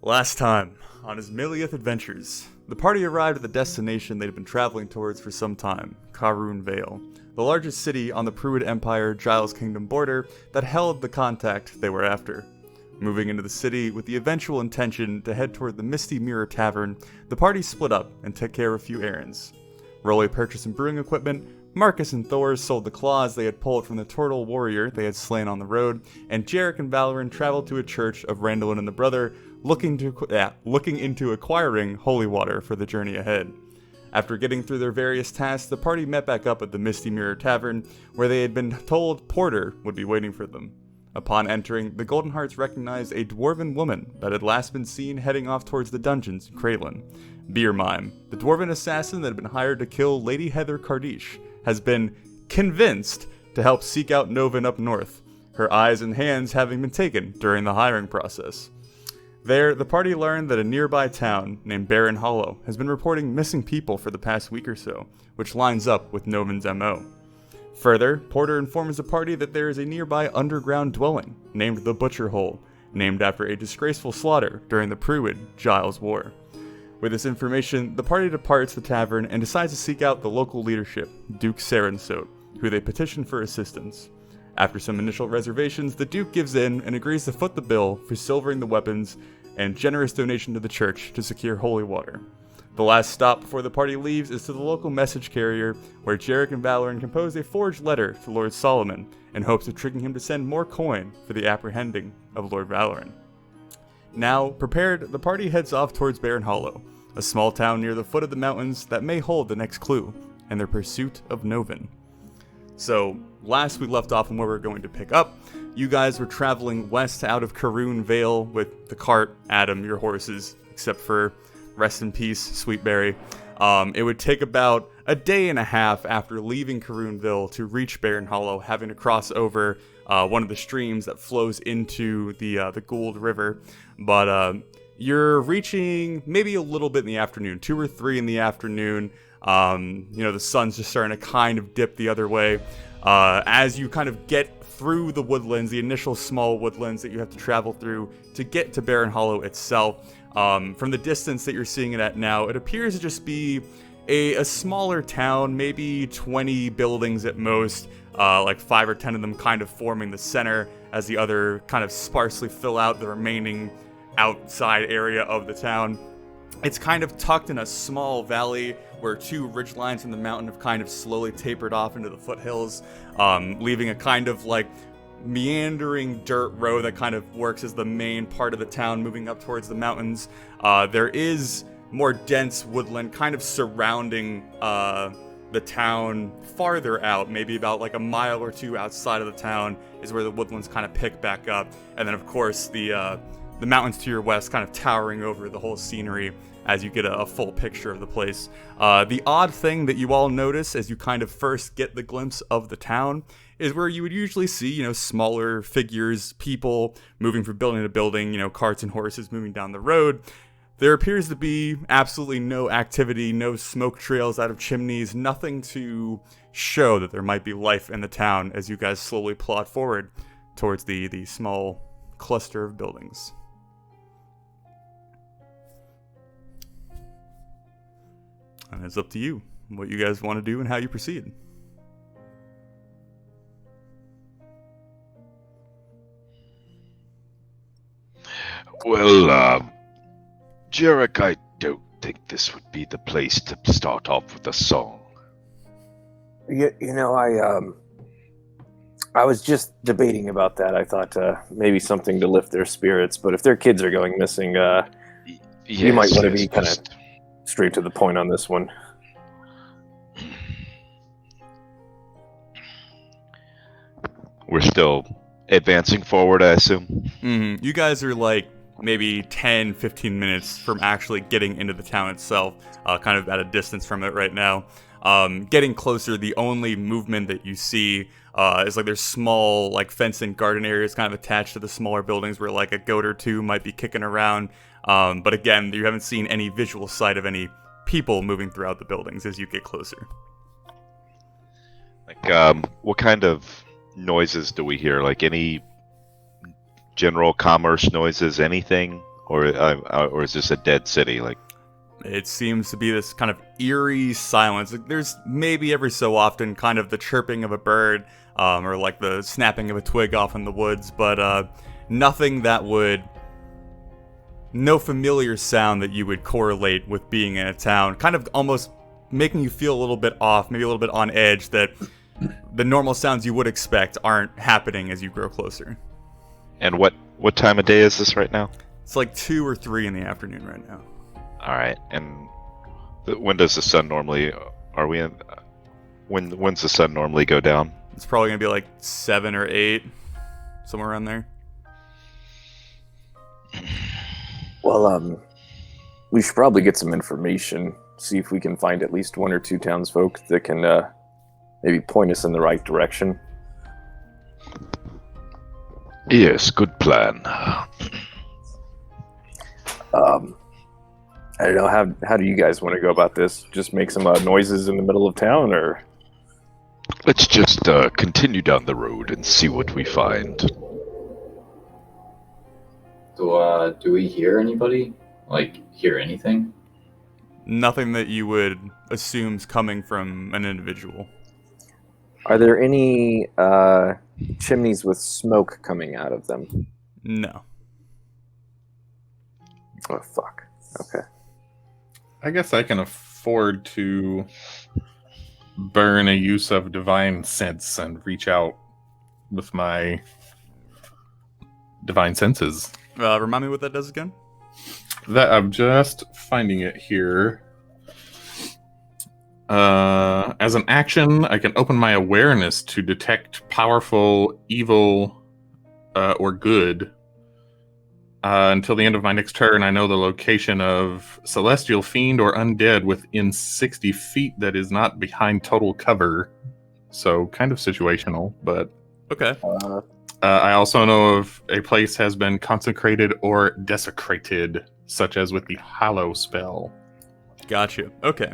Last time, on Asmiliath adventures, the party arrived at the destination they'd been traveling towards for some time, Karun Vale, the largest city on the Pruid Empire Giles Kingdom border that held the contact they were after. Moving into the city with the eventual intention to head toward the Misty Mirror Tavern, the party split up and took care of a few errands. Rolly purchased some brewing equipment, Marcus and Thor sold the claws they had pulled from the turtle warrior they had slain on the road, and Jarek and Valoran traveled to a church of Randallin and the Brother, looking into acquiring holy water for the journey ahead. After getting through their various tasks, the party met back up at the Misty Mirror Tavern, where they had been told Porter would be waiting for them. Upon entering, the Golden Hearts recognized a dwarven woman that had last been seen heading off towards the dungeons in Kraylin. Beer Mime, the dwarven assassin that had been hired to kill Lady Heather Kardish, has been convinced to help seek out Novin up north, her eyes and hands having been taken during the hiring process. There, the party learned that a nearby town named Barren Hollow has been reporting missing people for the past week or so, which lines up with Novin's MO. Further, Porter informs the party that there is a nearby underground dwelling named the Butcher Hole, named after a disgraceful slaughter during the Pruid-Giles War. With this information, the party departs the tavern and decides to seek out the local leadership, Duke Sarensote, who they petition for assistance. After some initial reservations, the Duke gives in and agrees to foot the bill for silvering the weapons and generous donation to the church to secure holy water. The last stop before the party leaves is to the local message carrier, where Jarek and Valoran compose a forged letter to Lord Solomon in hopes of tricking him to send more coin for the apprehending of Lord Valoran. Now, prepared, the party heads off towards Barren Hollow, a small town near the foot of the mountains that may hold the next clue in their pursuit of Novin. So, last we left off on where we're going to pick up, you guys were traveling west out of Karun Vale with the cart, Adam, your horses, except for rest in peace, Sweetberry. It would take about a day and a half after leaving Karunville to reach Barren Hollow, having to cross over one of the streams that flows into the Gould River. But you're reaching maybe a little bit in the afternoon, 2 or 3 in the afternoon. The sun's just starting to kind of dip the other way. As you kind of get through the woodlands, the initial small woodlands that you have to travel through to get to Barren Hollow itself, from the distance that you're seeing it at now, it appears to just be a smaller town, maybe 20 buildings at most, like 5 or 10 of them kind of forming the center as the other kind of sparsely fill out the remaining outside area of the town. It's kind of tucked in a small valley where 2 ridgelines from the mountain have kind of slowly tapered off into the foothills, leaving a kind of like meandering dirt road that kind of works as the main part of the town moving up towards the mountains. There is more dense woodland kind of surrounding the town farther out, maybe about like a mile or 2 outside of the town is where the woodlands kind of pick back up. And then of course the mountains to your west kind of towering over the whole scenery as you get a full picture of the place. The odd thing that you all notice as you kind of first get the glimpse of the town is where you would usually see, smaller figures, people moving from building to building, carts and horses moving down the road. There appears to be absolutely no activity, no smoke trails out of chimneys, nothing to show that there might be life in the town as you guys slowly plod forward towards the small cluster of buildings. And it's up to you what you guys want to do and how you proceed. Well, Jarek, I don't think this would be the place to start off with a song. I was just debating about that. I thought maybe something to lift their spirits, but if their kids are going missing, you might want to be kind of straight to the point on this one. We're still advancing forward, I assume. Mm-hmm. You guys are like maybe 10, 15 minutes from actually getting into the town itself, kind of at a distance from it right now. Getting closer, the only movement that you see is like there's small like fenced-in garden areas kind of attached to the smaller buildings where like a goat or 2 might be kicking around. But again, you haven't seen any visual sight of any people moving throughout the buildings as you get closer. Like, what kind of noises do we hear? Like any general commerce noises, anything? or is this a dead city? Like, it seems to be this kind of eerie silence. Like, there's maybe every so often kind of the chirping of a bird, or like the snapping of a twig off in the woods, but nothing that would, no familiar sound that you would correlate with being in a town. Kind of almost making you feel a little bit off, maybe a little bit on edge, that the normal sounds you would expect aren't happening as you grow closer. and what time of day is this right now? It's like 2 or 3 in the afternoon right now. All right, and when does the sun normally? Are we in? When's the sun normally go down? It's probably gonna be like 7 or 8, somewhere around there. Well, we should probably get some information. See if we can find at least 1 or 2 townsfolk that can maybe point us in the right direction. Yes, good plan. I don't know, how do you guys want to go about this? Just make some noises in the middle of town, or? Let's just continue down the road and see what we find. Do we hear anybody? Like, hear anything? Nothing that you would assume's coming from an individual. Are there any chimneys with smoke coming out of them? No. Oh, fuck. Okay. I guess I can afford to burn a use of divine sense and reach out with my divine senses. Remind me what that does again? That I'm just finding it here. As an action, I can open my awareness to detect powerful, evil, or good. Until the end of my next turn, I know the location of celestial, fiend, or undead within 60 feet that is not behind total cover. So, kind of situational, but... Okay. I also know if a place has been consecrated or desecrated, such as with the Hollow spell. Gotcha. Okay.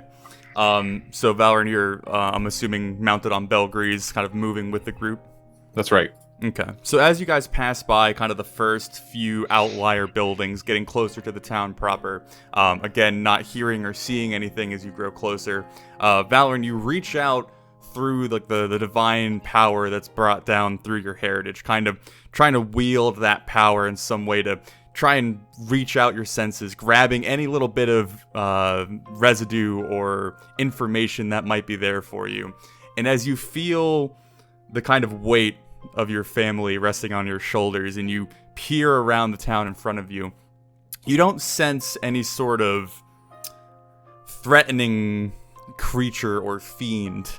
So Valorant, you're, I'm assuming, mounted on Belgrease, kind of moving with the group? That's right. Okay. So as you guys pass by kind of the first few outlier buildings, getting closer to the town proper, again, not hearing or seeing anything as you grow closer, Valorant, you reach out through like the divine power that's brought down through your heritage, kind of trying to wield that power in some way to try and reach out your senses, grabbing any little bit of residue or information that might be there for you. And as you feel the kind of weight of your family resting on your shoulders and you peer around the town in front of you, you don't sense any sort of threatening creature or fiend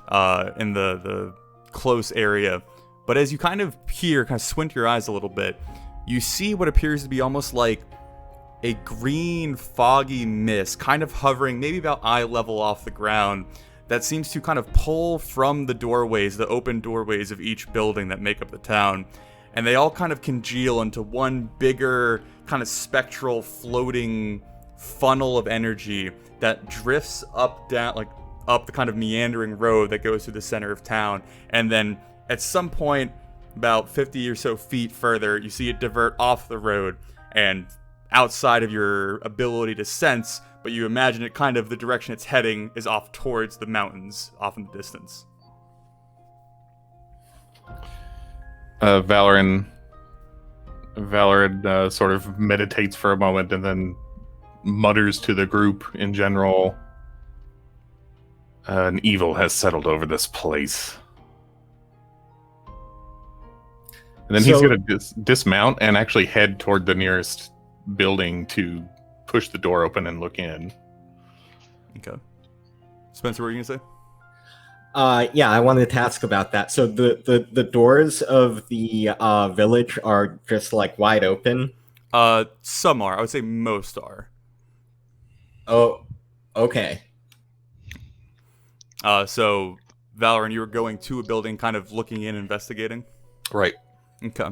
in the close area. But as you kind of peer, kind of squint your eyes a little bit, you see what appears to be almost like a green foggy mist kind of hovering maybe about eye level off the ground that seems to kind of pull from the doorways, the open doorways of each building that make up the town. And they all kind of congeal into one bigger kind of spectral floating funnel of energy that drifts up down, like up the kind of meandering road that goes through the center of town. And then at some point, about 50 or so feet further, you see it divert off the road and outside of your ability to sense, but you imagine it kind of the direction it's heading is off towards the mountains off in the distance. Valorant sort of meditates for a moment and then mutters to the group in general, an evil has settled over this place. And then he's going to dismount and actually head toward the nearest building to push the door open and look in. Okay. Spencer, what were you going to say? Yeah, I wanted to ask about that. So the doors of the village are just like wide open? Some are. I would say most are. Oh, okay. So, Valorant, you were going to a building, kind of looking in, investigating? Right. Okay.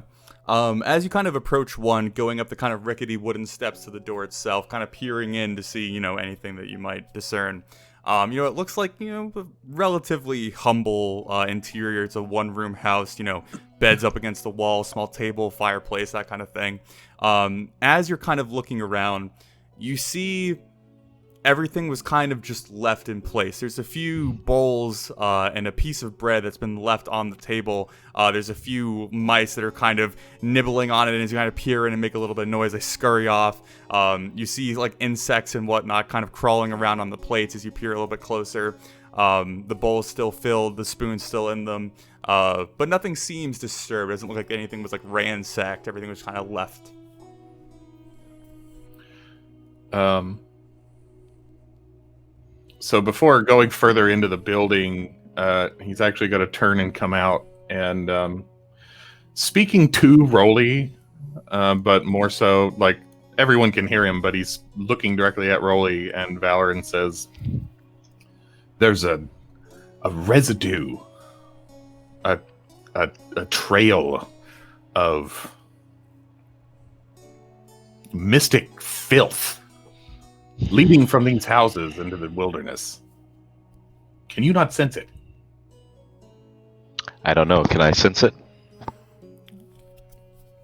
As you kind of approach one, going up the kind of rickety wooden steps to the door itself, kind of peering in to see, anything that you might discern, It looks like, a relatively humble interior. It's a one-room house, beds up against the wall, small table, fireplace, that kind of thing. As you're kind of looking around, you see everything was kind of just left in place. There's a few bowls and a piece of bread that's been left on the table. There's a few mice that are kind of nibbling on it, and as you kind of peer in and make a little bit of noise, they scurry off. You see like insects and whatnot kind of crawling around on the plates as you peer a little bit closer. The bowl's still filled, the spoon's still in them, but nothing seems disturbed. It doesn't look like anything was like ransacked. Everything was kind of left. So before going further into the building, he's actually going to turn and come out and speaking to Rolly, but more so like everyone can hear him, but he's looking directly at Rolly, and Valoran says, "There's a residue, a trail of mystic filth leading from these houses into the wilderness. Can you not sense it?" I don't know. Can I sense it?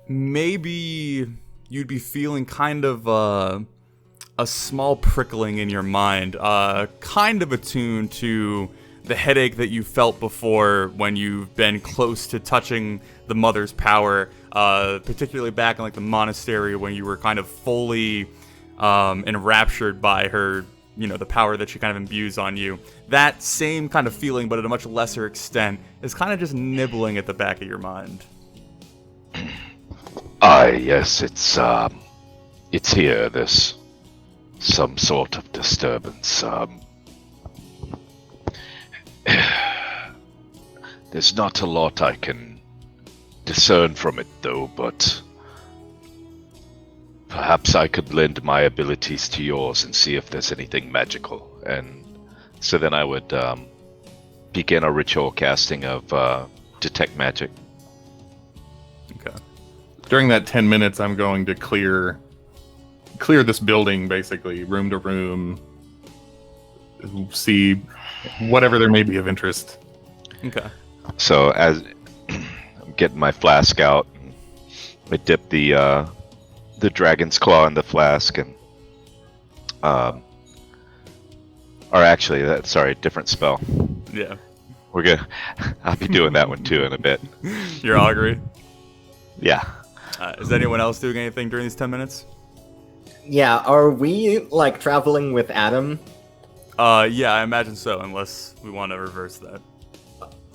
Maybe you'd be feeling kind of a small prickling in your mind, kind of attuned to the headache that you felt before when you've been close to touching the mother's power, particularly back in like the monastery when you were kind of fully enraptured by her, the power that she kind of imbues on you. That same kind of feeling, but at a much lesser extent, is kind of just nibbling at the back of your mind. Yes, it's here. There's some sort of disturbance. There's not a lot I can discern from it, though, but perhaps I could lend my abilities to yours and see if there's anything magical. And so then I would begin a ritual casting of Detect Magic. Okay. During that 10 minutes, I'm going to clear this building, basically, room to room, see whatever there may be of interest. Okay. So as I'm getting my flask out, I dip the dragon's claw in the flask, and or actually, different spell. Yeah. We're gonna. I'll be doing that one too in a bit. Your augury. Yeah. Is anyone else doing anything during these 10 minutes? Yeah, are we like traveling with Adam? Yeah, I imagine so, unless we want to reverse that.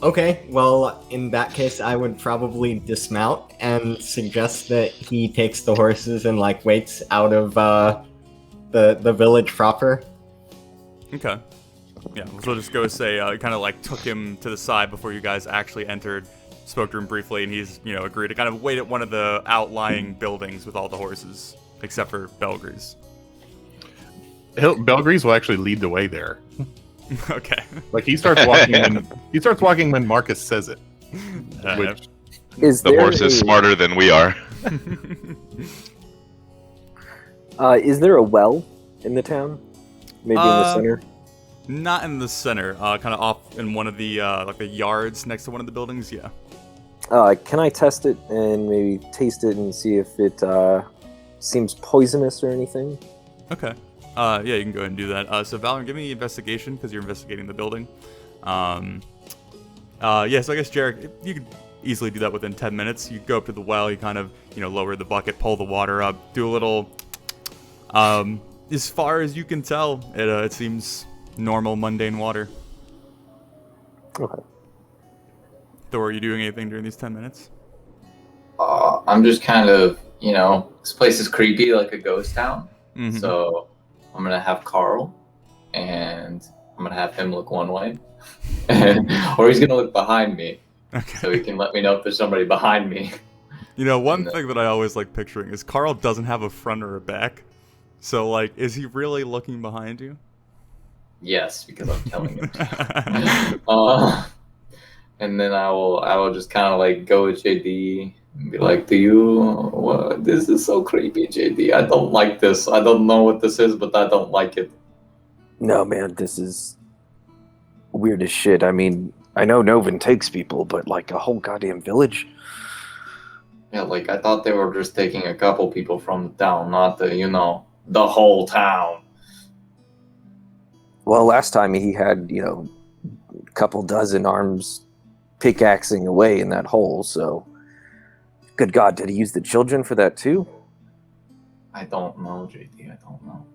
Okay, well, in that case, I would probably dismount and suggest that he takes the horses and like waits out of the village proper. Okay. Yeah, so just go say, kind of like took him to the side before you guys actually entered, spoke to him briefly, and he's, agreed to kind of wait at one of the outlying buildings with all the horses, except for Belgrease. Belgrease will actually lead the way there. Okay. Like he starts walking when Marcus says it. Which the horse is smarter than we are. Is there a well in the town? Maybe in the center? Not in the center. Kind of off in one of the like the yards next to one of the buildings. Yeah. Can I test it and maybe taste it and see if it seems poisonous or anything? Okay. Yeah, you can go ahead and do that. So Valorant, give me investigation because you're investigating the building. Yeah, so I guess Jarek, you could easily do that within 10 minutes. You go up to the well, you kind of, lower the bucket, pull the water up, do a little. As far as you can tell, it seems normal, mundane water. Okay. Thor, are you doing anything during these 10 minutes? I'm just kind of, this place is creepy, like a ghost town. Mm-hmm. So I'm going to have Carl, and I'm going to have him look one way. Or he's going to look behind me. Okay. So he can let me know if there's somebody behind me. One thing that I always like picturing is Carl doesn't have a front or a back. So, is he really looking behind you? Yes, because I'm telling him. And then I will just kind of go with JD and be like, this is so creepy, JD. I don't like this. I don't know what this is, but I don't like it. No, man, this is weird as shit. I mean, I know Novin takes people, but like a whole goddamn village? Yeah, like I thought they were just taking a couple people from the town, not the whole town. Well, last time he had, a couple dozen arms pickaxing away in that hole, so... Good God, did he use the children for that too? I don't know, JD, I don't know.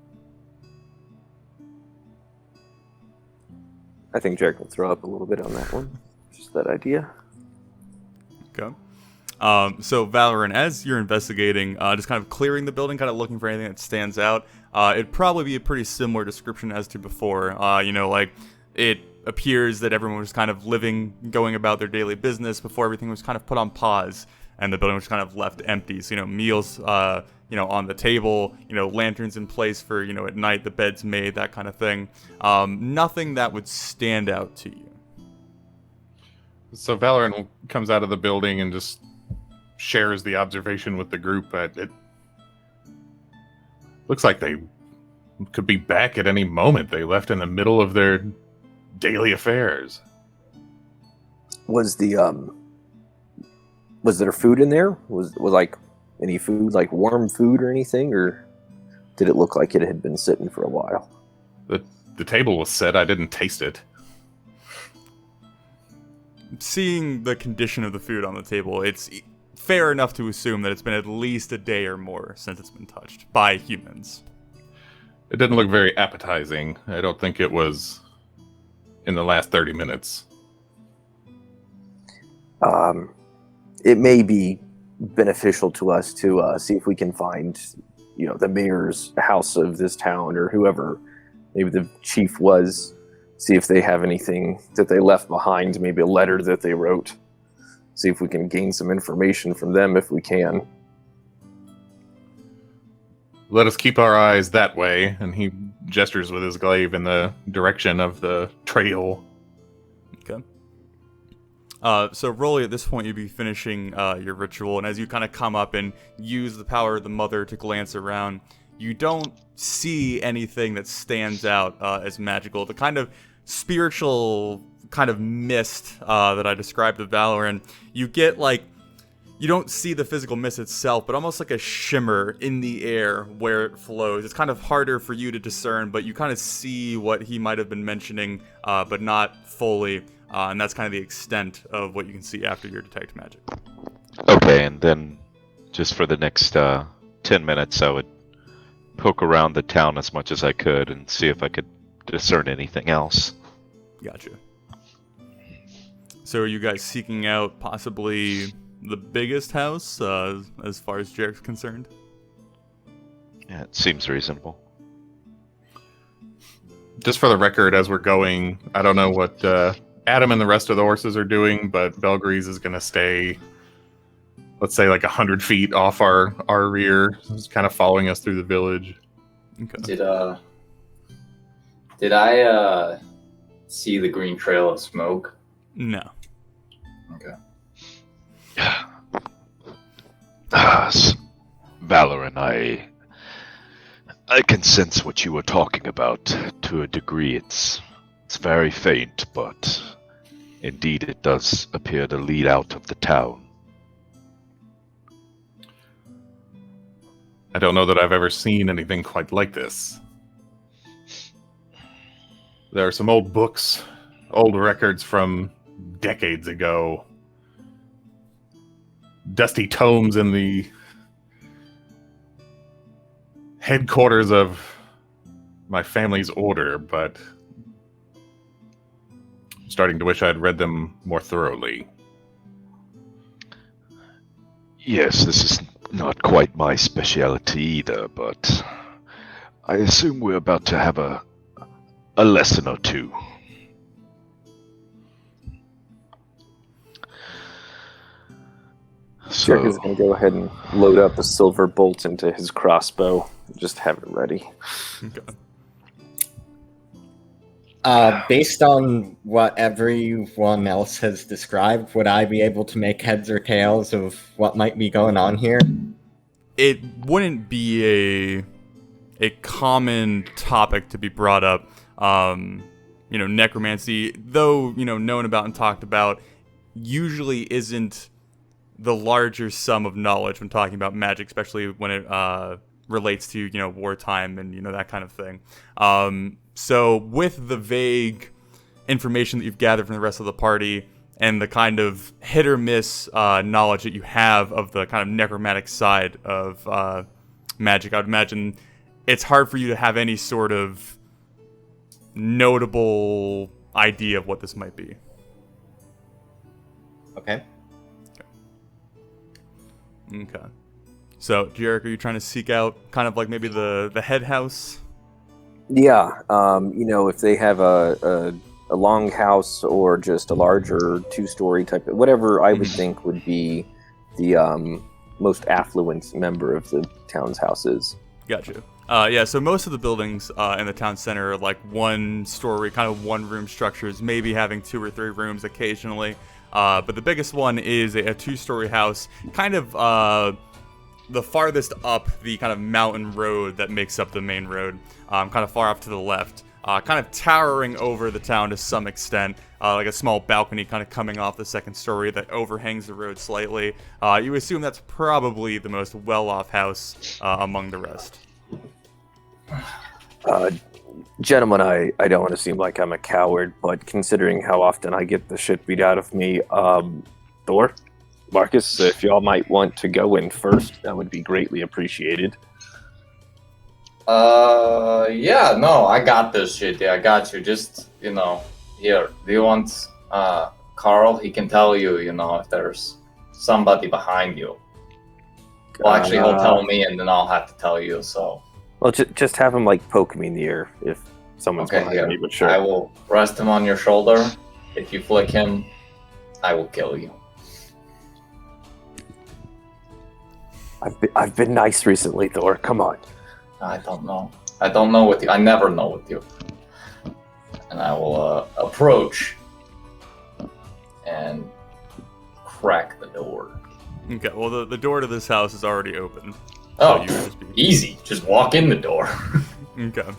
I think Jarek will throw up a little bit on that one. Just that idea. Okay. So Valorant, as you're investigating, just kind of clearing the building, kind of looking for anything that stands out, it'd probably be a pretty similar description as to before. It appears that everyone was kind of going about their daily business before everything was kind of put on pause, and the building was kind of left empty. So, meals, on the table, lanterns in place for, at night, the bed's made, that kind of thing. Nothing that would stand out to you. So Valorant comes out of the building and just shares the observation with the group. It looks like they could be back at any moment. They left in the middle of their daily affairs. Was there food in there? Was like any food, like warm food or anything, or did it look like it had been sitting for a while? The table was set. I didn't taste it. Seeing the condition of the food on the table, it's fair enough to assume that it's been at least a day or more since it's been touched by humans. It didn't look very appetizing. I don't think it was in the last 30 minutes. It may be beneficial to us to see if we can find, the mayor's house of this town or whoever, maybe the chief was, see if they have anything that they left behind, maybe a letter that they wrote. See if we can gain some information from them if we can. Let us keep our eyes that way, and he gestures with his glaive in the direction of the trail. Okay. So Rolly, at this point, you'd be finishing your ritual, and as you kind of come up and use the power of the mother to glance around, you don't see anything that stands out as magical. The kind of spiritual kind of mist that I described to Valorant, you get you don't see the physical mist itself, but almost like a shimmer in the air where it flows. It's kind of harder for you to discern, but you kind of see what he might have been mentioning, but not fully. And that's kind of the extent of what you can see after your detect magic. Okay, and then just for the next 10 minutes, I would poke around the town as much as I could and see if I could discern anything else. Gotcha. So are you guys seeking out possibly the biggest house as far as Jarek's concerned? Yeah, it seems reasonable. Just for the record, as we're going, I don't know what Adam and the rest of the horses are doing, but Belgrease is going to stay, let's say, 100 feet off our rear. He's kind of following us through the village. Okay. Did I see the green trail of smoke? No. Okay. Valorant, I can sense what you were talking about to a degree. It's very faint, but indeed it does appear to lead out of the town. I don't know that I've ever seen anything quite like this. There are some old books, old records from decades ago. Dusty tomes in the headquarters of my family's order, but I'm starting to wish I'd read them more thoroughly. Yes, this is not quite my specialty either, but I assume we're about to have a lesson or two. Jack is going to go ahead and load up a silver bolt into his crossbow. Just have it ready. Okay. Based on what everyone else has described, would I be able to make heads or tails of what might be going on here? It wouldn't be a common topic to be brought up. necromancy, though, known about and talked about, usually isn't the larger sum of knowledge when talking about magic, especially when it relates to, wartime and, that kind of thing. So with the vague information that you've gathered from the rest of the party and the kind of hit or miss knowledge that you have of the kind of necromantic side of magic, I would imagine it's hard for you to have any sort of notable idea of what this might be. Okay. Okay. So, Jarek, are you trying to seek out kind of like maybe the head house? Yeah, if they have a long house or just a larger 2-story type, whatever I would think would be the most affluent member of the town's houses. Gotcha. So most of the buildings in the town center are like 1-story, kind of 1-room structures, maybe having 2 or 3 rooms occasionally. But the biggest one is a 2-story house, kind of the farthest up the kind of mountain road that makes up the main road, kind of far off to the left, kind of towering over the town to some extent, like a small balcony kind of coming off the 2nd story that overhangs the road slightly. You assume that's probably the most well-off house among the rest. Gentlemen, I don't want to seem like I'm a coward, but considering how often I get the shit beat out of me, Thor, Marcus, if y'all might want to go in first, that would be greatly appreciated. Yeah, no, I got this shit. Yeah, I got you. Just, here, do you want, Carl? He can tell you, if there's somebody behind you. Well, actually, he'll tell me, and then I'll have to tell you, so. Well, just have him, poke me in the ear if someone's behind me, but sure. I will rest him on your shoulder. If you flick him, I will kill you. I've been nice recently, Thor. Come on. I don't know. I don't know with you. I never know with you. And I will approach and crack the door. Okay, well, the door to this house is already open. Oh, so you would just be... easy. Just walk in the door. Okay.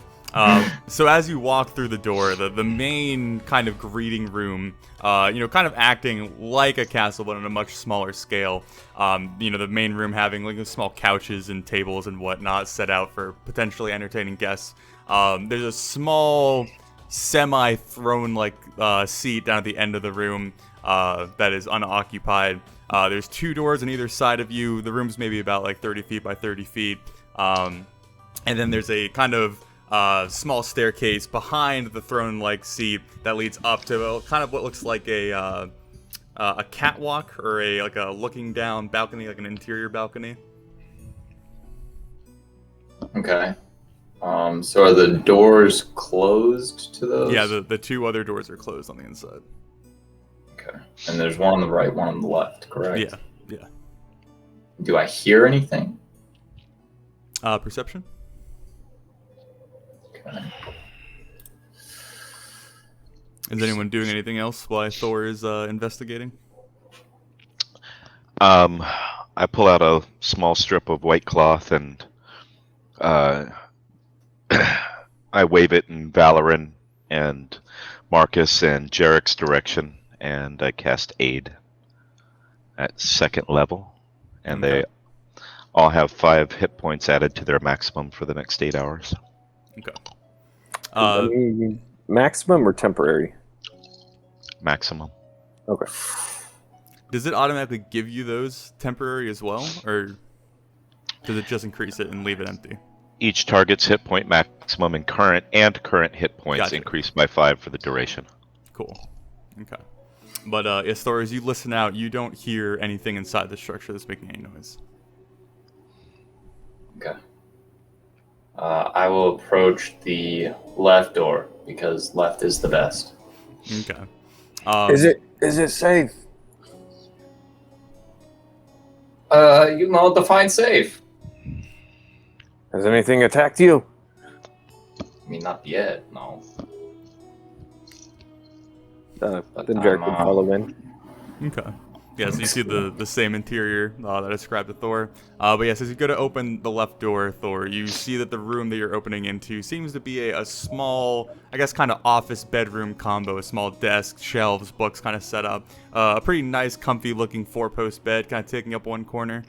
So as you walk through the door, the main kind of greeting room, kind of acting like a castle, but on a much smaller scale. The main room having like small couches and tables and whatnot set out for potentially entertaining guests. There's a small semi-throne-like seat down at the end of the room that is unoccupied. There's 2 doors on either side of you. The room's maybe about like 30 feet by 30 feet. And then there's a kind of small staircase behind the throne-like seat that leads up to kind of what looks like a catwalk or a looking down balcony, like an interior balcony. Okay. So are the doors closed to those? Yeah, the 2 other doors are closed on the inside. Okay. And there's one on the right, one on the left, correct? Yeah. Do I hear anything? Perception? Okay. Is anyone doing anything else while Thor is investigating? I pull out a small strip of white cloth and I wave it in Valoran and Marcus and Jarek's direction, and I cast Aid at 2nd level, and Okay. they all have 5 hit points added to their maximum for the next 8 hours. Okay. Maximum or temporary? Maximum. Okay. Does it automatically give you those temporary as well, or does it just increase it and leave it empty? Each target's hit point maximum and current hit points Gotcha. increase by 5 for the duration. Cool. Okay. But as far as you listen out, you don't hear anything inside the structure that's making any noise. Okay. I will approach the left door because left is the best. Okay. Is it safe? Define safe. Has anything attacked you? I mean, not yet, no. Then Jarek would follow in. Okay. Yeah, so you see the same interior that I described to Thor. But yes, as you go to open the left door, Thor, you see that the room that you're opening into seems to be a small, I guess, kind of office bedroom combo. A small desk, shelves, books kind of set up. A pretty nice, comfy-looking 4-post bed kind of taking up one corner.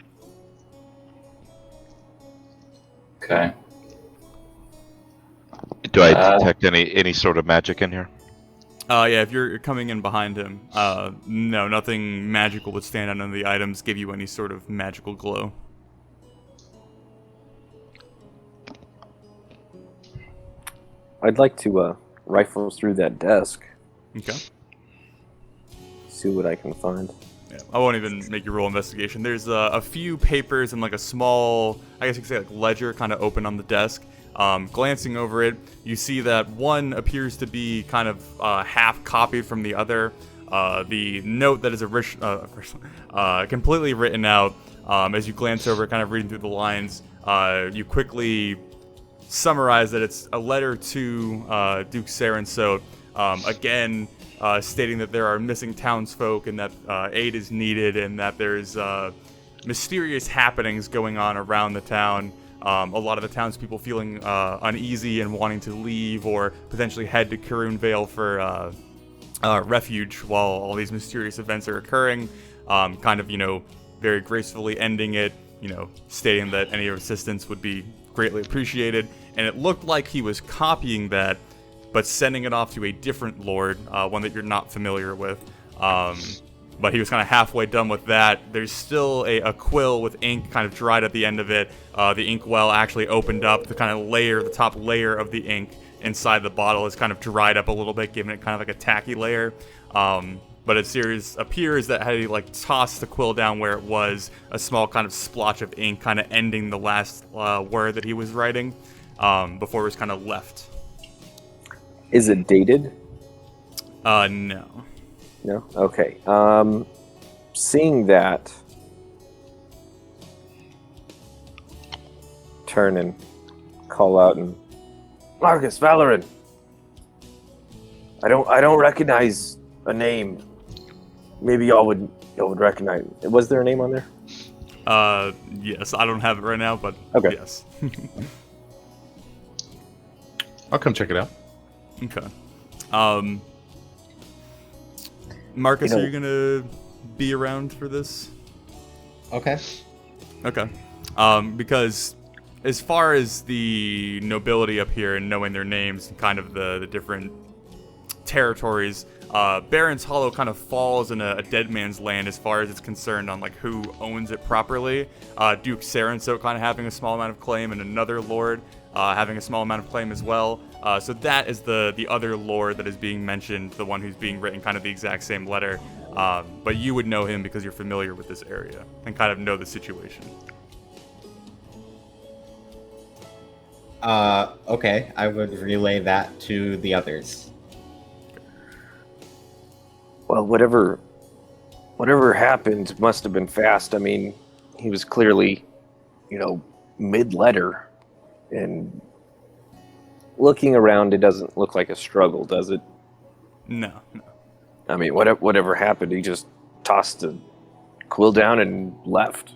Okay. Do I detect any sort of magic in here? Yeah, if you're coming in behind him, no, nothing magical would stand out. None of the items give you any sort of magical glow. I'd like to rifle through that desk, Okay. see what I can find. Yeah, I won't even make you roll investigation. There's a few papers and like a small, I guess you could say like ledger kind of open on the desk. Glancing over it, you see that one appears to be kind of half copied from the other. The note that is completely written out, as you glance over, kind of reading through the lines, you quickly summarize that it's a letter to Duke Sarensote, again stating that there are missing townsfolk and that aid is needed and that there's mysterious happenings going on around the town. A lot of the townspeople feeling uneasy and wanting to leave or potentially head to Karun Vale for refuge while all these mysterious events are occurring. Kind of, very gracefully ending it, stating that any assistance would be greatly appreciated. And it looked like he was copying that, but sending it off to a different lord, one that you're not familiar with. But he was kind of halfway done with that. There's still a quill with ink kind of dried at the end of it. The ink well actually opened up. The kind of the top layer of the ink inside the bottle is kind of dried up a little bit, giving it kind of like a tacky layer. But it appears that had he like tossed the quill down where it was, a small kind of splotch of ink kind of ending the last word that he was writing before it was kind of left. Is it dated? No. No? Okay. Seeing that, turn and call out and Marcus, Valoran. I don't recognize a name. Maybe y'all would recognize. Was there a name on there? Yes, I don't have it right now, but okay. Yes. I'll come check it out. Okay. Marcus, are you gonna be around for this? Okay. Okay. Because as far as the nobility up here and knowing their names and kind of the different territories, Barren's Hollow kind of falls in a dead man's land as far as it's concerned on like who owns it properly. Duke Sarensote kind of having a small amount of claim and another lord having a small amount of claim as well. So that is the other lord that is being mentioned, the one who's being written kind of the exact same letter. But you would know him because you're familiar with this area and kind of know the situation. Okay, I would relay that to the others. Well, whatever happened must have been fast. I mean, he was clearly, mid-letter. And looking around, it doesn't look like a struggle, does it? No. I mean, whatever happened, he just tossed the quill down and left.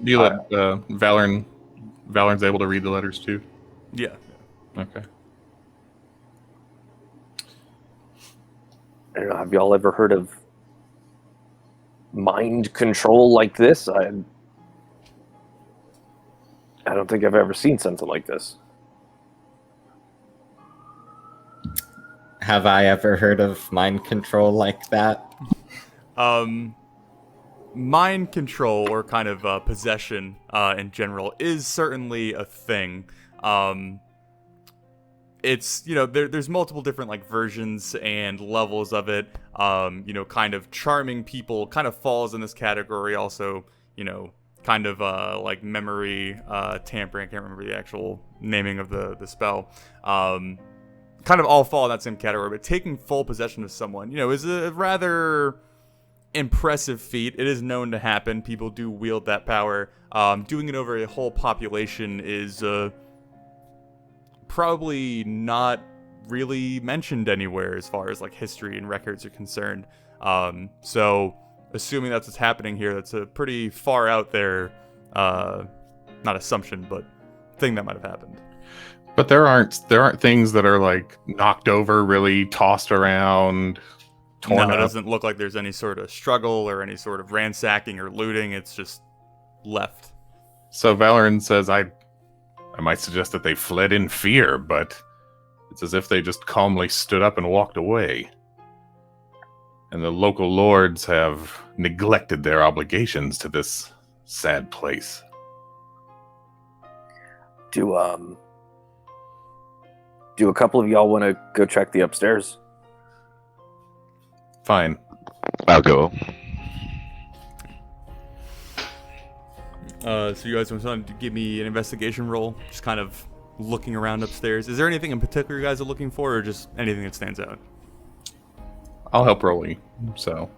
Do you let Valorn's able to read the letters too? Yeah. Okay. I don't know, have y'all ever heard of mind control like this? I don't think I've ever seen something like this. Have I ever heard of mind control like that? Mind control or kind of possession in general is certainly a thing. It's, there's multiple different like versions and levels of it. Kind of charming people kind of falls in this category. Also, kind of like memory tampering. I can't remember the actual naming of the spell. Kind of all fall in that same category. But taking full possession of someone, is a rather impressive feat. It is known to happen. People do wield that power. Doing it over a whole population is probably not really mentioned anywhere as far as like history and records are concerned. So assuming that's what's happening here, that's a pretty far out there, not assumption, but thing that might have happened. But there aren't things that are like knocked over, really tossed around, torn No, it up. doesn't look like there's any sort of struggle or any sort of ransacking or looting. It's just left. So Valoran says, I might suggest that they fled in fear, but it's as if they just calmly stood up and walked away. And the local lords have neglected their obligations to this sad place. Do a couple of y'all want to go check the upstairs? Fine. I'll go. So you guys want to give me an investigation roll? Just kind of looking around upstairs. Is there anything in particular you guys are looking for, or just anything that stands out? I'll help Rolly. So.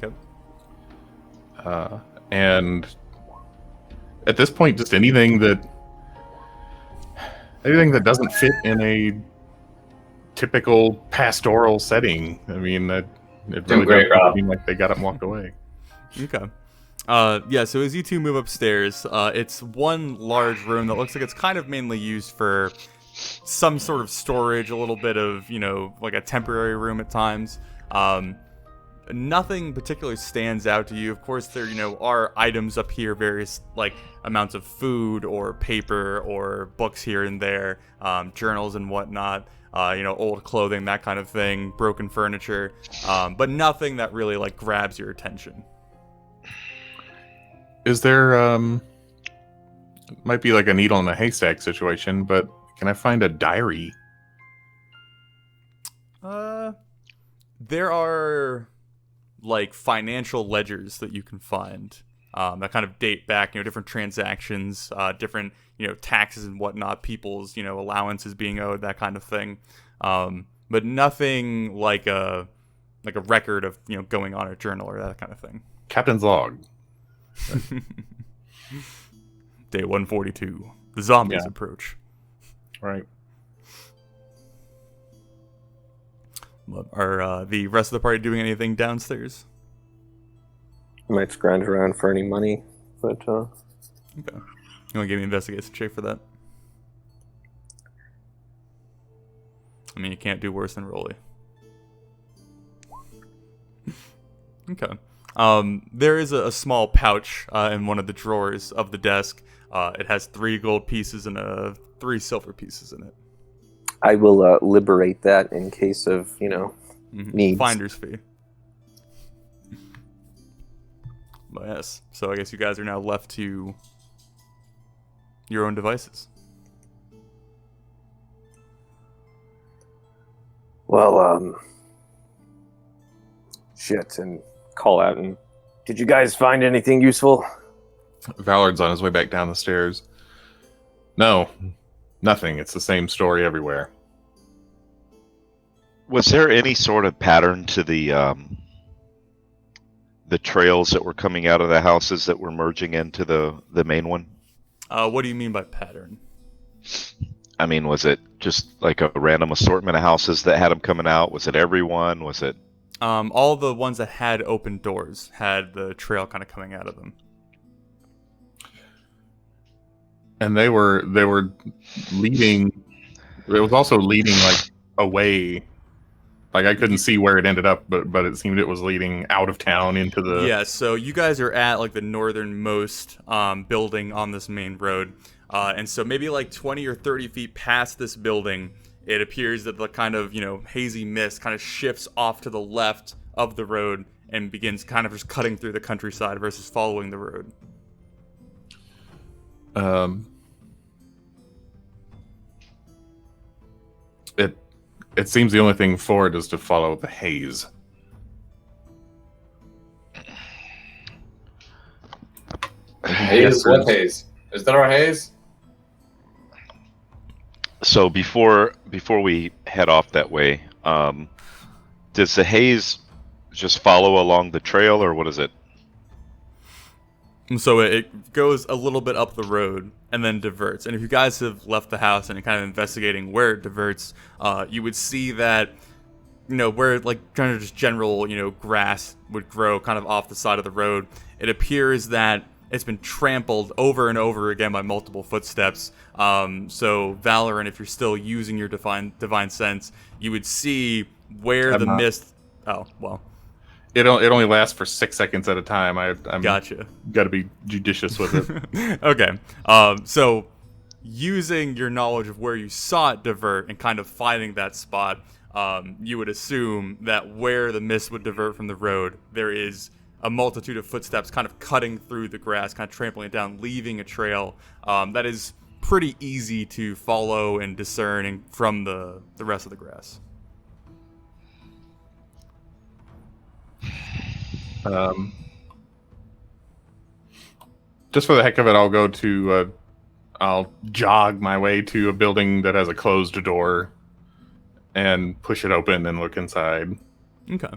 Okay. And at this point, just anything that doesn't fit in a typical pastoral setting. I mean, it really great, doesn't Rob. seem like they got up and walked away. Okay. Yeah, so as you two move upstairs, it's one large room that looks like it's kind of mainly used for some sort of storage, a little bit of, like a temporary room at times. Nothing particularly stands out to you. Of course, there, are items up here, various, like, amounts of food or paper or books here and there, journals and whatnot, old clothing, that kind of thing, broken furniture, but nothing that really, like, grabs your attention. Is there, might be like a needle in a haystack situation, but can I find a diary? There are, like, financial ledgers that you can find that kind of date back, different transactions, different, taxes and whatnot, people's, allowances being owed, that kind of thing. But nothing like a record of, going on a journal or that kind of thing. Captain's log. Day 142. The zombies Yeah. approach. Right. But are the rest of the party doing anything downstairs? I might scrounge around for any money, but Okay. You want to give me an investigation check for that? I mean, you can't do worse than Rolly. Okay. There is a small pouch in one of the drawers of the desk. It has 3 gold pieces and 3 silver pieces in it. I will liberate that in case of, needs. Finder's fee. But yes, so I guess you guys are now left to your own devices. Well, shit, and call out and... Did you guys find anything useful? Vallard's on his way back down the stairs. No, nothing. It's the same story everywhere. Was there any sort of pattern to the trails that were coming out of the houses that were merging into the main one? What do you mean by pattern? I mean, was it just like a random assortment of houses that had them coming out? Was it everyone? Was it... All the ones that had open doors had the trail kind of coming out of them. And they were leading. It was also leading like away. Like I couldn't see where it ended up, but it seemed it was leading out of town into the... Yeah, so you guys are at like the northernmost building on this main road. And so maybe like 20 or 30 feet past this building, it appears that the kind of, hazy mist kind of shifts off to the left of the road and begins kind of just cutting through the countryside versus following the road. It seems the only thing forward is to follow the haze. Haze? What haze? Is there a haze? So before we head off that way, does the haze just follow along the trail, or what is it? So it goes a little bit up the road and then diverts. And if you guys have left the house and are kind of investigating where it diverts, you would see that, where like kind of just general, grass would grow kind of off the side of the road. It appears that it's been trampled over and over again by multiple footsteps. So Valorant, if you're still using your divine sense, you would see where I'm the not. mist. Oh well, It only lasts for 6 seconds at a time. I'm gotcha. got to be judicious with it. Okay. So using your knowledge of where you saw it divert and kind of finding that spot, you would assume that where the mist would divert from the road, there is a multitude of footsteps kind of cutting through the grass, kind of trampling it down, leaving a trail that is pretty easy to follow and discern from the rest of the grass. Just for the heck of it, I'll go to. I'll jog my way to a building that has a closed door, and push it open and look inside. Okay.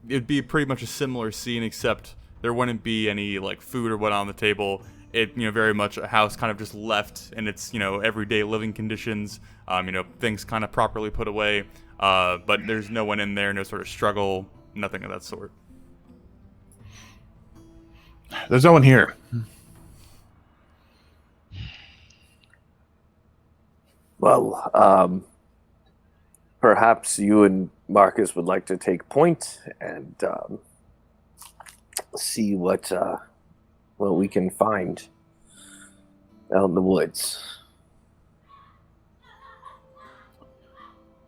It'd be pretty much a similar scene, except there wouldn't be any like food or what on the table. It, very much a house kind of just left in its, everyday living conditions. Things kind of properly put away. But there's no one in there, no sort of struggle, nothing of that sort. There's no one here. Well, perhaps you and Marcus would like to take point and see what we can find out in the woods.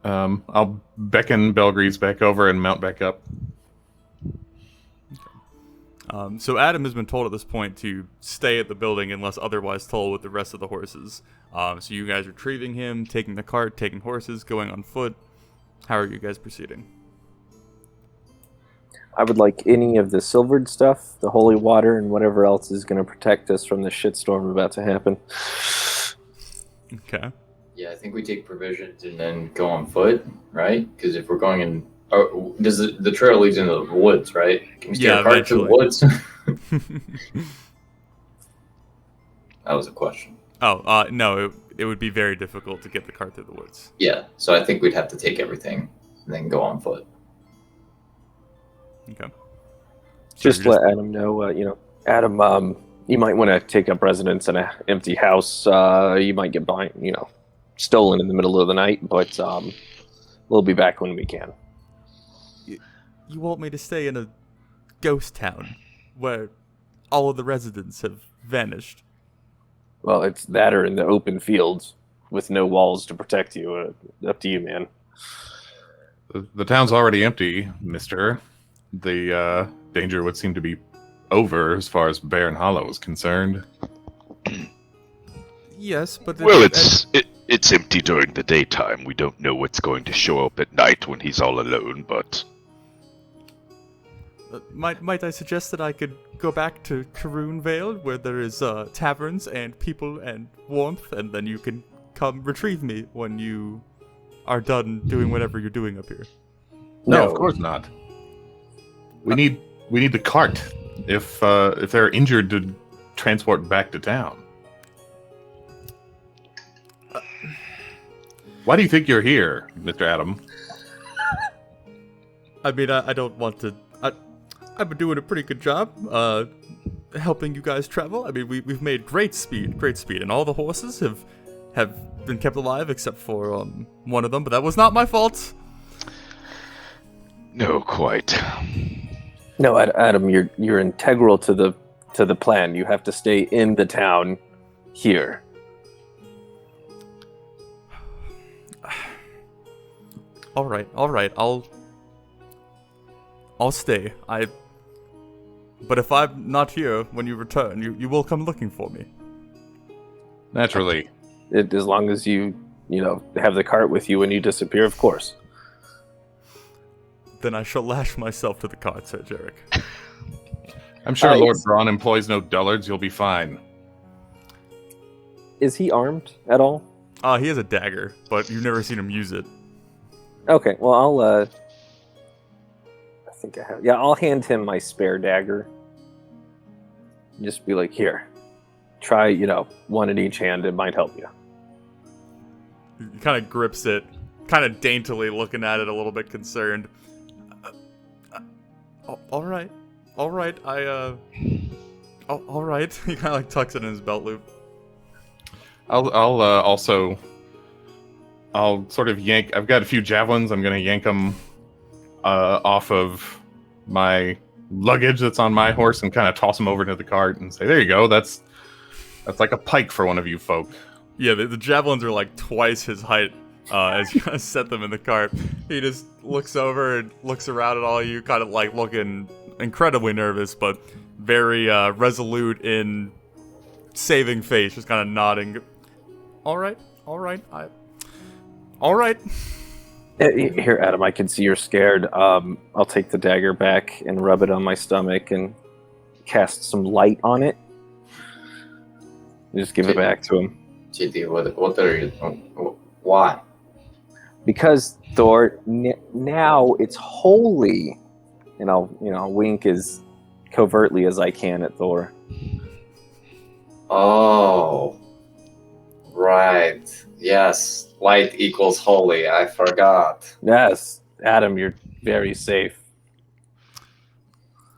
I'll beckon Belgrease back over and mount back up. So Adam has been told at this point to stay at the building unless otherwise told with the rest of the horses. So you guys retrieving him, taking the cart, taking horses, going on foot. How are you guys proceeding? I would like any of the silvered stuff, the holy water, and whatever else is going to protect us from the shitstorm about to happen. Okay. Yeah, I think we take provisions and then go on foot, right? Because if we're going in, does the trail leads into the woods, right? Can we steer a cart to the woods? That was a question. Oh, no, it would be very difficult to get the cart through the woods. Yeah, so I think we'd have to take everything and then go on foot. Okay. Just let Adam know, Adam, you might want to take up residence in an empty house. You might get stolen in the middle of the night, but we'll be back when we can. You want me to stay in a ghost town where all of the residents have vanished? Well, it's that or in the open fields with no walls to protect you. Up to you, man. The town's already empty, mister. The danger would seem to be over as far as Barren Hollow is concerned. Yes, but... Well, it's empty during the daytime. We don't know what's going to show up at night when he's all alone, but... Might I suggest that I could go back to Karoon Vale, where there is taverns and people and warmth, and then you can come retrieve me when you are done doing whatever you're doing up here? No, of course not. We need the cart if they're injured to transport back to town. Why do you think you're here, Mr. Adam? I mean, I don't want to... I've been doing a pretty good job helping you guys travel. I mean, we've made great speed, and all the horses have been kept alive except for one of them, but that was not my fault. No, quite. No, Adam, you're integral to the plan. You have to stay in the town here. All right. I'll stay. But if I'm not here when you return, you will come looking for me. Naturally. As long as you have the cart with you when you disappear, of course. Then I shall lash myself to the cart, Sir Jarek. I'm sure Lord Braun employs no dullards. You'll be fine. Is he armed at all? He has a dagger, but you've never seen him use it. Okay, well, I think I have. Yeah, I'll hand him my spare dagger. Just be like, here, try, one in each hand. It might help you. He kind of grips it, kind of daintily looking at it, a little bit concerned. All right, all right. All right. He kind of like tucks it in his belt loop. I'll sort of yank. I've got a few javelins. I'm gonna yank them off of my luggage that's on my horse and kind of toss them over to the cart and say, "There you go. That's like a pike for one of you folk." Yeah, the javelins are like twice his height. As you kind of set them in the cart, he just looks over and looks around at all you, kind of like looking incredibly nervous, but very resolute in saving face, just kind of nodding. All right. Here, Adam, I can see you're scared. I'll take the dagger back and rub it on my stomach and cast some light on it. Just give it back to him. GD, what are you? Why? Because Thor, now it's holy, and I'll wink as covertly as I can at Thor. Oh, right. Yes, light equals holy. I forgot. Yes, Adam, you're very safe.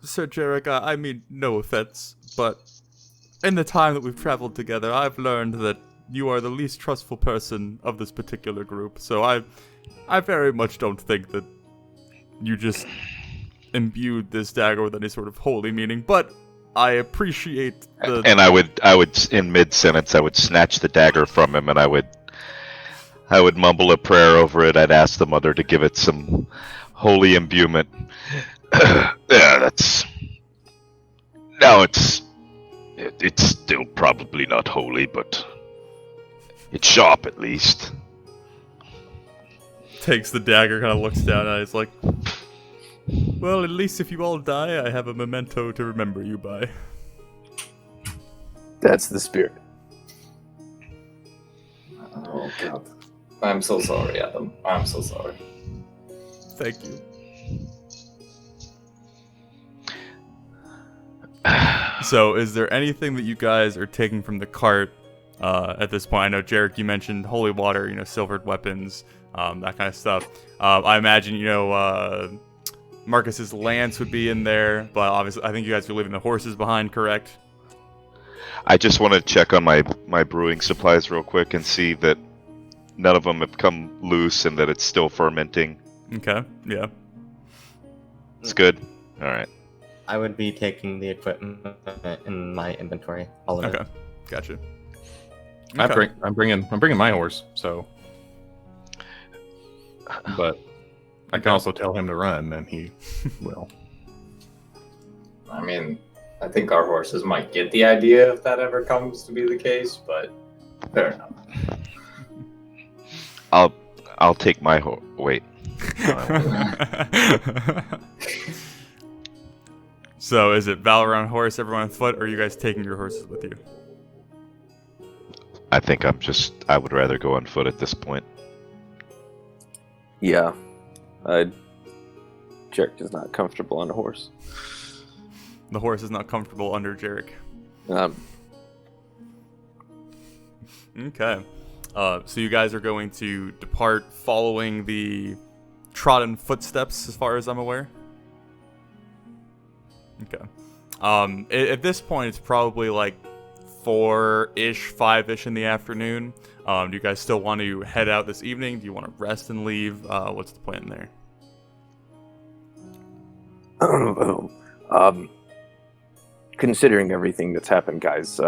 Sir Jarek, I mean no offense, but in the time that we've traveled together, I've learned that you are the least trustful person of this particular group, so I very much don't think that you just imbued this dagger with any sort of holy meaning, but I appreciate the... And I would in mid-sentence, I would snatch the dagger from him, and I would mumble a prayer over it. I'd ask the mother to give it some holy imbuement. Yeah, that's... Now it's still probably not holy, but it's sharp at least. Takes the dagger, kind of looks down at it, it's like, well, at least if you all die, I have a memento to remember you by. That's the spirit. Oh, God. I'm so sorry, Adam. I'm so sorry. Thank you. So, is there anything that you guys are taking from the cart at this point? I know, Jarek, you mentioned holy water, silvered weapons, that kind of stuff. I imagine, Marcus's lance would be in there, but obviously, I think you guys are leaving the horses behind, correct? I just want to check on my brewing supplies real quick and see that none of them have come loose and that it's still fermenting. Okay, yeah. It's good? Alright. I would be taking the equipment in my inventory. All of it. Okay, gotcha. Okay. I'm bringing my horse, so. But I can also tell him to run, and he will. I mean, I think our horses might get the idea if that ever comes to be the case, but fair enough. I'll take my horse. Wait. So, is it Valor on horse, everyone on foot, or are you guys taking your horses with you? I think I would rather go on foot at this point. Yeah. Jarek is not comfortable on a horse. The horse is not comfortable under Jarek. Okay. So you guys are going to depart following the trodden footsteps, as far as I'm aware? Okay. At this point, it's probably like 4-ish, 5-ish in the afternoon. Do you guys still want to head out this evening? Do you want to rest and leave? What's the plan there? Considering everything that's happened, guys,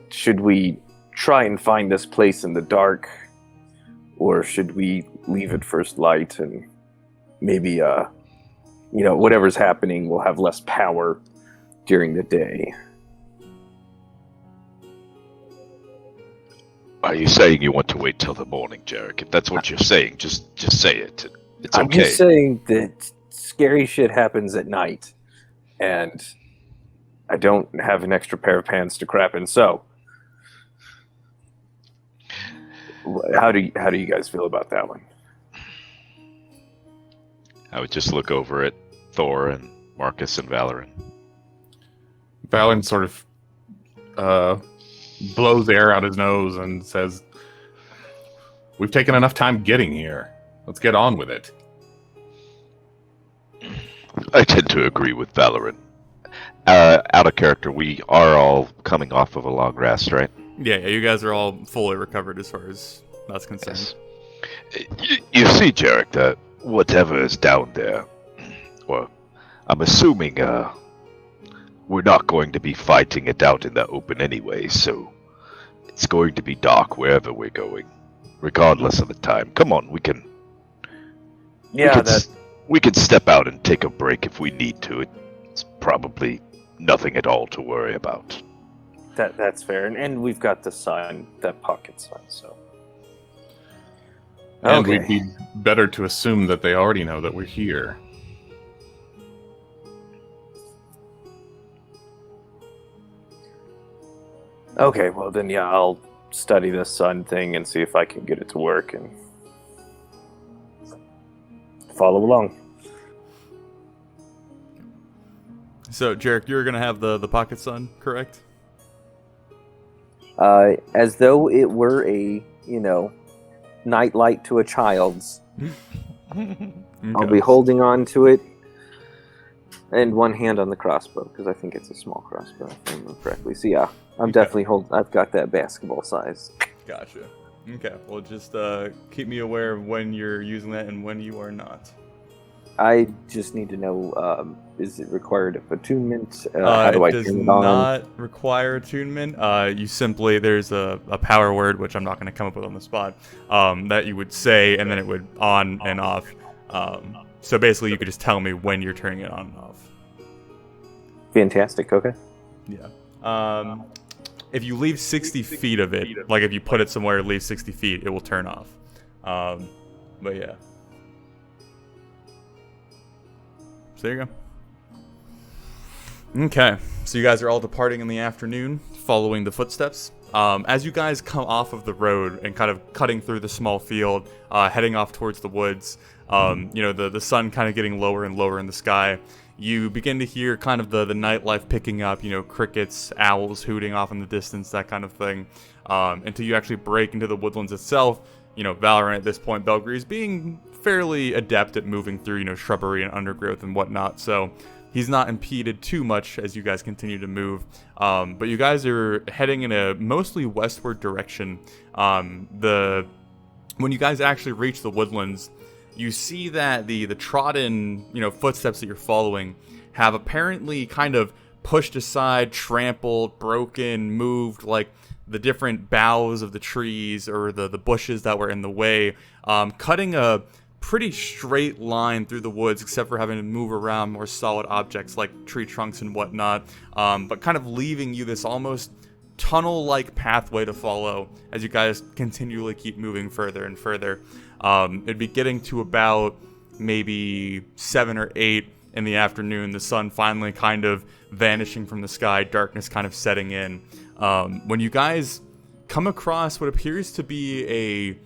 should we try and find this place in the dark, or should we leave at first light and maybe, whatever's happening will have less power during the day? Are you saying you want to wait till the morning, Jarek? If that's what you're saying, just say it. It's okay. I'm just saying that scary shit happens at night, and I don't have an extra pair of pants to crap in. So, how do you guys feel about that one? I would just look over at Thor and Marcus and Valoran. Valen sort of blows air out his nose and says, "We've taken enough time getting here. Let's get on with it." I tend to agree with Valorant. Out of character, we are all coming off of a long rest, right? Yeah, you guys are all fully recovered as far as that's concerned. Yes. You see, Jarek, that whatever is down there, well, I'm assuming we're not going to be fighting it out in the open anyway, so it's going to be dark wherever we're going, regardless of the time. Come on, we can step out and take a break if we need to. It's probably nothing at all to worry about. That's fair, and we've got the sun, that pocket sun. So, And we'd be better to assume that they already know that we're here. Okay, well then, yeah, I'll study the sun thing and see if I can get it to work and follow along. So, Jarek, you're going to have the pocket sun, correct? As though it were a, nightlight to a child's. Okay. I'll be holding on to it, and one hand on the crossbow, because I think it's a small crossbow, if I remember correctly. So yeah, I'm definitely I've got that basketball size. Gotcha. Okay, well, just keep me aware of when you're using that and when you are not. I just need to know, is it required of attunement? How do I It does turn it on? not require attunement. You simply, there's a power word, which I'm not going to come up with on the spot, that you would say, and then it would on and off. So basically, you could just tell me when you're turning it on and off. Fantastic, okay. Yeah. If you leave 60 feet of it, like if you put it somewhere, leave 60 feet, it will turn off. But yeah. So there you go. Okay, so you guys are all departing in the afternoon, following the footsteps. As you guys come off of the road and kind of cutting through the small field, heading off towards the woods, the sun kind of getting lower and lower in the sky, you begin to hear kind of the nightlife picking up, crickets, owls hooting off in the distance, that kind of thing, until you actually break into the woodlands itself. Valorant at this point, Belgree's being fairly adept at moving through, shrubbery and undergrowth and whatnot, so he's not impeded too much as you guys continue to move. But you guys are heading in a mostly westward direction. When you guys actually reach the woodlands, you see that the trodden, footsteps that you're following have apparently kind of pushed aside, trampled, broken, moved, like the different boughs of the trees or the bushes that were in the way, cutting a pretty straight line through the woods, except for having to move around more solid objects like tree trunks and whatnot, but kind of leaving you this almost tunnel-like pathway to follow as you guys continually keep moving further and further. It'd be getting to about maybe 7 or 8 in the afternoon, the sun finally kind of vanishing from the sky, darkness kind of setting in. When you guys come across what appears to be a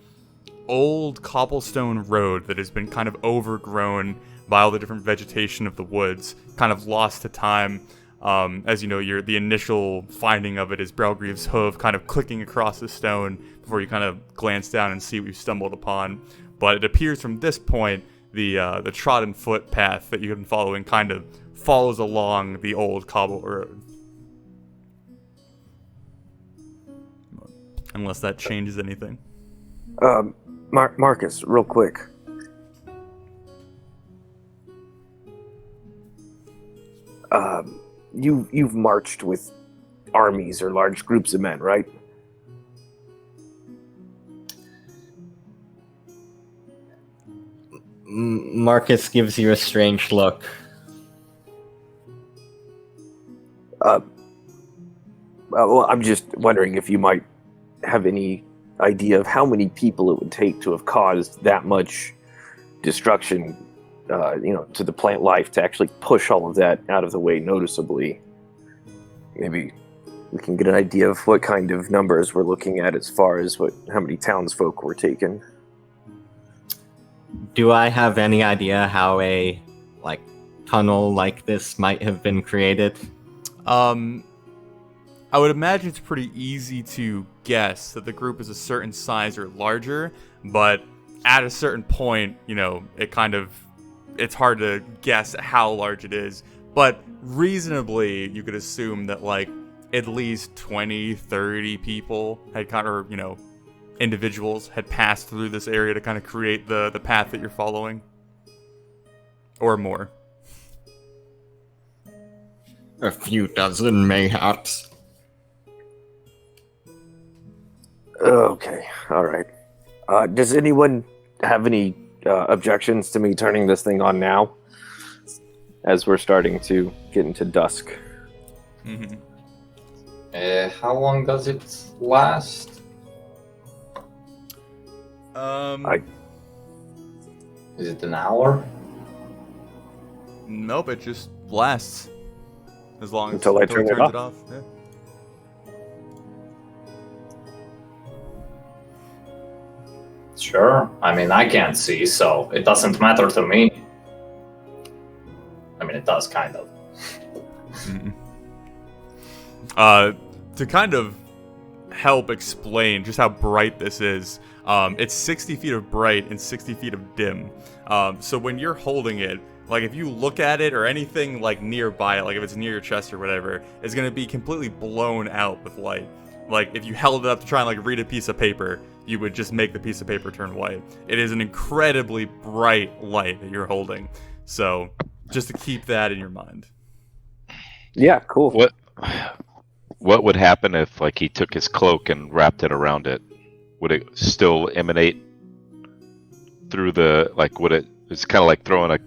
old cobblestone road that has been kind of overgrown by all the different vegetation of the woods, kind of lost to time. As you know, the initial finding of it is Belgreeve's hoof kind of clicking across the stone before you kind of glance down and see what you've stumbled upon. But it appears from this point, the trodden footpath that you've been following kind of follows along the old cobble road. Unless that changes anything. Marcus, real quick. You've marched with armies or large groups of men, right? Marcus gives you a strange look. Well, I'm just wondering if you might have any idea of how many people it would take to have caused that much destruction, to the plant life, to actually push all of that out of the way noticeably. Maybe we can get an idea of what kind of numbers we're looking at as far as how many townsfolk were taken. Do I have any idea how a tunnel like this might have been created? I would imagine it's pretty easy to guess that the group is a certain size or larger, but at a certain point, it's hard to guess how large it is. But reasonably, you could assume that, like, at least 20, 30 people had individuals had passed through this area to kind of create the path that you're following. Or more. A few dozen, mayhaps. Okay, all right. Does anyone have any objections to me turning this thing on now? As we're starting to get into dusk. Mm-hmm. How long does it last? Is it an hour? Nope, it just lasts. As long as Until I turn it turns off? Yeah. Sure. I mean, I can't see, so it doesn't matter to me. I mean, it does, kind of. Mm-hmm. To kind of help explain just how bright this is, it's 60 feet of bright and 60 feet of dim. So when you're holding it, like, if you look at it or anything, like, nearby, like if it's near your chest or whatever, it's going to be completely blown out with light. Like, if you held it up to try and, like, read a piece of paper, you would just make the piece of paper turn white. It is an incredibly bright light that you're holding. So, just to keep that in your mind. Yeah, cool. What would happen if, like, he took his cloak and wrapped it around it? Would it still emanate through the, like, it's kind of like throwing a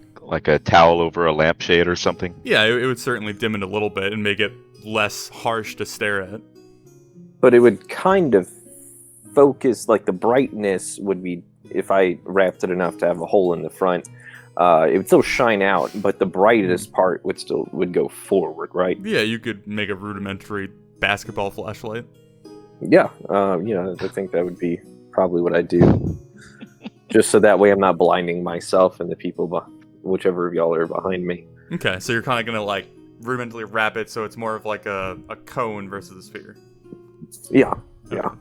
towel over a lampshade or something? Yeah, it would certainly dim it a little bit and make it less harsh to stare at. But it would kind of focus, like, the brightness would be, if I wrapped it enough to have a hole in the front, it would still shine out, but the brightest part would go forward, right? Yeah, you could make a rudimentary basketball flashlight. Yeah, I think that would be probably what I'd do. Just so that way I'm not blinding myself and the people, whichever of y'all are behind me. Okay, so you're kind of going to, like, rudimentarily wrap it so it's more of like a cone versus a sphere. Yeah, Okay. yeah.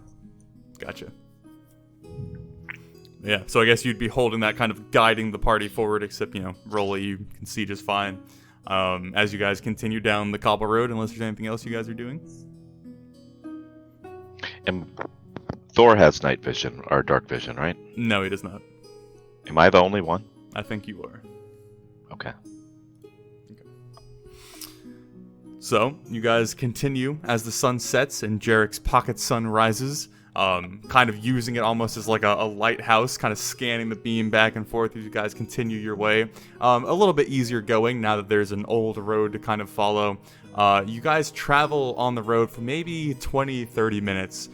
Gotcha. Yeah, so I guess you'd be holding that, kind of guiding the party forward, except, Rolly, you can see just fine. As you guys continue down the cobble road, unless there's anything else you guys are doing. And Thor has night vision, or dark vision, right? No, he does not. Am I the only one? I think you are. Okay. So, you guys continue as the sun sets and Jarek's pocket sun rises, kind of using it almost as like a lighthouse, kind of scanning the beam back and forth as you guys continue your way. A little bit easier going now that there's an old road to kind of follow. You guys travel on the road for maybe 20-30 minutes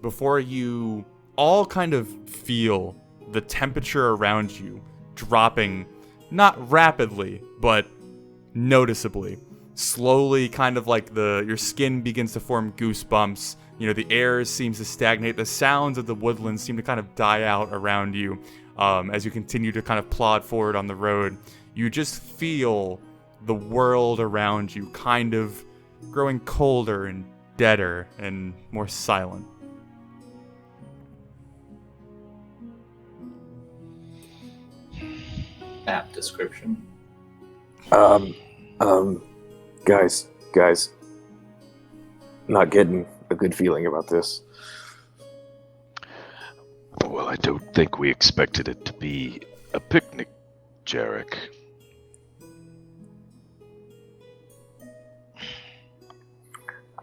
before you all kind of feel the temperature around you dropping, not rapidly, but noticeably. Slowly, kind of like your skin begins to form goosebumps. The air seems to stagnate. The sounds of the woodlands seem to kind of die out around you as you continue to kind of plod forward on the road. You just feel the world around you kind of growing colder and deader and more silent. App description. Guys, not getting a good feeling about this. Well, I don't think we expected it to be a picnic, Jarek.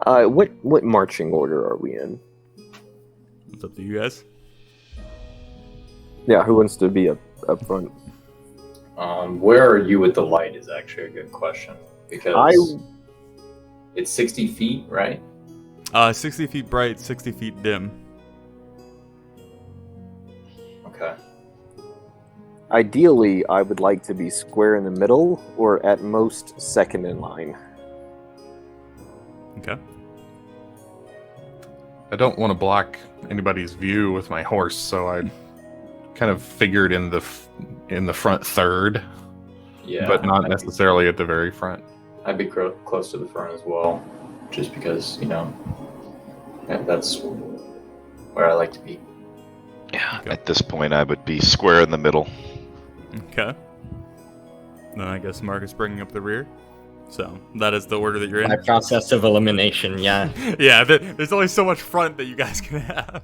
What marching order are we in? It's up to you guys. Yeah, who wants to be up front? Where are you with the light is actually a good question. Because it's 60 feet, right? 60 feet bright, 60 feet dim. Okay. Ideally, I would like to be square in the middle, or at most second in line. Okay. I don't want to block anybody's view with my horse, so I kind of figured in the front third, Yeah. but not necessarily at the very front. I'd be close to the front as well, just because that's where I like to be. Yeah, at this point I would be square in the middle. Okay. Then I guess Marcus bringing up the rear. So that is the order that you're in. By process of elimination, yeah. Yeah, there's only so much front that you guys can have.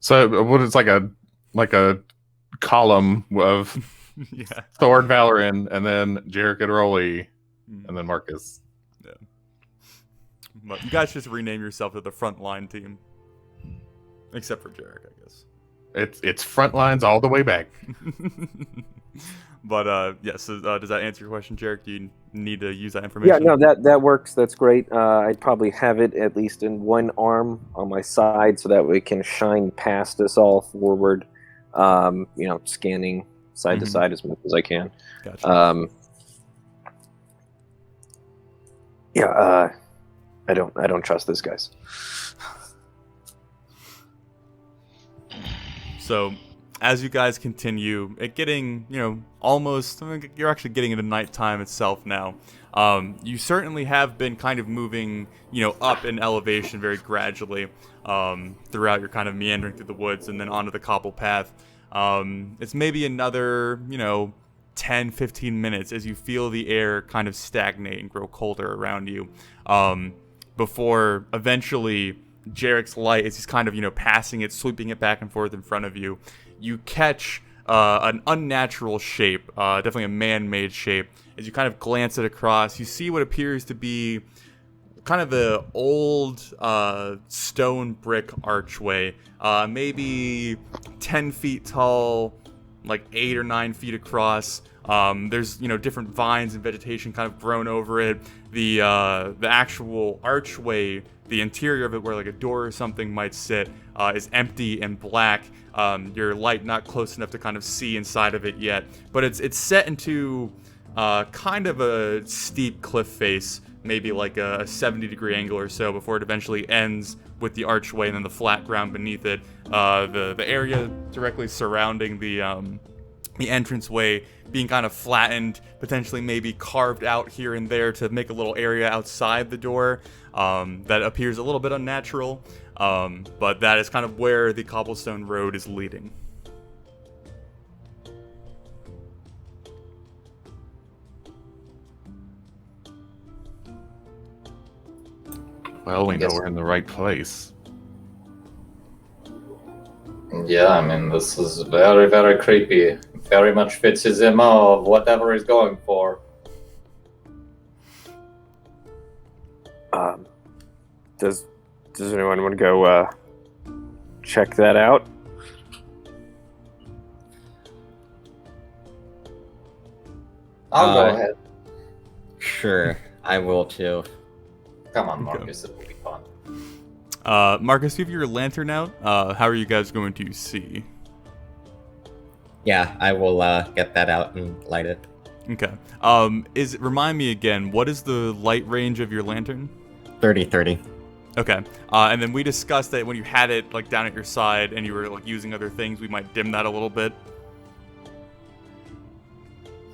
So what is like a column of Yeah. Thor, Valoran, and then Jarek and Rolly, and then Marcus. Yeah. But you guys just rename yourself to the front line team. Except for Jarek, I guess. It's front lines all the way back. But yes, does that answer your question, Jarek? Do you need to use that information? Yeah, no, that works. That's great. I'd probably have it at least in one arm on my side, so that way it can shine past us all forward. Scanning side to side as much as I can. Gotcha. I don't trust this, guys. So, as you guys continue, it getting, almost, you're actually getting into nighttime itself now. You certainly have been kind of moving, up in elevation very gradually throughout your kind of meandering through the woods and then onto the cobble path. It's maybe another, 10, 15 minutes as you feel the air kind of stagnate and grow colder around you before eventually Jarek's light, as he's kind of, passing it, sweeping it back and forth in front of you, you catch an unnatural shape, definitely a man-made shape. As you kind of glance it across, you see what appears to be kind of an old stone brick archway, maybe 10 feet tall, like 8 or 9 feet across. There's different vines and vegetation kind of grown over it. The actual archway, the interior of it, where like a door or something might sit, is empty and black. Your light not close enough to kind of see inside of it yet, but it's set into kind of a steep cliff face, maybe like a 70-degree angle or so, before it eventually ends with the archway and then the flat ground beneath it. The area directly surrounding the entranceway being kind of flattened, potentially maybe carved out here and there to make a little area outside the door that appears a little bit unnatural, but that is kind of where the cobblestone road is leading. Well, we know we're in the right place. Yeah, I mean, this is very, very creepy. Very much fits his MO of whatever he's going for. Does anyone want to go check that out? I'll go ahead. Sure, I will too. Come on, Marcus, it will be fun. Marcus, you have your lantern out. How are you guys going to see? Yeah, I will get that out and light it. Okay. Remind me again, what is the light range of your lantern? 30-30. Okay. And then we discussed that when you had it like down at your side and you were like using other things, we might dim that a little bit.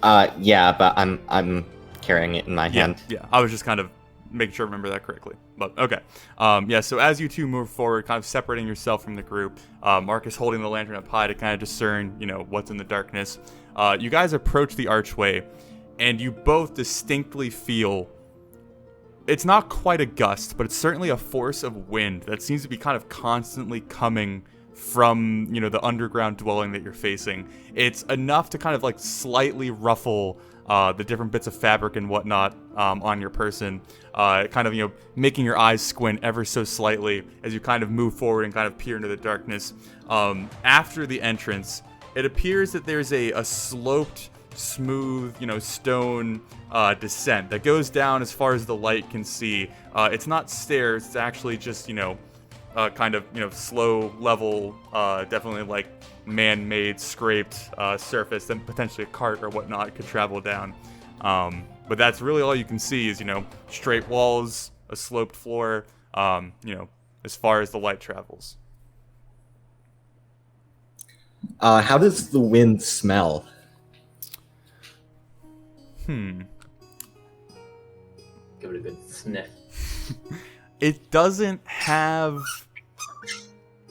Yeah, but I'm carrying it in my hand. Yeah. I was just kind of making sure I remember that correctly. But okay. Yeah, so as you two move forward, kind of separating yourself from the group, Marcus holding the lantern up high to kind of discern, what's in the darkness. You guys approach the archway, and you both distinctly feel, it's not quite a gust, but it's certainly a force of wind that seems to be kind of constantly coming from, the underground dwelling that you're facing. It's enough to kind of like slightly ruffle the different bits of fabric and whatnot on your person, kind of, making your eyes squint ever so slightly as you kind of move forward and kind of peer into the darkness. After the entrance, it appears that there's a sloped, smooth, stone descent that goes down as far as the light can see. It's not stairs, it's actually just, kind of, slow level, definitely like man-made scraped surface that potentially a cart or whatnot could travel down. But that's really all you can see is, straight walls, a sloped floor, as far as the light travels. How does the wind smell? give it a good sniff. It doesn't have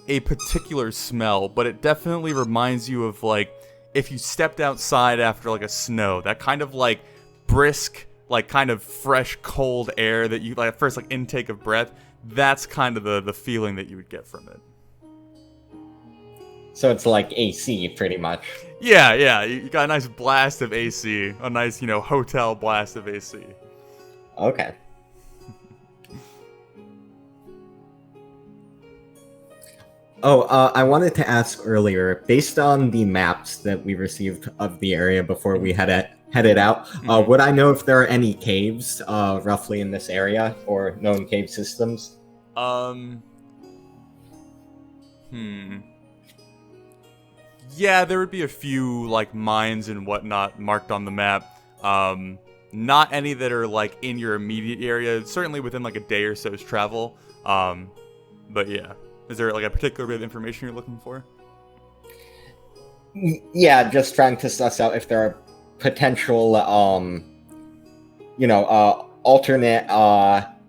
a particular smell, but it definitely reminds you of, like, if you stepped outside after, like, a snow. That kind of, like, brisk, like, kind of fresh, cold air that you, like, first, like, intake of breath. That's kind of the feeling that you would get from it. So it's like AC, pretty much. Yeah, you got a nice blast of AC. A nice, hotel blast of AC. Okay. Oh, I wanted to ask earlier, based on the maps that we received of the area before we headed out, would I know if there are any caves roughly in this area, or known cave systems? Yeah, there would be a few, like, mines and whatnot marked on the map. Not any that are, like, in your immediate area. Certainly within, like, a day or so's travel. But yeah. Is there, like, a particular bit of information you're looking for? Yeah, just trying to suss out if there are potential, alternate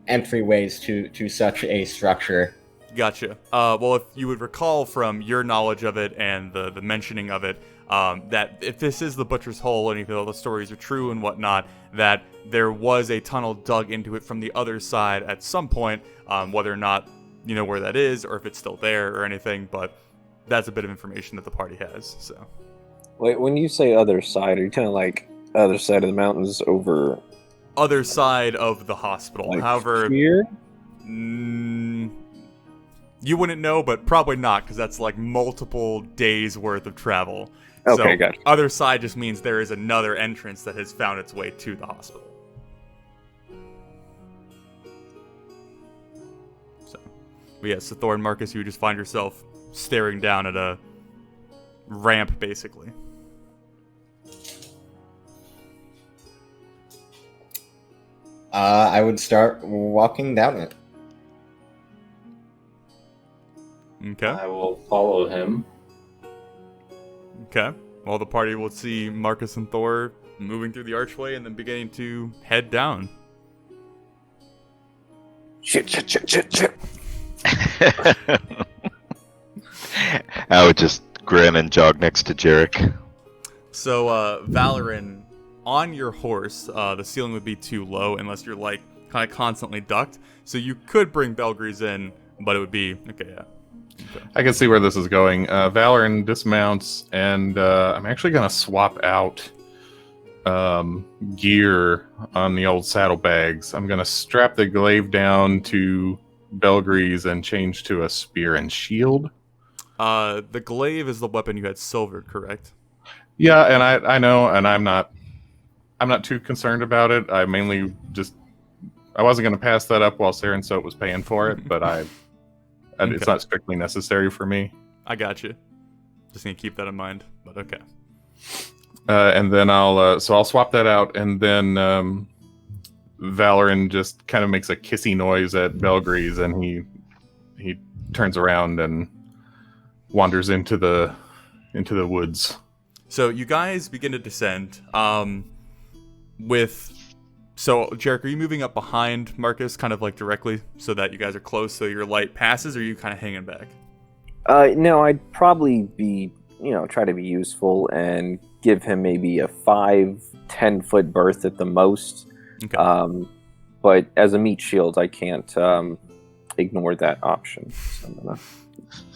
entryways to such a structure. Gotcha. Well, if you would recall from your knowledge of it and the mentioning of it, that if this is the Butcher's Hole and if all the stories are true and whatnot, that there was a tunnel dug into it from the other side at some point, whether or not you know where that is or if it's still there or anything, but that's a bit of information that the party has, so. Wait, when you say other side, are you kind of like other side of the mountains over... Other side of the hospital. Like However... here? You wouldn't know, but probably not, because that's like multiple days worth of travel. Okay, so, gotcha. Other side just means there is another entrance that has found its way to the hospital. But yeah, so Thor and Marcus, you would just find yourself staring down at a ramp, basically. I would start walking down it. Okay. I will follow him. Okay. Well, the party will see Marcus and Thor moving through the archway and then beginning to head down. Shit. I would just grin and jog next to Jarek. So, Valoran, on your horse, the ceiling would be too low unless you're, like, kind of constantly ducked. So you could bring Belgrease in, but it would be... Okay, yeah. Okay. I can see where this is going. Valoran dismounts, and I'm actually going to swap out gear on the old saddlebags. I'm going to strap the glaive down to Belgrease and change to a spear and shield. The glaive is the weapon you had silvered, correct? Yeah, and I know, and I'm not too concerned about it. I mainly just... I wasn't going to pass that up while Saren Soap was paying for it, but it's not strictly necessary for me. I got you. Just need to keep that in mind, but okay. And then I'll swap that out, and then Valoran just kind of makes a kissy noise at Belgrease, and he turns around and wanders into the woods. So you guys begin to descend. So, Jarek, are you moving up behind Marcus, kind of like directly, so that you guys are close, so your light passes, or are you kind of hanging back? No, I'd probably be, try to be useful and give him maybe a 5-10 foot berth at the most. Okay. But as a meat shield, I can't ignore that option. So I'm gonna...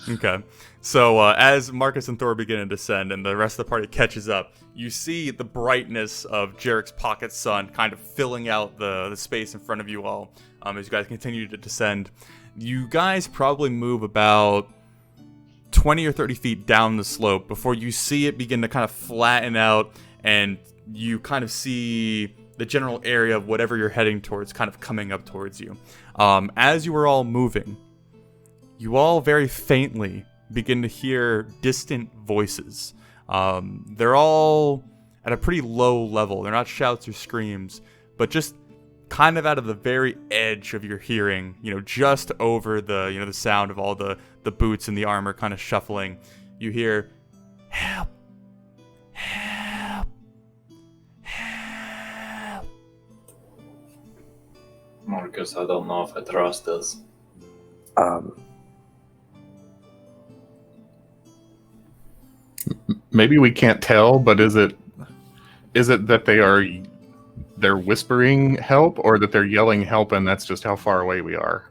Okay. So as Marcus and Thor begin to descend and the rest of the party catches up, you see the brightness of Jarek's pocket sun kind of filling out the space in front of you all as you guys continue to descend. You guys probably move about 20 or 30 feet down the slope before you see it begin to kind of flatten out, and you kind of see the general area of whatever you're heading towards kind of coming up towards you. As you are all moving, you all very faintly begin to hear distant voices. They're all at a pretty low level. They're not shouts or screams, but just kind of out of the very edge of your hearing, just over the, the sound of all the boots and the armor kind of shuffling. You hear, "Help! Help! Help!" Marcus, I don't know if I trust this. Maybe we can't tell, but is it that they're whispering help, or that they're yelling help, and that's just how far away we are?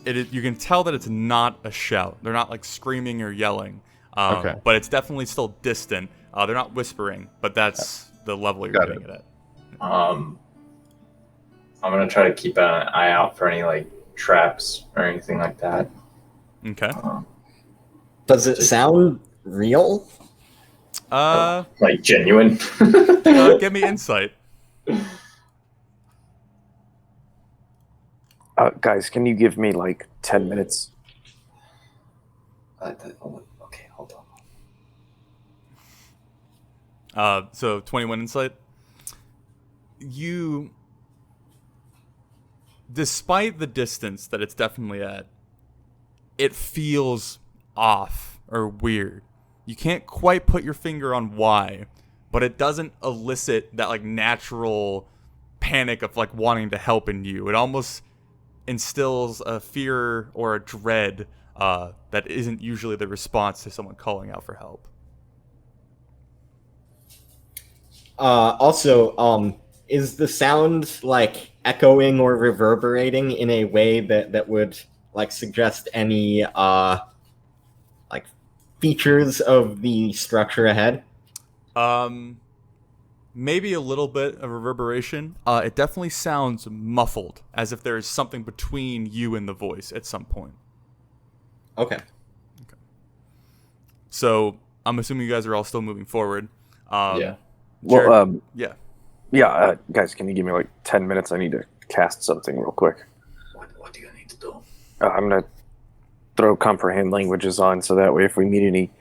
You can tell that it's not a shout. They're not like screaming or yelling. Okay. But it's definitely still distant. They're not whispering, but that's the level you're getting it at. I'm gonna try to keep an eye out for any like traps or anything like that. Okay. Does it sound real? Like genuine. Give me insight. Guys, can you give me like 10 minutes? Okay, hold on. So 21 insight. Despite the distance that it's definitely at, it feels off or weird. You can't quite put your finger on why, but it doesn't elicit that like natural panic of like wanting to help in you. It almost instills a fear or a dread that isn't usually the response to someone calling out for help. Also, is the sound like echoing or reverberating in a way that would like suggest any like features of the structure ahead? Maybe a little bit of reverberation. It definitely sounds muffled, as if there is something between you and the voice at some point. Okay. So I'm assuming you guys are all still moving forward. Yeah. Well, yeah. yeah, guys, can you give me like 10 minutes? I need to cast something real quick. What do you need to do? I'm going to throw comprehend languages on so that way if we meet any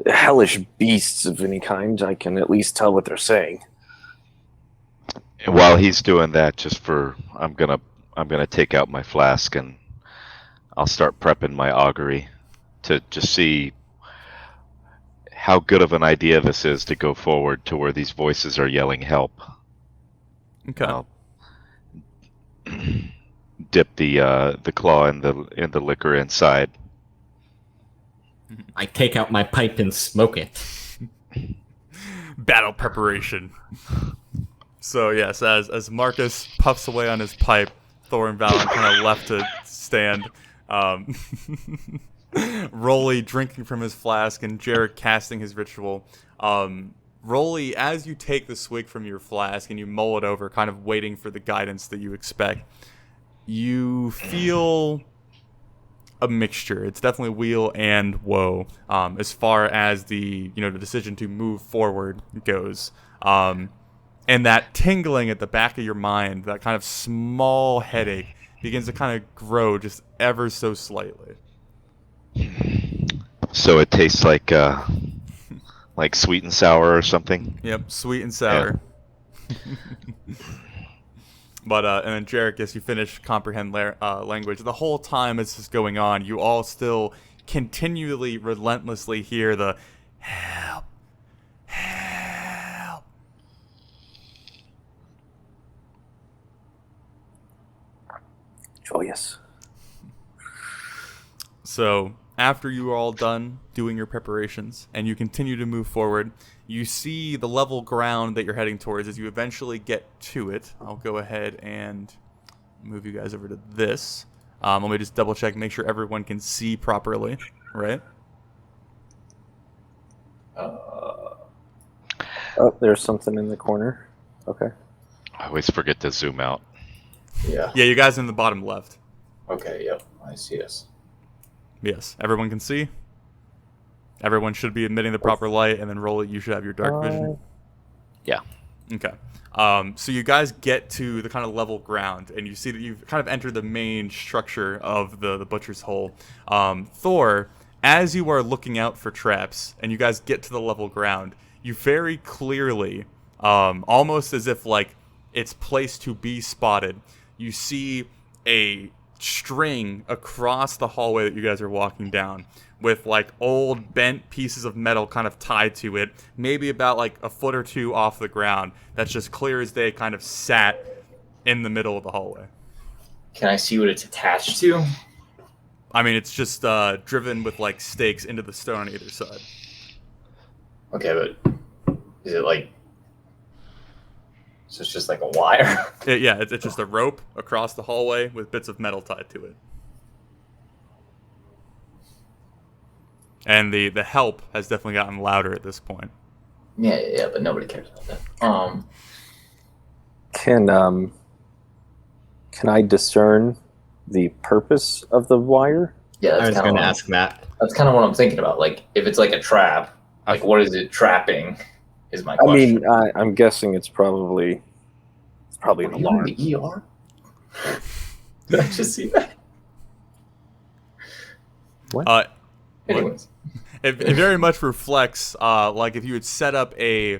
hellish beasts of any kind, I can at least tell what they're saying. And while he's doing that, I'm gonna take out my flask and I'll start prepping my augury to just see how good of an idea this is to go forward to where these voices are yelling help. Okay. I'll dip the claw in the liquor inside. I take out my pipe and smoke it. Battle preparation. So yes, as Marcus puffs away on his pipe, Thor and Valen kind of left to stand. Rolly drinking from his flask and Jarek casting his ritual. Rolly, as you take the swig from your flask and you mull it over, kind of waiting for the guidance that you expect, you feel a mixture. It's definitely weal and woe as far as the decision to move forward goes. And that tingling at the back of your mind, that kind of small headache, begins to kind of grow just ever so slightly. So it tastes like sweet and sour or something. Yep, sweet and sour. Yeah. But and then Jarek, as you finish comprehend language, the whole time this is going on, you all still continually, relentlessly hear the help, help. Joyous. So after you are all done doing your preparations and you continue to move forward, you see the level ground that you're heading towards as you eventually get to it. I'll go ahead and move you guys over to this. Let me just double check, make sure everyone can see properly, right? Oh, there's something in the corner. Okay. I always forget to zoom out. Yeah. Yeah, you guys in the bottom left. Okay, yep. I see us. Yes, everyone can see. Everyone should be emitting the proper light, and then roll it. You should have your dark vision. Yeah. Okay. So you guys get to the kind of level ground, and you see that you've kind of entered the main structure of the butcher's hole. Thor, as you are looking out for traps, and you guys get to the level ground, you very clearly, almost as if like it's placed to be spotted, you see a string across the hallway that you guys are walking down with like old bent pieces of metal kind of tied to it, maybe about like a foot or two off the ground, that's just clear as day kind of sat in the middle of the hallway. Can I see what it's attached to? I mean, it's just driven with like stakes into the stone on either side. Okay, but is it like? So it's just like a wire. Yeah, it's just a rope across the hallway with bits of metal tied to it. And the help has definitely gotten louder at this point. Yeah, but nobody cares about that. Can I discern the purpose of the wire? Yeah, I that's was kind going of to ask Matt. That's kind of what I'm thinking about. Like, if it's like a trap, like what is it trapping? Is my I question. mean, I'm guessing it's probably an Are you in alarm. the ER? Did I just see that? Anyways, It very much reflects like if you had set up a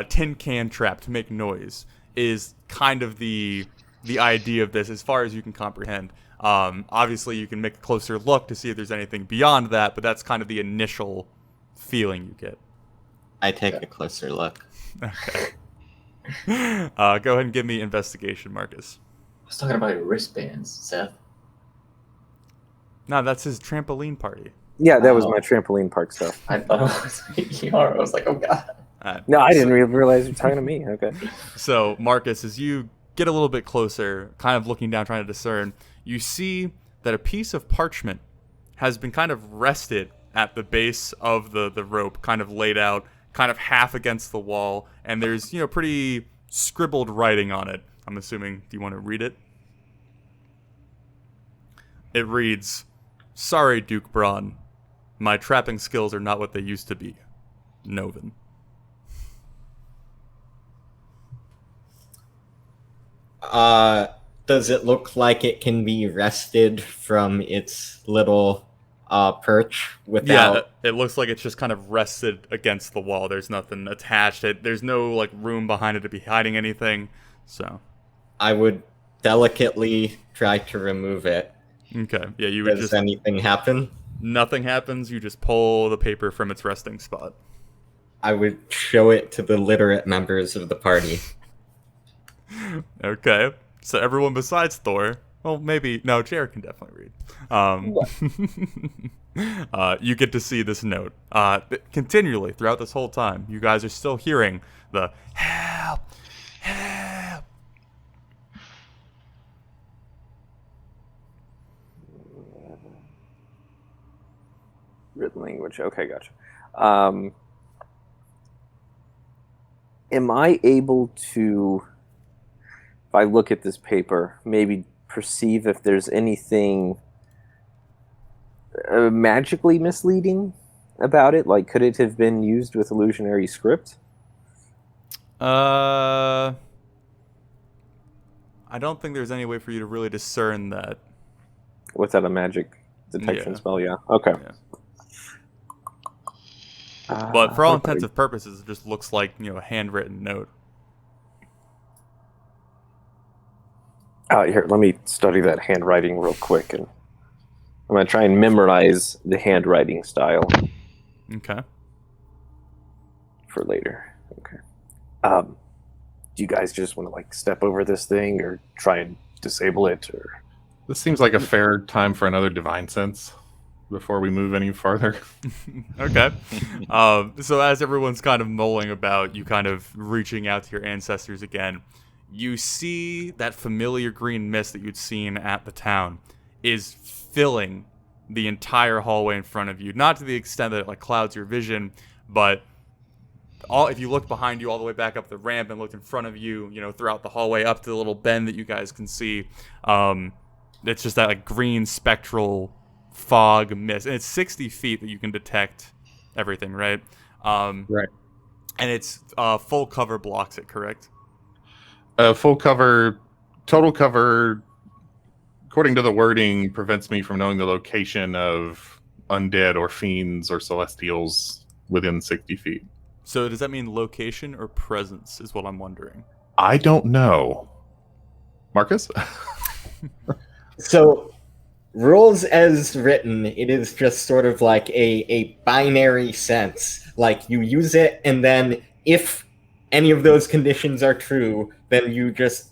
tin can trap to make noise is kind of the idea of this as far as you can comprehend. Obviously, you can make a closer look to see if there's anything beyond that, but that's kind of the initial feeling you get. I take a closer look. Okay. Go ahead and give me investigation, Marcus. I was talking about your wristbands, Seth. No, that's his trampoline party. Yeah, that was my trampoline park stuff. I thought it was like ER. I was like, oh god. No, I didn't realize you were talking to me. Okay. So, Marcus, as you get a little bit closer, kind of looking down, trying to discern, you see that a piece of parchment has been kind of rested at the base of the rope, kind of laid out, kind of half against the wall, and there's, pretty scribbled writing on it. I'm assuming, do you want to read it? It reads, "Sorry, Duke Braun. My trapping skills are not what they used to be. Novin." Does it look like it can be wrested from its little perch without... Yeah, it looks like it's just kind of rested against the wall. There's nothing attached. There's no like room behind it to be hiding anything. So I would delicately try to remove it. okay, yeah, you would Does just anything happen? nothing happens. You just pull the paper from its resting spot. I would show it to the literate members of the party. Okay, so everyone besides Thor. Well, maybe no. Jared can definitely read. You get to see this note continually throughout this whole time. You guys are still hearing the help, help. Written language. Okay, gotcha. Am I able to, if I look at this paper, maybe perceive if there's anything magically misleading about it? Like, could it have been used with illusionary script? I don't think there's any way for you to really discern that. Without a magic detection Yeah. spell, yeah. Okay. Yeah. But for all intents okay. and purposes, it just looks like, a handwritten note. Here, let me study that handwriting real quick, and I'm gonna try and memorize the handwriting style Okay. for later. Okay. Do you guys just want to step over this thing, or try and disable it, or? This seems like a fair time for another divine sense before we move any farther. Okay. So as everyone's kind of mulling about, you kind of reaching out to your ancestors again, you see that familiar green mist that you'd seen at the town is filling the entire hallway in front of you. Not to the extent that it clouds your vision, but if you look behind you all the way back up the ramp and looked in front of you, throughout the hallway up to the little bend that you guys can see, it's just that green spectral fog mist, and it's 60 feet that you can detect everything, right? Right. And it's full cover blocks it, correct? Full cover, total cover, according to the wording, prevents me from knowing the location of undead or fiends or celestials within 60 feet. So does that mean location or presence is what I'm wondering. I don't know. Marcus? So, rules as written, it is just sort of like a binary sense. Like, you use it, and then if any of those conditions are true, then you just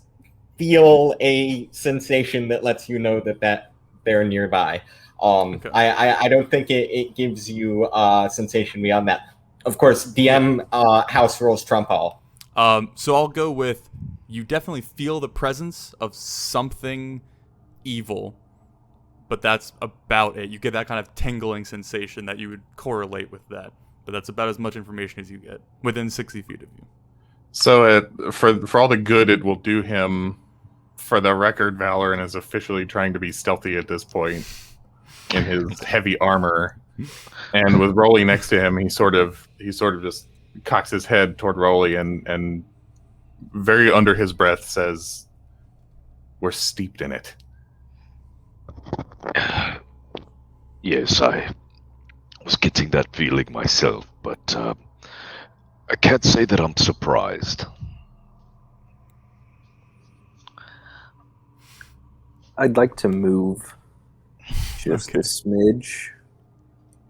feel a sensation that lets you know that they're nearby. Okay. I don't think it gives you a sensation beyond that. Of course, DM house rules trump all. So I'll go with, you definitely feel the presence of something evil, but that's about it. You get that kind of tingling sensation that you would correlate with that, but that's about as much information as you get within 60 feet of you. So for all the good it will do him, for the record, Valoran is officially trying to be stealthy at this point in his heavy armor, and with Rolly next to him, he sort of just cocks his head toward Rolly and very under his breath says, "We're steeped in it." Yes, I was getting that feeling myself, but I can't say that I'm surprised. I'd like to move just a smidge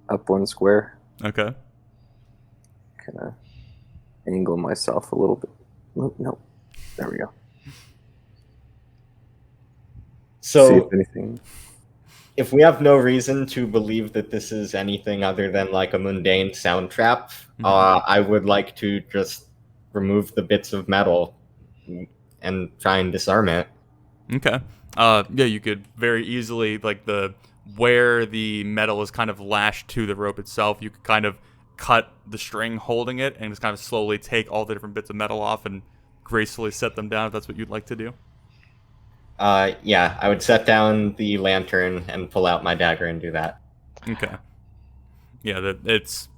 up one square. Okay. Kind of angle myself a little bit. No. There we go. See if So anything. if we have no reason to believe that this is anything other than like a mundane sound trap, I would like to just remove the bits of metal and try and disarm it. Okay. Yeah, you could very easily, like, where the metal is kind of lashed to the rope itself, you could kind of cut the string holding it and just kind of slowly take all the different bits of metal off and gracefully set them down if that's what you'd like to do. Yeah, I would set down the lantern and pull out my dagger and do that. Okay. Yeah, it's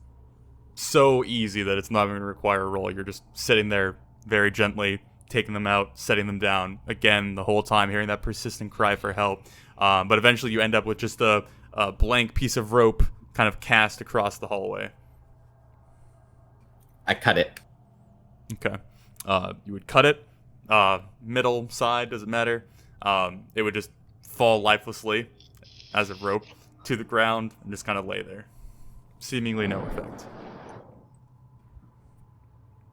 so easy that it's not even going to require a roll. You're just sitting there very gently, taking them out, setting them down. Again, the whole time hearing that persistent cry for help. But eventually you end up with just a blank piece of rope kind of cast across the hallway. I cut it. Okay. You would cut it. Middle, side, doesn't matter. It would just fall lifelessly as a rope to the ground and just kind of lay there. Seemingly no effect.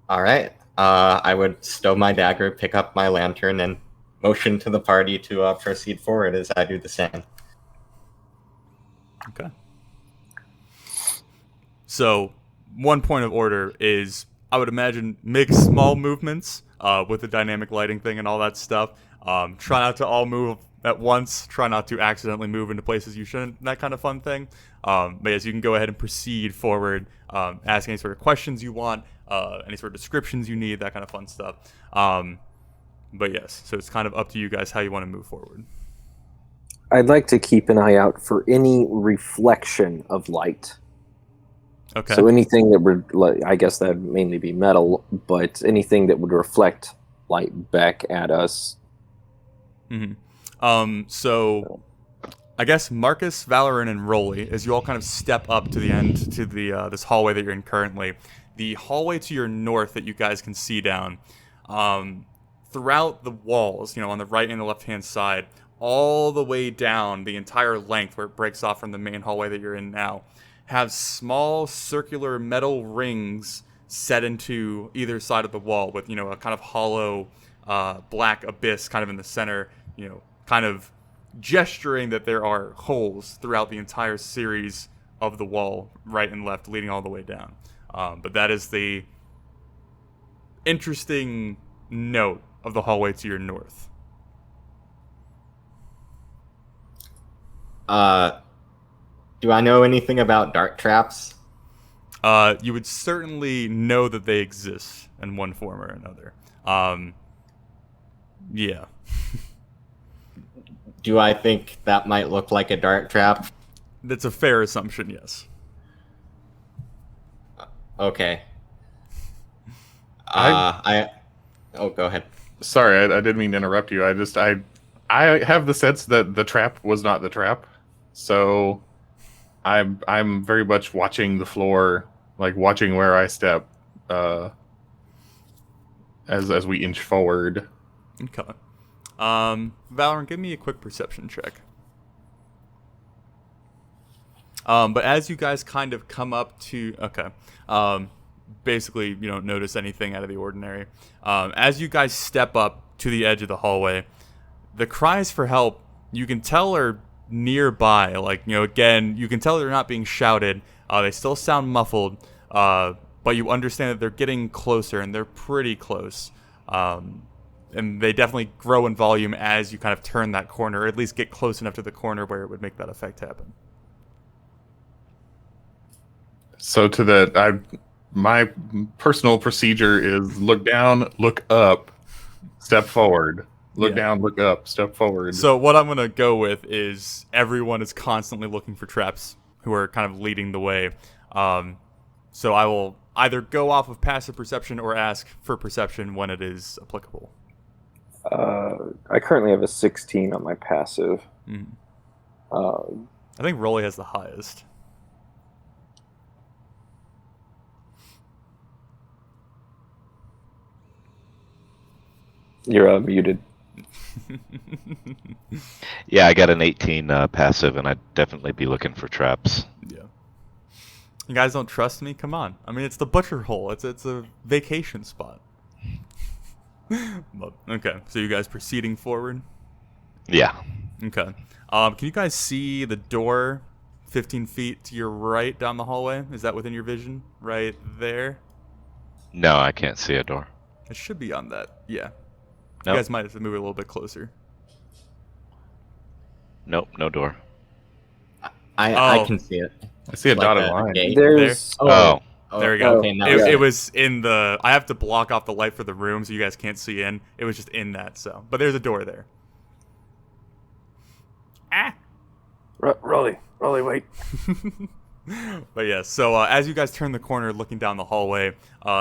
All right. I would stow my dagger, pick up my lantern, and motion to the party to proceed forward as I do the same. Okay. So, one point of order is, I would imagine, make small movements with the dynamic lighting thing and all that stuff. Try not to all move at once. Try not to accidentally move into places you shouldn't. That kind of fun thing. But yes, you can go ahead and proceed forward, ask any sort of questions you want, any sort of descriptions you need, that kind of fun stuff. But yes, so it's kind of up to you guys how you want to move forward. I'd like to keep an eye out for any reflection of light. Okay. So anything that would, I guess that would mainly be metal, but anything that would reflect light back at us. Mm-hmm. So I guess Marcus, Valoran, and Rolly, as you all kind of step up to the end, to the this hallway that you're in currently, the hallway to your north that you guys can see down, throughout the walls, on the right and the left-hand side, all the way down the entire length where it breaks off from the main hallway that you're in now, have small circular metal rings set into either side of the wall with, a kind of hollow black abyss kind of in the center, kind of gesturing that there are holes throughout the entire series of the wall, right and left, leading all the way down. But that is the interesting note of the hallway to your north. Do I know anything about dart traps? You would certainly know that they exist in one form or another. Yeah. Do I think that might look like a dart trap? That's a fair assumption, yes. Okay. Oh, go ahead. Sorry, I didn't mean to interrupt you. I have the sense that the trap was not the trap, so I'm very much watching the floor, like watching where I step, as we inch forward. Okay. Valorant, give me a quick perception check. But as you guys kind of come up to... Okay. Basically, you don't notice anything out of the ordinary. As you guys step up to the edge of the hallway. The cries for help, you can tell, are nearby. Like, again, you can tell they're not being shouted. They still sound muffled, but you understand that they're getting closer, and they're pretty close. And they definitely grow in volume as you kind of turn that corner, or at least get close enough to the corner where it would make that effect happen. So my personal procedure is look down, look up, step forward. Look down, look up, step forward. So what I'm going to go with is everyone is constantly looking for traps who are kind of leading the way. So I will either go off of passive perception or ask for perception when it is applicable. I currently have a 16 on my passive. I think Rolly has the highest. You're muted. Yeah, I got an 18 passive, and I'd definitely be looking for traps. Yeah. You guys don't trust me? Come on. I mean, it's the butcher hole. It's a vacation spot. Okay, so you guys proceeding forward? Yeah. Okay. Can you guys see the door 15 feet to your right down the hallway? Is that within your vision? Right there? No, I can't see a door. It should be on that. Yeah. Nope. You guys might have to move it a little bit closer. Nope, no door. I can see it. I see a Like dotted a line. gate. There's Oh. There we go. Okay, now It was in the... I have to block off the light for the room so you guys can't see in. It was just in that, so... But there's a door there. Ah! Rolly, wait. But yeah, so as you guys turn the corner looking down the hallway,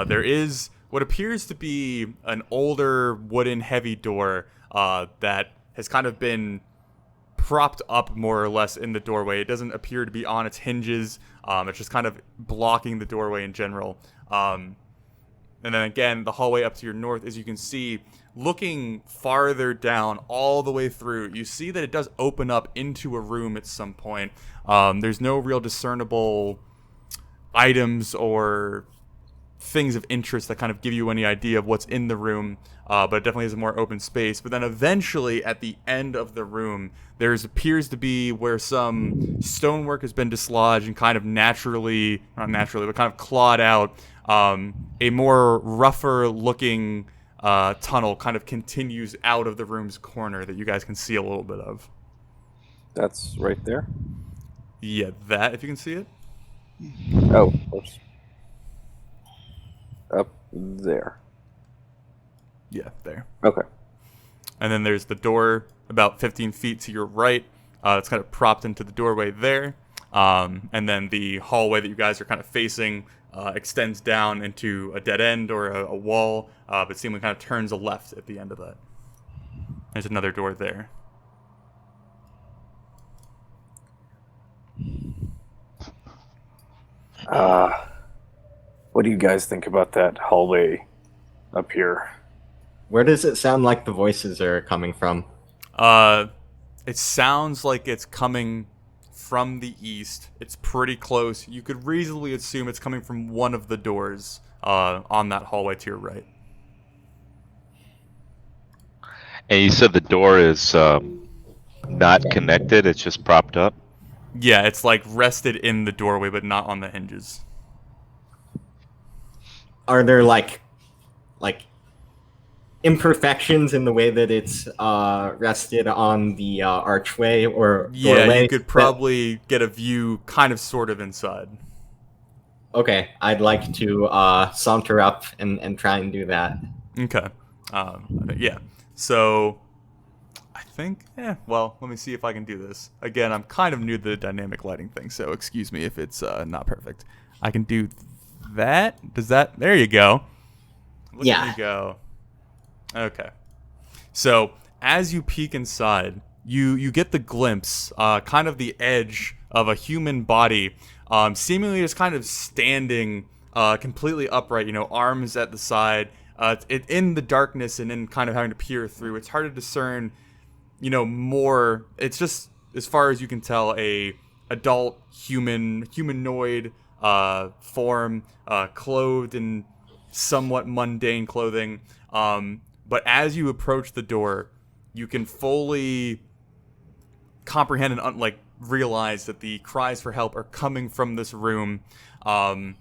there is what appears to be an older wooden heavy door that has kind of been propped up more or less in the doorway. It doesn't appear to be on its hinges. It's just kind of blocking the doorway in general. And then again, the hallway up to your north, as you can see, looking farther down all the way through, you see that it does open up into a room at some point. There's no real discernible items or things of interest that kind of give you any idea of what's in the room, but it definitely has a more open space. But then eventually, at the end of the room, there appears to be where some stonework has been dislodged and kind of not naturally, but kind of clawed out. A more rougher looking tunnel kind of continues out of the room's corner that you guys can see a little bit of. That's right there. Yeah, that, if you can see it. Oh, oops. Up there. Yeah, there. Okay. And then there's the door about 15 feet to your right. It's kind of propped into the doorway there. And then the hallway that you guys are kind of facing extends down into a dead end or a wall, but seemingly kind of turns a left at the end of that. There's another door there. What do you guys think about that hallway up here? Where does it sound like the voices are coming from? It sounds like it's coming from the east. It's pretty close. You could reasonably assume it's coming from one of the doors on that hallway to your right. And you said the door is not connected, it's just propped up? Yeah, it's like rested in the doorway, but not on the hinges. Are there like imperfections in the way that it's rested on the archway or Yeah, doorway? you could probably get a view kind of sort of inside. Okay, I'd like to saunter up and try and do that. Okay. Yeah. So, I think, well, let me see if I can do this. Again, I'm kind of new to the dynamic lighting thing, so excuse me if it's not perfect. I can do that. There you go. Look Yeah. at you go. Okay. So, as you peek inside, you get the glimpse, kind of the edge of a human body, seemingly just kind of standing completely upright, arms at the side, in the darkness and in kind of having to peer through. It's hard to discern, more. It's just, as far as you can tell, a adult humanoid form, clothed in somewhat mundane clothing, but as you approach the door, you can fully comprehend and realize that the cries for help are coming from this room. Yeah,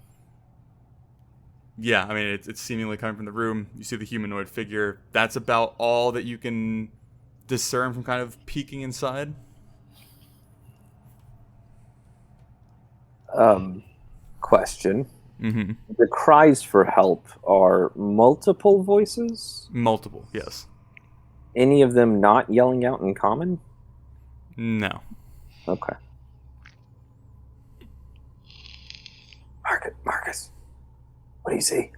I mean, it's seemingly coming from the room. You see the humanoid figure. That's about all that you can discern from kind of peeking inside. Question. Mm-hmm. The cries for help are multiple voices? Multiple, yes. Any of them not yelling out in common? No. Okay. Marcus, what do you see?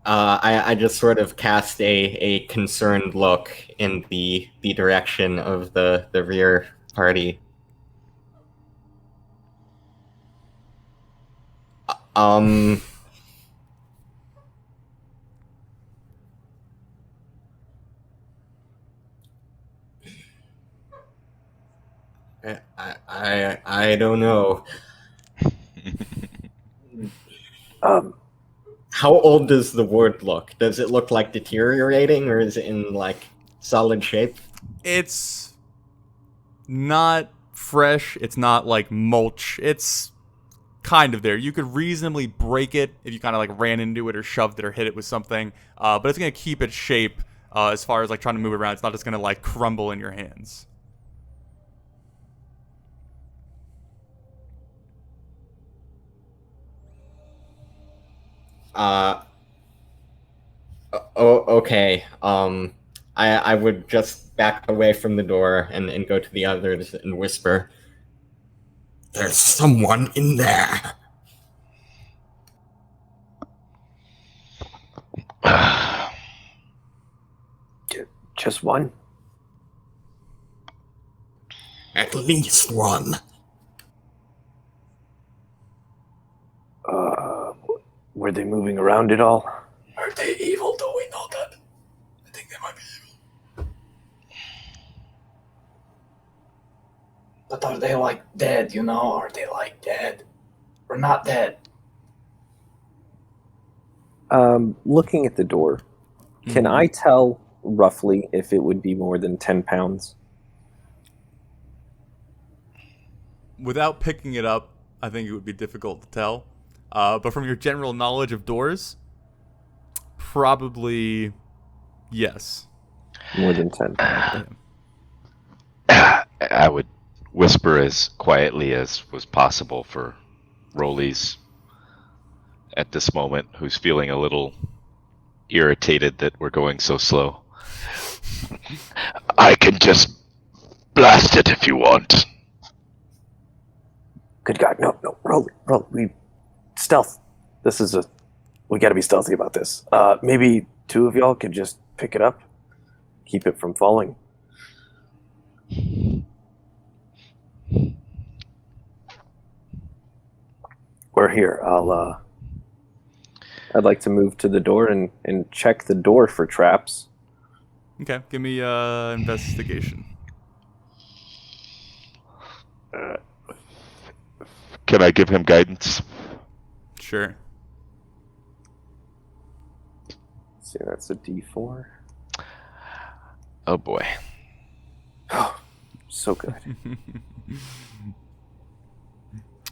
I just sort of cast a concerned look in the direction of the rear party. I don't know. How old does the ward look? Does it look like deteriorating, or is it in like solid shape? It's not fresh. It's not like mulch. It's kind of there. You could reasonably break it if you kind of like ran into it or shoved it or hit it with something. But it's going to keep its shape as far as like trying to move around. It's not just going to like crumble in your hands. Okay. I would just back away from the door and go to the others and whisper, "There's someone in there." Just one? At least one. Were they moving around at all? Are they evil? Do we know that? I think they might be evil. But are they like dead, you know? Are they like dead? Or not dead? Looking at the door, can I tell roughly if it would be more than 10 pounds? Without picking it up, I think it would be difficult to tell. But from your general knowledge of doors, probably yes. More than 10. I would whisper as quietly as was possible for Rollies at this moment, who's feeling a little irritated that we're going so slow. I can just blast it if you want. Good God, no, roll, stealth. We gotta be stealthy about this. Maybe two of y'all could just pick it up, keep it from falling. We're here. I'd like to move to the door and check the door for traps. Okay, give me investigation. Can I give him guidance? Sure. See, that's a D4. Oh boy. Oh, so good.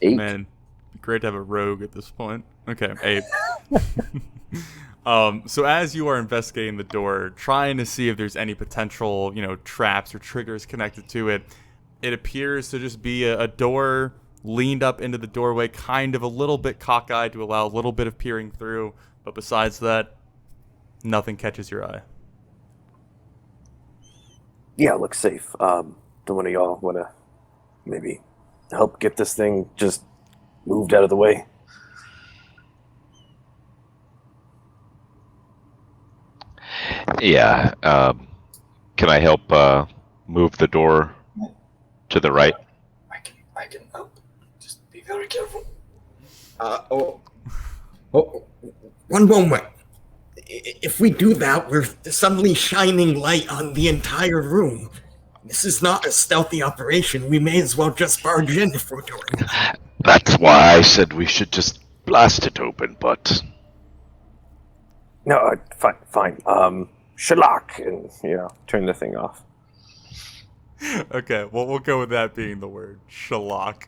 8. Man, great to have a rogue at this point. Okay, 8. So as you are investigating the door, trying to see if there's any potential, traps or triggers connected to it, it appears to just be a door leaned up into the doorway, kind of a little bit cockeyed to allow a little bit of peering through, but besides that, nothing catches your eye. Yeah, it looks safe. Do one of y'all want to maybe help get this thing just moved out of the way? Yeah. Can I help move the door to the right? I can help. Just be very careful. One moment. If we do that, we're suddenly shining light on the entire room. This is not a stealthy operation. We may as well just barge in if we're doing that. That's why I said we should just blast it open, but No, fine. Shalak, and turn the thing off. Okay, well, we'll go with that being the word. Shalak.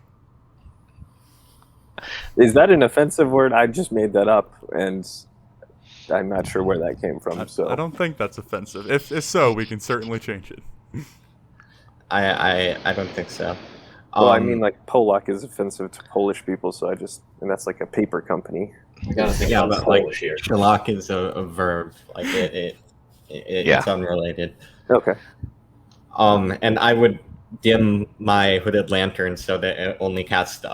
Is that an offensive word? I just made that up, and I'm not sure where that came from. I don't think that's offensive. If so, we can certainly change it. I don't think so. Well, I mean, like, Polak is offensive to Polish people, so and that's like a paper company. You gotta think Yeah, about but like Polish here. shalak is a verb. Like it's unrelated. Okay. And I would dim my hooded lantern so that it only casts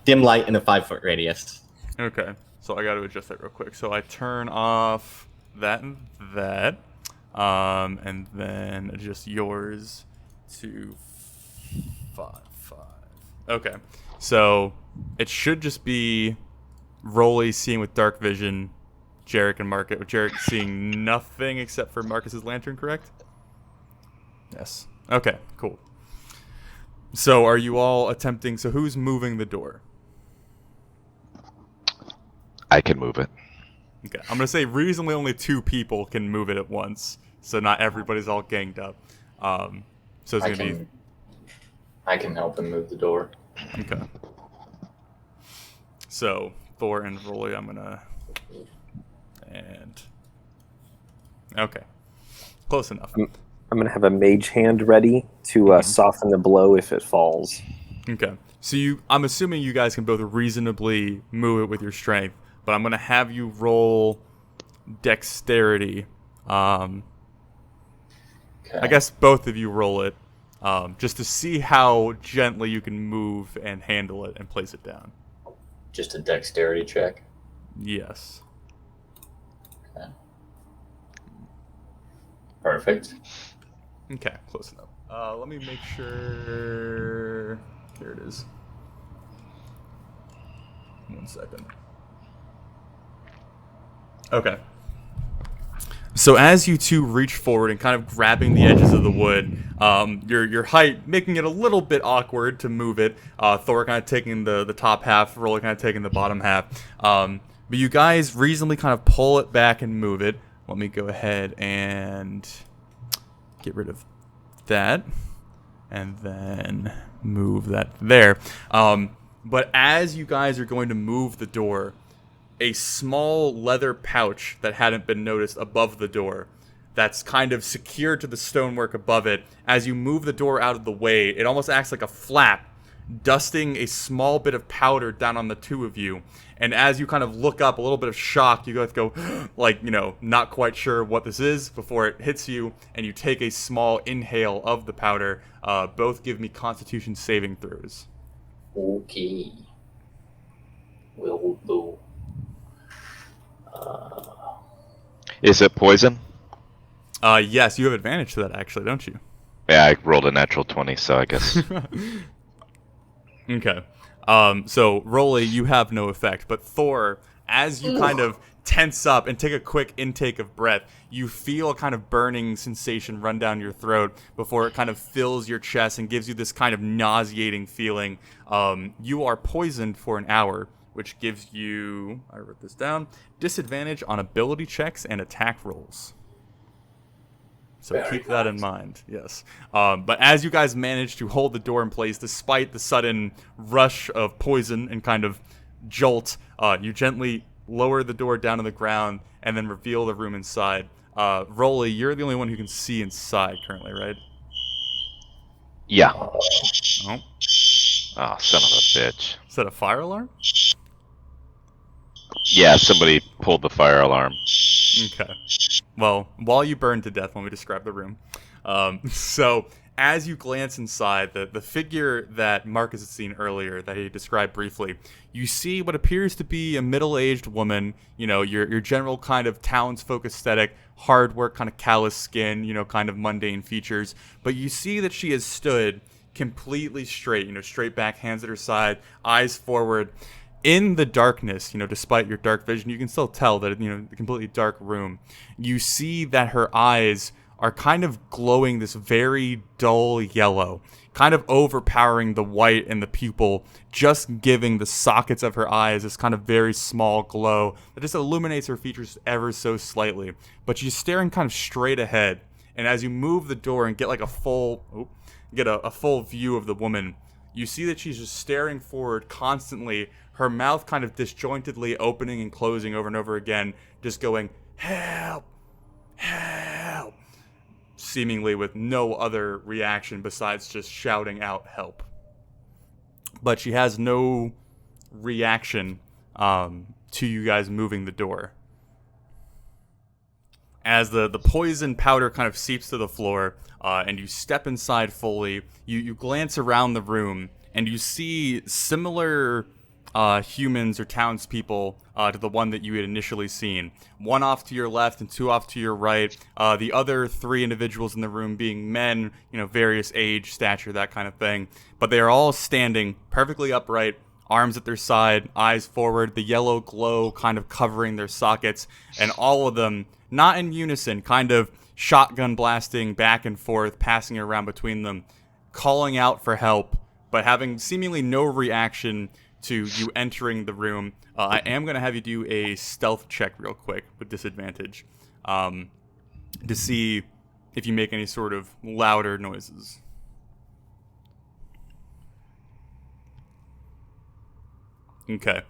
dim light in a 5-foot radius. Okay, so I got to adjust that real quick. So I turn off that and that, and then adjust yours to 5. Okay, so it should just be Rolly seeing with dark vision, Jarek and Marcus. With Jarek seeing nothing except for Marcus's lantern, correct? Yes. Okay, cool. So are you all attempting... So who's moving the door? I can move it. Okay, I'm going to say reasonably only 2 people can move it at once. So not everybody's all ganged up. So it's going to be... I can help him move the door. Okay. So, Thor and Rolly, I'm going to... And... Okay. Close enough. I'm going to have a mage hand ready to soften the blow if it falls. Okay. So I'm assuming you guys can both reasonably move it with your strength, but I'm going to have you roll dexterity. Okay. I guess both of you roll it, just to see how gently you can move and handle it and place it down. Just a dexterity check. Yes. Okay. Perfect. Okay, close enough. Let me make sure... Here it is. 1 second. Okay. So as you two reach forward and kind of grabbing the edges of the wood, your height making it a little bit awkward to move it. Thor kind of taking the top half, Rolly kind of taking the bottom half. But you guys reasonably kind of pull it back and move it. Let me go ahead and get rid of that, and then move that there. But as you guys are going to move the door, a small leather pouch that hadn't been noticed above the door, that's kind of secured to the stonework above it. As you move the door out of the way, it almost acts like a flap, dusting a small bit of powder down on the two of you. And as you kind of look up, a little bit of shock, you guys go, like, not quite sure what this is before it hits you, and you take a small inhale of the powder. Both give me Constitution saving throws. Okay. Will do. Is it poison? Yes, you have advantage to that, actually, don't you? Yeah, I rolled a natural 20, so I guess. Okay. So, Rolly, you have no effect. But Thor, as you kind of tense up and take a quick intake of breath, you feel a kind of burning sensation run down your throat before it kind of fills your chest and gives you this kind of nauseating feeling. You are poisoned for an hour, which gives you, I wrote this down, disadvantage on ability checks and attack rolls. So keep that in mind, yes. But as you guys manage to hold the door in place, despite the sudden rush of poison and kind of jolt, you gently lower the door down to the ground and then reveal the room inside. Rolly, you're the only one who can see inside currently, right? Yeah. Oh. Oh, son of a bitch. Is that a fire alarm? Yeah, somebody pulled the fire alarm. Okay. Well, while you burn to death, let me describe the room. So, as you glance inside, the figure that Marcus had seen earlier, that he described briefly, you see what appears to be a middle-aged woman, your general kind of townsfolk aesthetic, hard work, kind of callous skin, kind of mundane features. But you see that she has stood completely straight, straight back, hands at her side, eyes forward. In the darkness, despite your dark vision, you can still tell that, the completely dark room, you see that her eyes are kind of glowing this very dull yellow, kind of overpowering the white in the pupil, just giving the sockets of her eyes this kind of very small glow that just illuminates her features ever so slightly. But she's staring kind of straight ahead, and as you move the door and get like a full view of the woman, you see that she's just staring forward constantly, her mouth kind of disjointedly opening and closing over and over again, just going, "Help! Help!" seemingly with no other reaction besides just shouting out help. But she has no reaction to you guys moving the door. As the poison powder kind of seeps to the floor, and you step inside fully, you glance around the room, and you see similar humans or townspeople to the one that you had initially seen. One off to your left and two off to your right. The other three individuals in the room being men, various age, stature, that kind of thing. But they are all standing perfectly upright, arms at their side, eyes forward, the yellow glow kind of covering their sockets, and all of them, not in unison, kind of shotgun blasting back and forth, passing it around between them, calling out for help, but having seemingly no reaction to you entering the room. I am going to have you do a stealth check real quick with disadvantage to see if you make any sort of louder noises. Okay.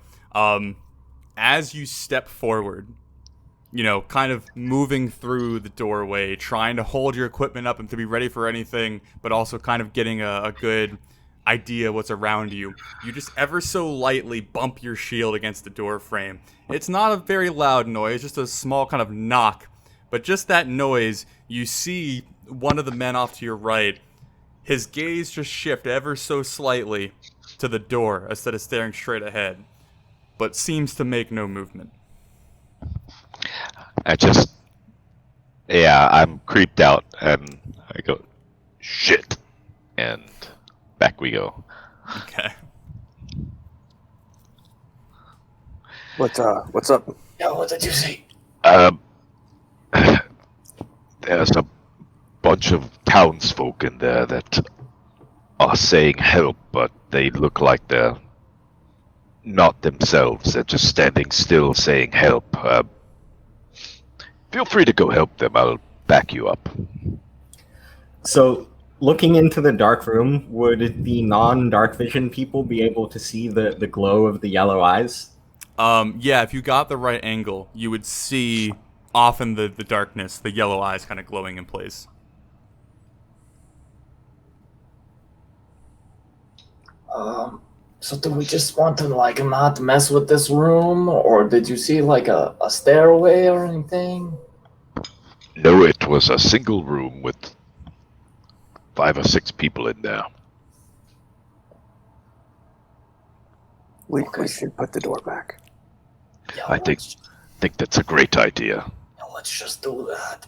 As you step forward, kind of moving through the doorway, trying to hold your equipment up and to be ready for anything, but also kind of getting a good idea what's around you. You just ever so lightly bump your shield against the door frame. It's not a very loud noise, just a small kind of knock, but just that noise, you see one of the men off to your right, his gaze just shift ever so slightly to the door instead of staring straight ahead, but seems to make no movement. I'm creeped out, and I go, shit, and back we go. Okay. What's up? Yeah, what did you see? There's a bunch of townsfolk in there that are saying help, but they look like they're not themselves. They're just standing still saying help. Feel free to go help them. I'll back you up. So, looking into the dark room, would the non-dark vision people be able to see the glow of the yellow eyes? Yeah, if you got the right angle, you would see off in the darkness, the yellow eyes kind of glowing in place. So do we just want to not mess with this room, or did you see a stairway or anything? No, it was a single room with 5 or 6 people in there. We should put the door back. Yeah, I think that's a great idea. let's just do that.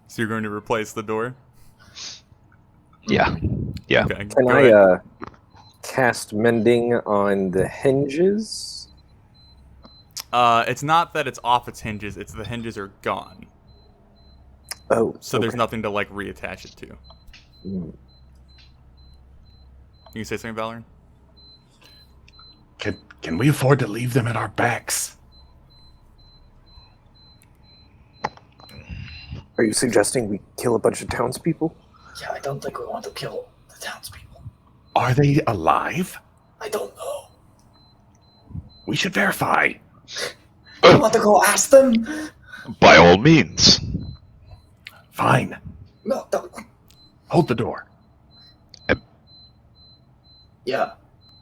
So you're going to replace the door? Yeah. Okay. Can go I ahead. cast mending on the hinges? It's not that it's off its hinges, it's the hinges are gone. Oh, So there's nothing to reattach it to. Mm. Can you say something, Valorant? Can we afford to leave them at our backs? Are you suggesting we kill a bunch of townspeople? Yeah, I don't think we want to kill the townspeople. Are they alive? I don't know. We should verify. You want to go ask them? By all means. Fine. No, don't. Hold the door. Yeah,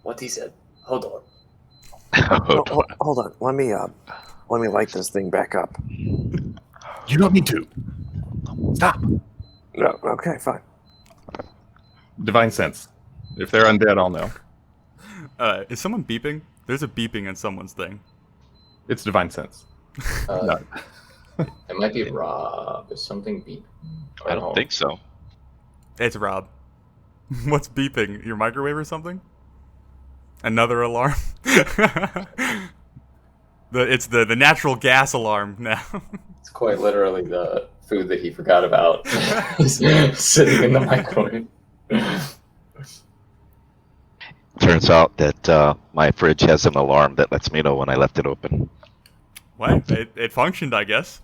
what he said. Hold on. Hold on. Let me light this thing back up. You don't need to. Stop. No, okay, fine. Divine sense. If they're undead, I'll know. Is someone beeping? There's a beeping on someone's thing. It's divine sense. It might be Rob. Is something beep? I don't think so. It's Rob. What's beeping? Your microwave or something? Another alarm? It's the natural gas alarm now. It's quite literally the food that he forgot about sitting in the microwave. Turns out that my fridge has an alarm that lets me know when I left it open. Well, it functioned, I guess.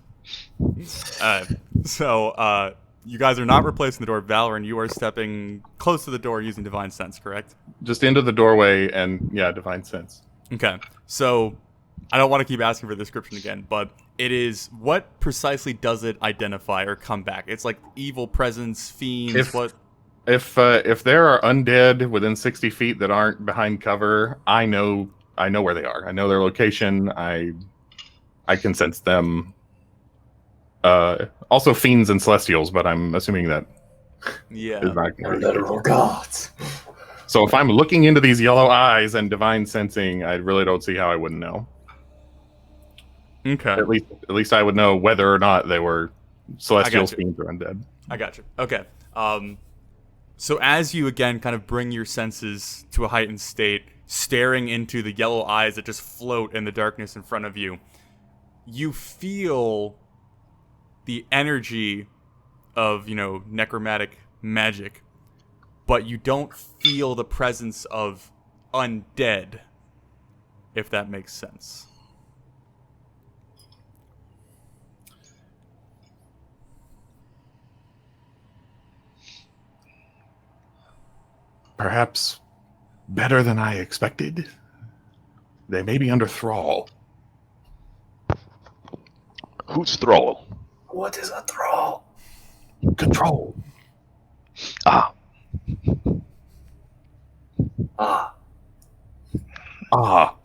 So you guys are not replacing the door. Valorant, you are stepping close to the door using Divine Sense, correct? Just into the doorway and, yeah, Divine Sense. Okay. So I don't want to keep asking for the description again, but it is, what precisely does it identify or come back? It's like evil presence, fiends, If there are undead within 60 feet that aren't behind cover, I know where they are. I know their location. I can sense them. Also fiends and celestials, but I'm assuming that Yeah. is not They're literal gods. So if I'm looking into these yellow eyes and divine sensing, I really don't see how I wouldn't know. Okay. At least I would know whether or not they were celestials, fiends, or undead. I got you. Okay. So as you again kind of bring your senses to a heightened state, staring into the yellow eyes that just float in the darkness in front of you, you feel the energy of, necromantic magic, but you don't feel the presence of undead, if that makes sense. Perhaps better than I expected. They may be under thrall. Who's Thrall? What is a thrall? Control. Ah, Ah, Ah.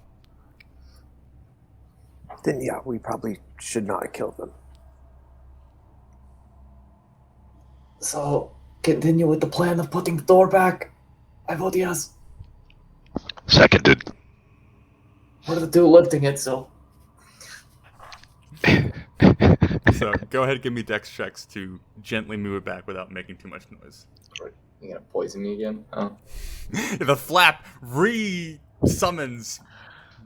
Then yeah, we probably should not have killed them. so continue with the plan of putting the door back. I vote yes. seconded. What are the two lifting it, so? So go ahead and give me dex checks to gently move it back without making too much noise. You gonna poison me again? Oh. The flap re-summons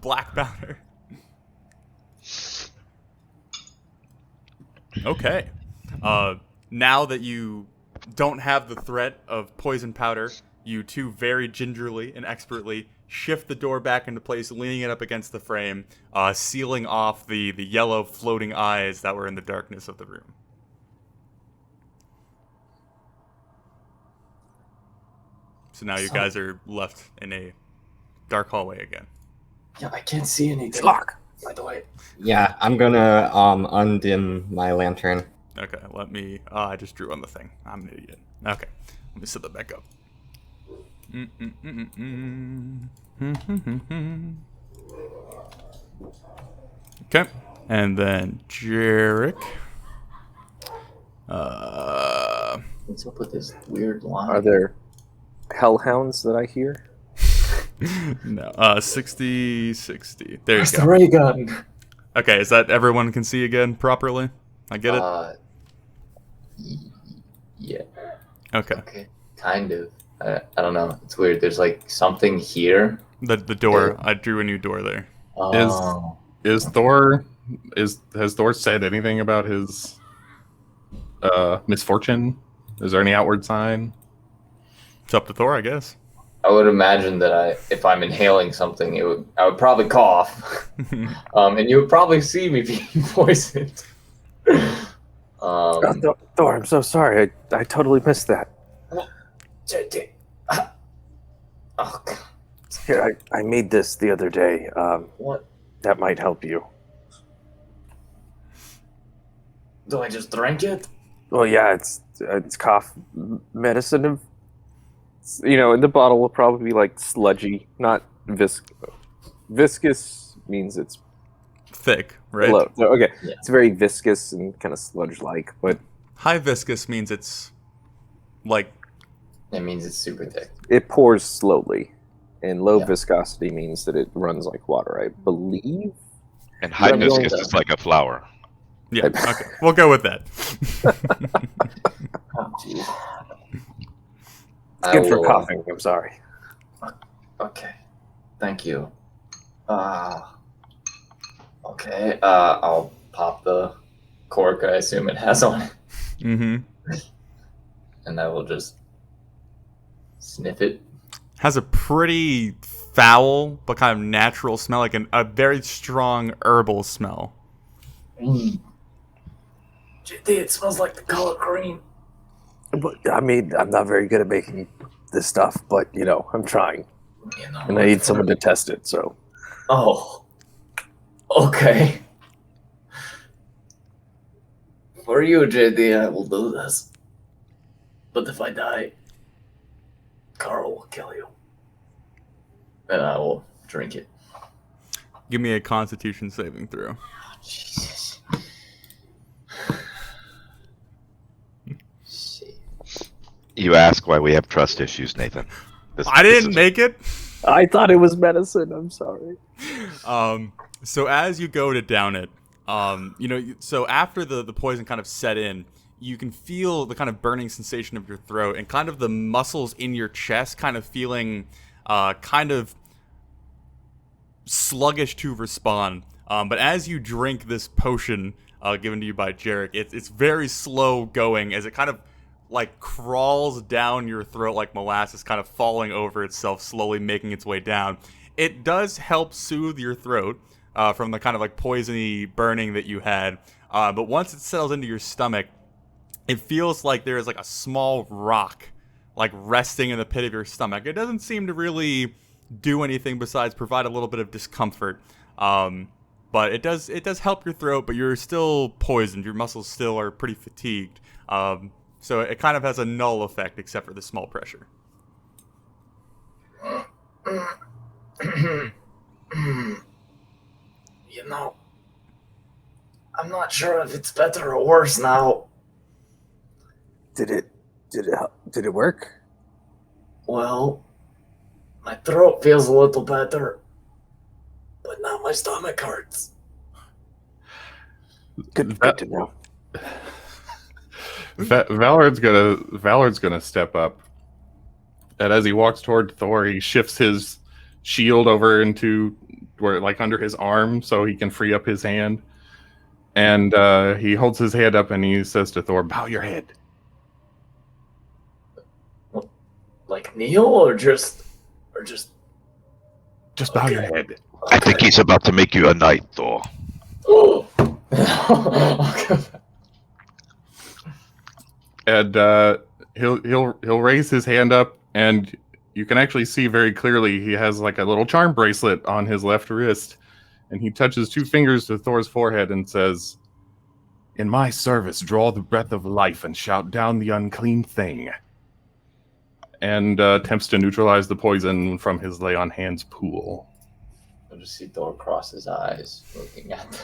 black powder. Okay. Now that you don't have the threat of poison powder, you two very gingerly and expertly shift the door back into place, leaning it up against the frame, sealing off the yellow floating eyes that were in the darkness of the room. So now you guys are left in a dark hallway again. Yeah, I can't see anything. Lock. By the way. Yeah, I'm gonna undim my lantern. Okay, let me... I just drew on the thing. I'm an idiot. Okay, let me set that back up. Okay, and then Jarek. What's up with this weird line? Are there hellhounds that I hear? No, 60. There Where's you the go. ray gun? Okay, is that everyone can see again properly? I get it? Yeah. Okay. Okay. Kind of. I don't know. It's weird. There's like something here. The door. I drew a new door there. Oh. Has Thor said anything about his misfortune? Is there any outward sign? It's up to Thor, I guess. I would imagine that if I'm inhaling something, I would probably cough, and you would probably see me being poisoned. Thor, I'm so sorry. I totally missed that. Oh God. Here, I made this the other day. What? That might help you. Do I just drink it? Well, yeah, it's cough medicine. In the bottle will probably be like sludgy, not viscous means it's Thick, right? low. So, okay, Yeah. it's very viscous and kind of sludge-like, but High viscous means it's like... It means it's super thick. it pours slowly. And low Yeah. viscosity means that it runs like water, I believe. And high I'm going viscous to- is like a flower. Yeah, okay. We'll go with that. Oh, jeez. It's good for coughing, I'm sorry. Okay. Thank you. Okay, I'll pop the cork. I assume it has on it, Mm-hmm. and I will just sniff it. Has a pretty foul but kind of natural smell, like a very strong herbal smell. GD, it smells like the color green. But I mean, I'm not very good at making this stuff, but I'm trying, and I need someone to test it. So, Oh, okay. For you, JD, I will do this. But if I die, Carl will kill you. And I will drink it. Give me a Constitution saving throw. Oh, Jesus. Shit. You ask why we have trust issues, Nathan. I didn't make it. I thought it was medicine. I'm sorry. So as you go to down it, so after the poison kind of set in, you can feel the kind of burning sensation of your throat and kind of the muscles in your chest kind of feeling kind of sluggish to respond. But as you drink this potion given to you by Jarek, it's very slow going as it kind of like crawls down your throat like molasses, kind of falling over itself, slowly making its way down. It does help soothe your throat from the kind of like poisony burning that you had. But once it settles into your stomach, it feels like there is like a small rock like resting in the pit of your stomach. It doesn't seem to really do anything besides provide a little bit of discomfort. But it does help your throat, but you're still poisoned. Your muscles still are pretty fatigued. So it kind of has a null effect except for the small pressure. I'm not sure if it's better or worse now. Did it work? Well, my throat feels a little better, but now my stomach hurts. Good to know. Valor's gonna step up, and as he walks toward Thor, he shifts his shield over into where, like, under his arm, so he can free up his hand. And he holds his hand up and he says to Thor, "Bow your head." Like kneel or just bow your head. I think he's about to make you a knight, Thor. Oh. And he'll raise his hand up, and you can actually see very clearly he has like a little charm bracelet on his left wrist, and he touches two fingers to Thor's forehead and says, "In my service, draw the breath of life and shout down the unclean thing." And attempts to neutralize the poison from his lay on hands pool. I just see Thor cross his eyes, looking at.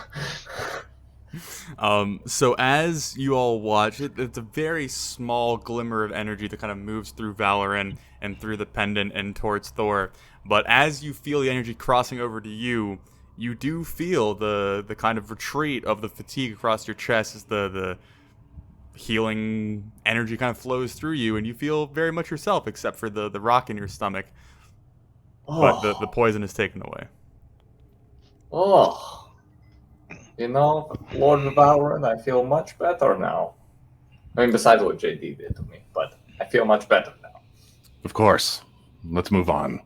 So as you all watch, it's a very small glimmer of energy that kind of moves through Valoran and through the pendant and towards Thor. But as you feel the energy crossing over to you, you do feel the kind of retreat of the fatigue across your chest as the healing energy kind of flows through you, and you feel very much yourself, except for the rock in your stomach. But the poison is taken away. Oh. Lord Valorant, I feel much better now. I mean, besides what JD did to me, but I feel much better now. Of course. Let's move on.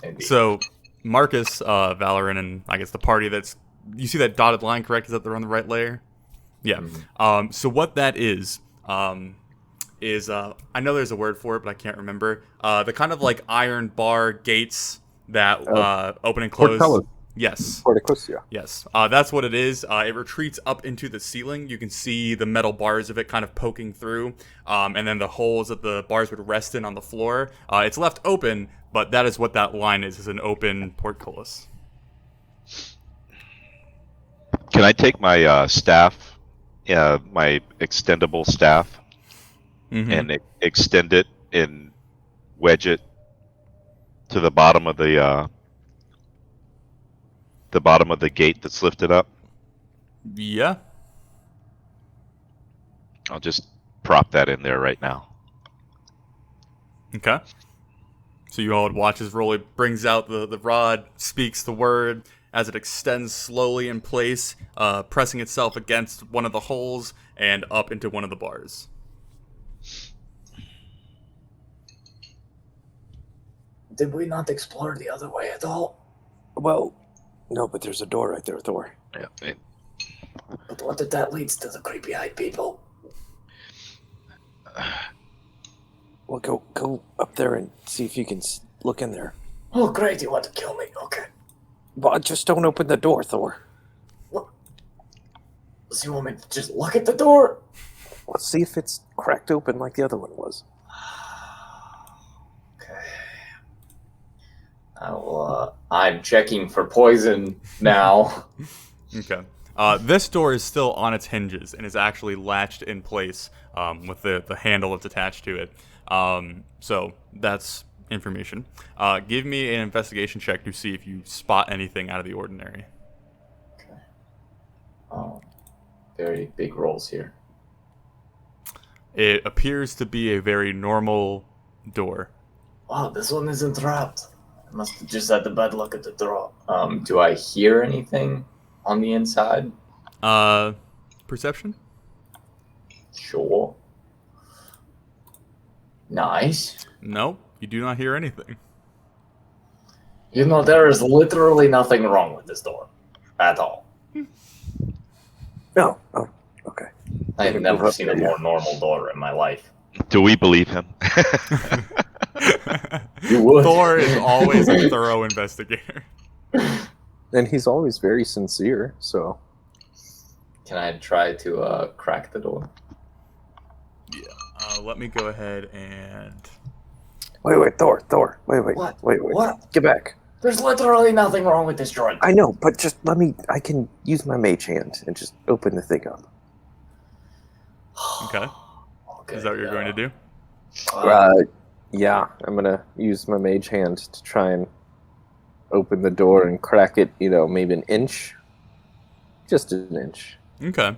Indeed. So, Marcus, Valorant, and I guess the party you see that dotted line, correct? Is that they're on the right layer? Yeah. Mm-hmm. So what that is I know there's a word for it, but I can't remember. The kind of like iron bar gates that open and close. Portcullis. Yes. Porticus, yeah. Yes. That's what it is. It retreats up into the ceiling. You can see the metal bars of it kind of poking through, and then the holes that the bars would rest in on the floor. It's left open, but that is what that line is an open portcullis. Can I take my staff, my extendable staff, and extend it and wedge it to the bottom of the gate that's lifted up? Yeah. I'll just prop that in there right now. Okay. So you all would watch as Rolly brings out the rod, speaks the word, as it extends slowly in place, pressing itself against one of the holes and up into one of the bars. Did we not explore the other way at all? Well, no, but there's a door right there, Thor. Yeah. But what if that leads to the creepy-eyed people? Well, go up there and see if you can look in there. Oh, great, you want to kill me? Okay. Well, just don't open the door, Thor. What? So you want me to just look at the door? Let's see if it's cracked open like the other one was. Okay. I'm checking for poison now. Okay. This door is still on its hinges and is actually latched in place with the handle that's attached to it. So that's information. Give me an investigation check to see if you spot anything out of the ordinary. Okay. Oh, very big rolls here. It appears to be a very normal door. Wow, this one isn't trapped. I must have just had the bad luck at the door. Do I hear anything on the inside? Perception? Sure. Nice. No, you do not hear anything. You know, there is literally nothing wrong with this door. At all. No. Oh, okay. I have never seen a more normal door in my life. Do we believe him? You would. Thor is always a thorough investigator. And he's always very sincere, so... Can I try to crack the door? Yeah. Let me go ahead and... Wait, Thor. Wait. What? Wait. What? Get back. There's literally nothing wrong with this droid. I know, but just I can use my mage hand and just open the thing up. Okay. Okay, Is that what you're going to do? Yeah, I'm gonna use my mage hand to try and open the door and crack it, maybe an inch. Just an inch. Okay.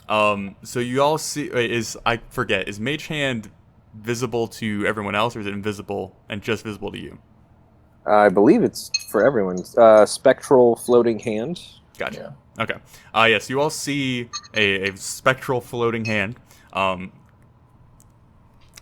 So you all see... is Mage Hand visible to everyone else, or is it invisible and just visible to you? I believe it's for everyone. Spectral floating hand. Gotcha. Yeah. Okay. Yes, you all see a spectral floating hand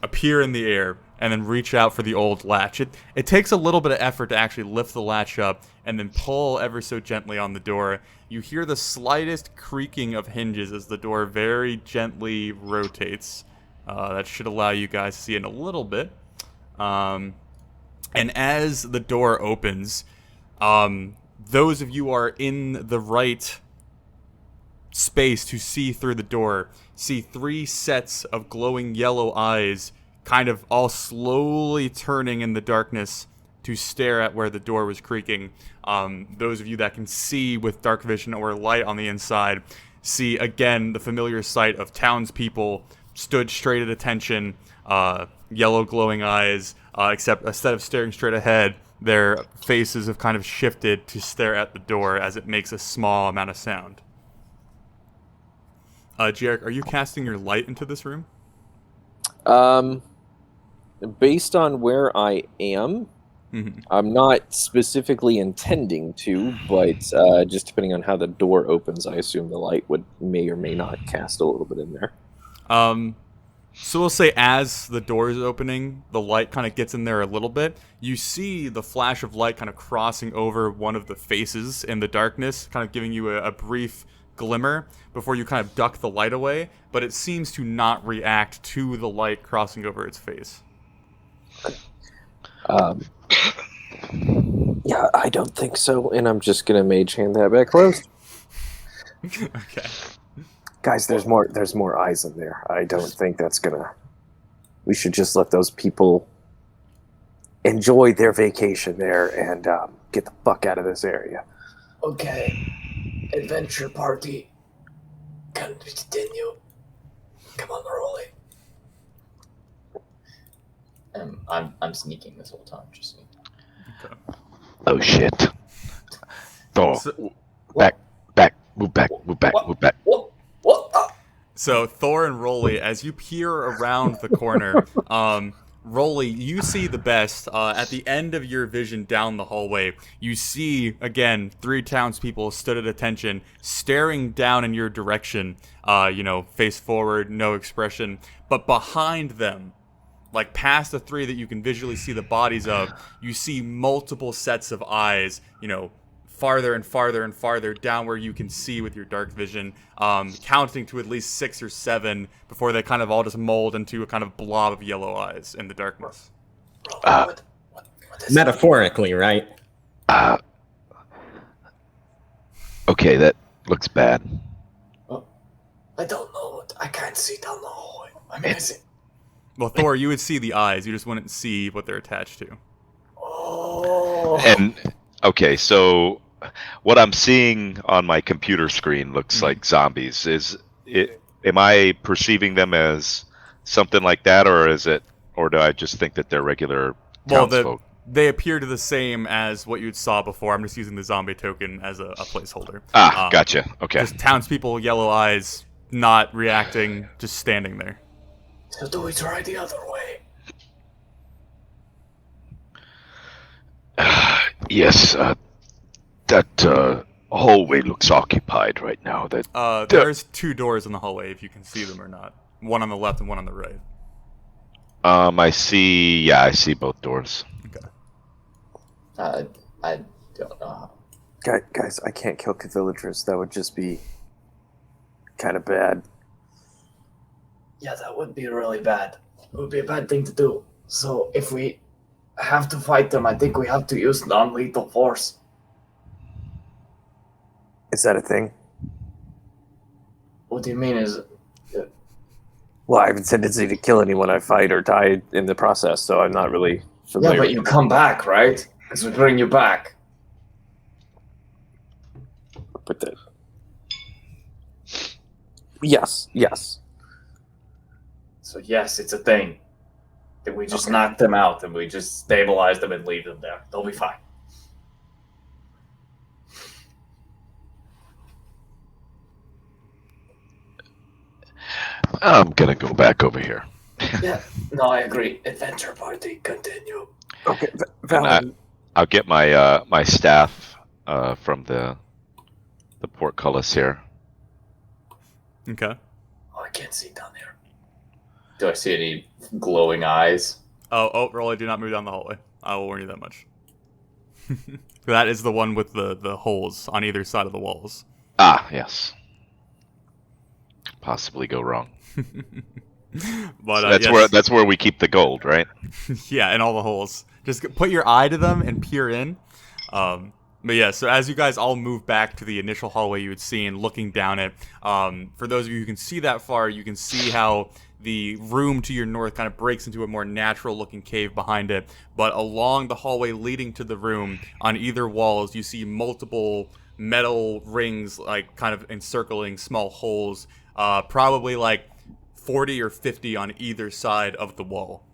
appear in the air and then reach out for the old latch. It takes a little bit of effort to actually lift the latch up and then pull ever so gently on the door. You hear the slightest creaking of hinges as the door very gently rotates. That should allow you guys to see it in a little bit. And as the door opens, those of you who are in the right space to see through the door see 3 sets of glowing yellow eyes kind of all slowly turning in the darkness to stare at where the door was creaking. Those of you that can see with dark vision or light on the inside see again the familiar sight of townspeople stood straight at attention, yellow glowing eyes, except instead of staring straight ahead, their faces have kind of shifted to stare at the door as it makes a small amount of sound. Jarek, are you casting your light into this room? Based on where I am, I'm not specifically intending to, but just depending on how the door opens, I assume the light may or may not cast a little bit in there. So we'll say as the door is opening, the light kind of gets in there a little bit. You see the flash of light kind of crossing over one of the faces in the darkness, kind of giving you a brief glimmer before you kind of duck the light away, but it seems to not react to the light crossing over its face. Yeah, I don't think so, and I'm just gonna mage hand that back closed. Okay. Guys, there's more eyes in there. I don't think that's gonna... We should just let those people enjoy their vacation there and get the fuck out of this area. Okay. Adventure party. Can we continue? Come on, Rolly. I'm sneaking this whole time, just so. Okay. Oh shit. Thor, So, move back. What? So Thor and Rolly, as you peer around the corner, Rolly, you see the best. At the end of your vision down the hallway, you see, again, 3 townspeople stood at attention, staring down in your direction, face forward, no expression. But behind them, like past the 3 that you can visually see the bodies of, you see multiple sets of eyes, farther and farther and farther down where you can see with your dark vision, counting to at least 6 or 7 before they kind of all just mold into a kind of blob of yellow eyes in the darkness. What is Metaphorically, right? Okay, that looks bad. I don't know. I can't see down the hallway. I'm It's- missing. Well, Thor, you would see the eyes, you just wouldn't see what they're attached to. Oh. And okay, so what I'm seeing on my computer screen looks like zombies. Am I perceiving them as something like that, or do I just think that they're regular townsfolk? They appear to the same as what you saw before. I'm just using the zombie token as a placeholder. Gotcha. Okay. Just townspeople, yellow eyes, not reacting, just standing there. So do we try the other way? Yes, that hallway looks occupied right now. There's 2 doors in the hallway, if you can see them or not. One on the left and one on the right. I see both doors. Okay. I don't know. Guys, I can't kill villagers. That would just be kind of bad. Yeah, that would be really bad. It would be a bad thing to do. So if we have to fight them, I think we have to use non-lethal force. Is that a thing? What do you mean? Well, I have a tendency to kill anyone I fight or die in the process, so I'm not really familiar. Yeah, but you come back, right? Because we bring you back. With it. Yes. So yes, it's a thing. That we just knock them out and we just stabilize them and leave them there. They'll be fine. I'm gonna go back over here. Yeah, no, I agree. Adventure party, continue. Okay, And Valen. I'll get my my staff from the portcullis here. Okay. Oh, I can't see down there. Do I see any glowing eyes? Oh, Rolly, do not move down the hallway. I will warn you that much. That is the one with the holes on either side of the walls. Ah, yes. Possibly go wrong. But So that's where we keep the gold, right? yeah, in all the holes. Just put your eye to them and peer in. But yeah, so as you guys all move back to the initial hallway you had seen, looking down it, for those of you who can see that far, you can see how the room to your north kind of breaks into a more natural-looking cave behind it. But along the hallway leading to the room, on either walls, you see multiple metal rings, like kind of encircling small holes, probably like 40 or 50 on either side of the wall.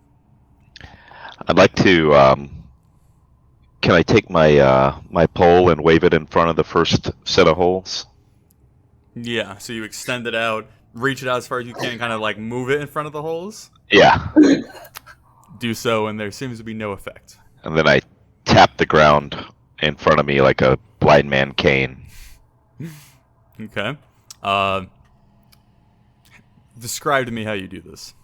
I'd like to. Can I take my my pole and wave it in front of the first set of holes? Yeah, so you extend it out, reach it out as far as you can, kind of like move it in front of the holes. Yeah. Do so, and there seems to be no effect. And then I tap the ground in front of me like a blind man cane. Okay. Describe to me how you do this.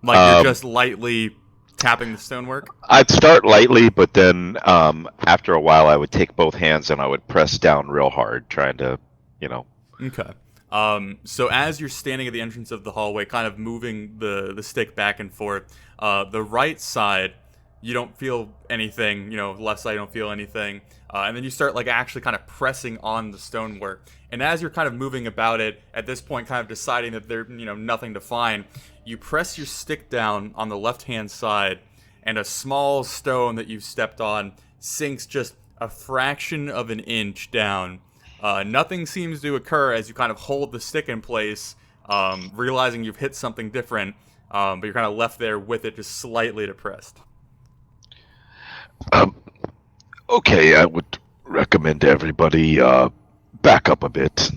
Like you're just lightly tapping the stonework? I'd start lightly, but then after a while I would take both hands and I would press down real hard, trying to, Okay. So as you're standing at the entrance of the hallway, kind of moving the stick back and forth, the right side, you don't feel anything, left side you don't feel anything, and then you start like actually kind of pressing on the stonework. And as you're kind of moving about it, at this point kind of deciding that there's, nothing to find, you press your stick down on the left-hand side, and a small stone that you've stepped on sinks just a fraction of an inch down. Nothing seems to occur as you kind of hold the stick in place, realizing you've hit something different, but you're kind of left there with it just slightly depressed. Okay, I would recommend everybody back up a bit.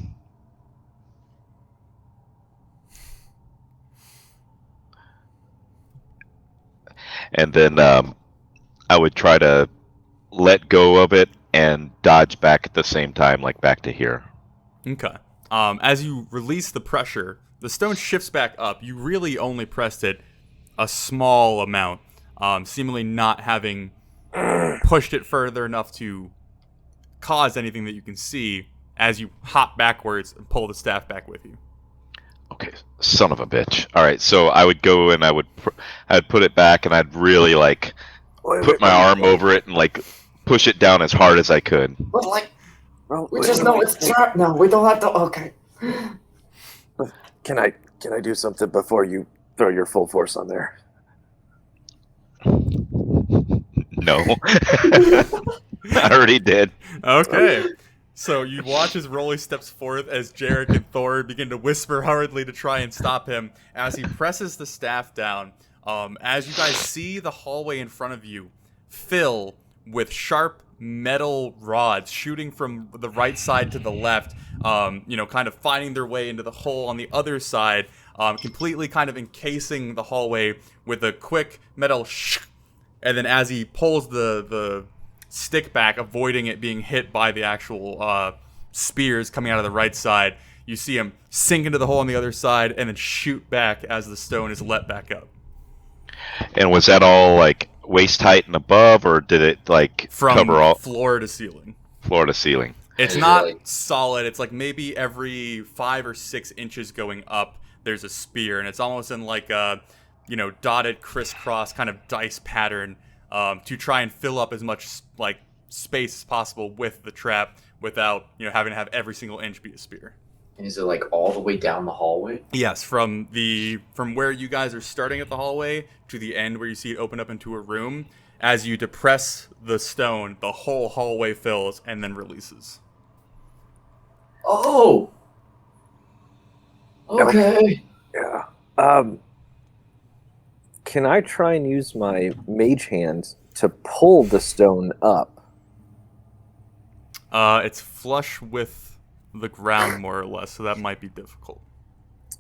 and then I would try to let go of it and dodge back at the same time, like back to here. Okay. As you release the pressure, the stone shifts back up. You really only pressed it a small amount, seemingly not having pushed it further enough to cause anything that you can see as you hop backwards and pull the staff back with you. Okay, son of a bitch. All right, so I would go and I'd put it back, and I'd really like put my arm over it and like push it down as hard as I could. But like, Well, we just know it's trapped now. We don't have to. Okay. Can I do something before you throw your full force on there? No. I already did. Okay. So you watch as Rolly steps forth as Jarek and Thor begin to whisper hurriedly to try and stop him as he presses the staff down. As you guys see the hallway in front of you fill with sharp metal rods shooting from the right side to the left, kind of finding their way into the hole on the other side, completely kind of encasing the hallway with a quick metal and then as he pulls the stick back, avoiding it being hit by the actual spears coming out of the right side, you see him sink into the hole on the other side and then shoot back as the stone is let back up. And was that all like waist height and above, or did it like From cover all floor to ceiling. floor to ceiling? It's Is it not like- solid. It's like maybe every 5 or 6 inches going up, there's a spear, and it's almost in like a, dotted crisscross kind of dice pattern to try and fill up as much like space as possible with the trap without having to have every single inch be a spear. And is it like all the way down the hallway? Yes, from where you guys are starting at the hallway to the end where you see it open up into a room. As you depress the stone, the whole hallway fills and then releases. Oh. Okay. Yeah. Can I try and use my mage hand to pull the stone up? It's flush with the ground more or less, so that might be difficult.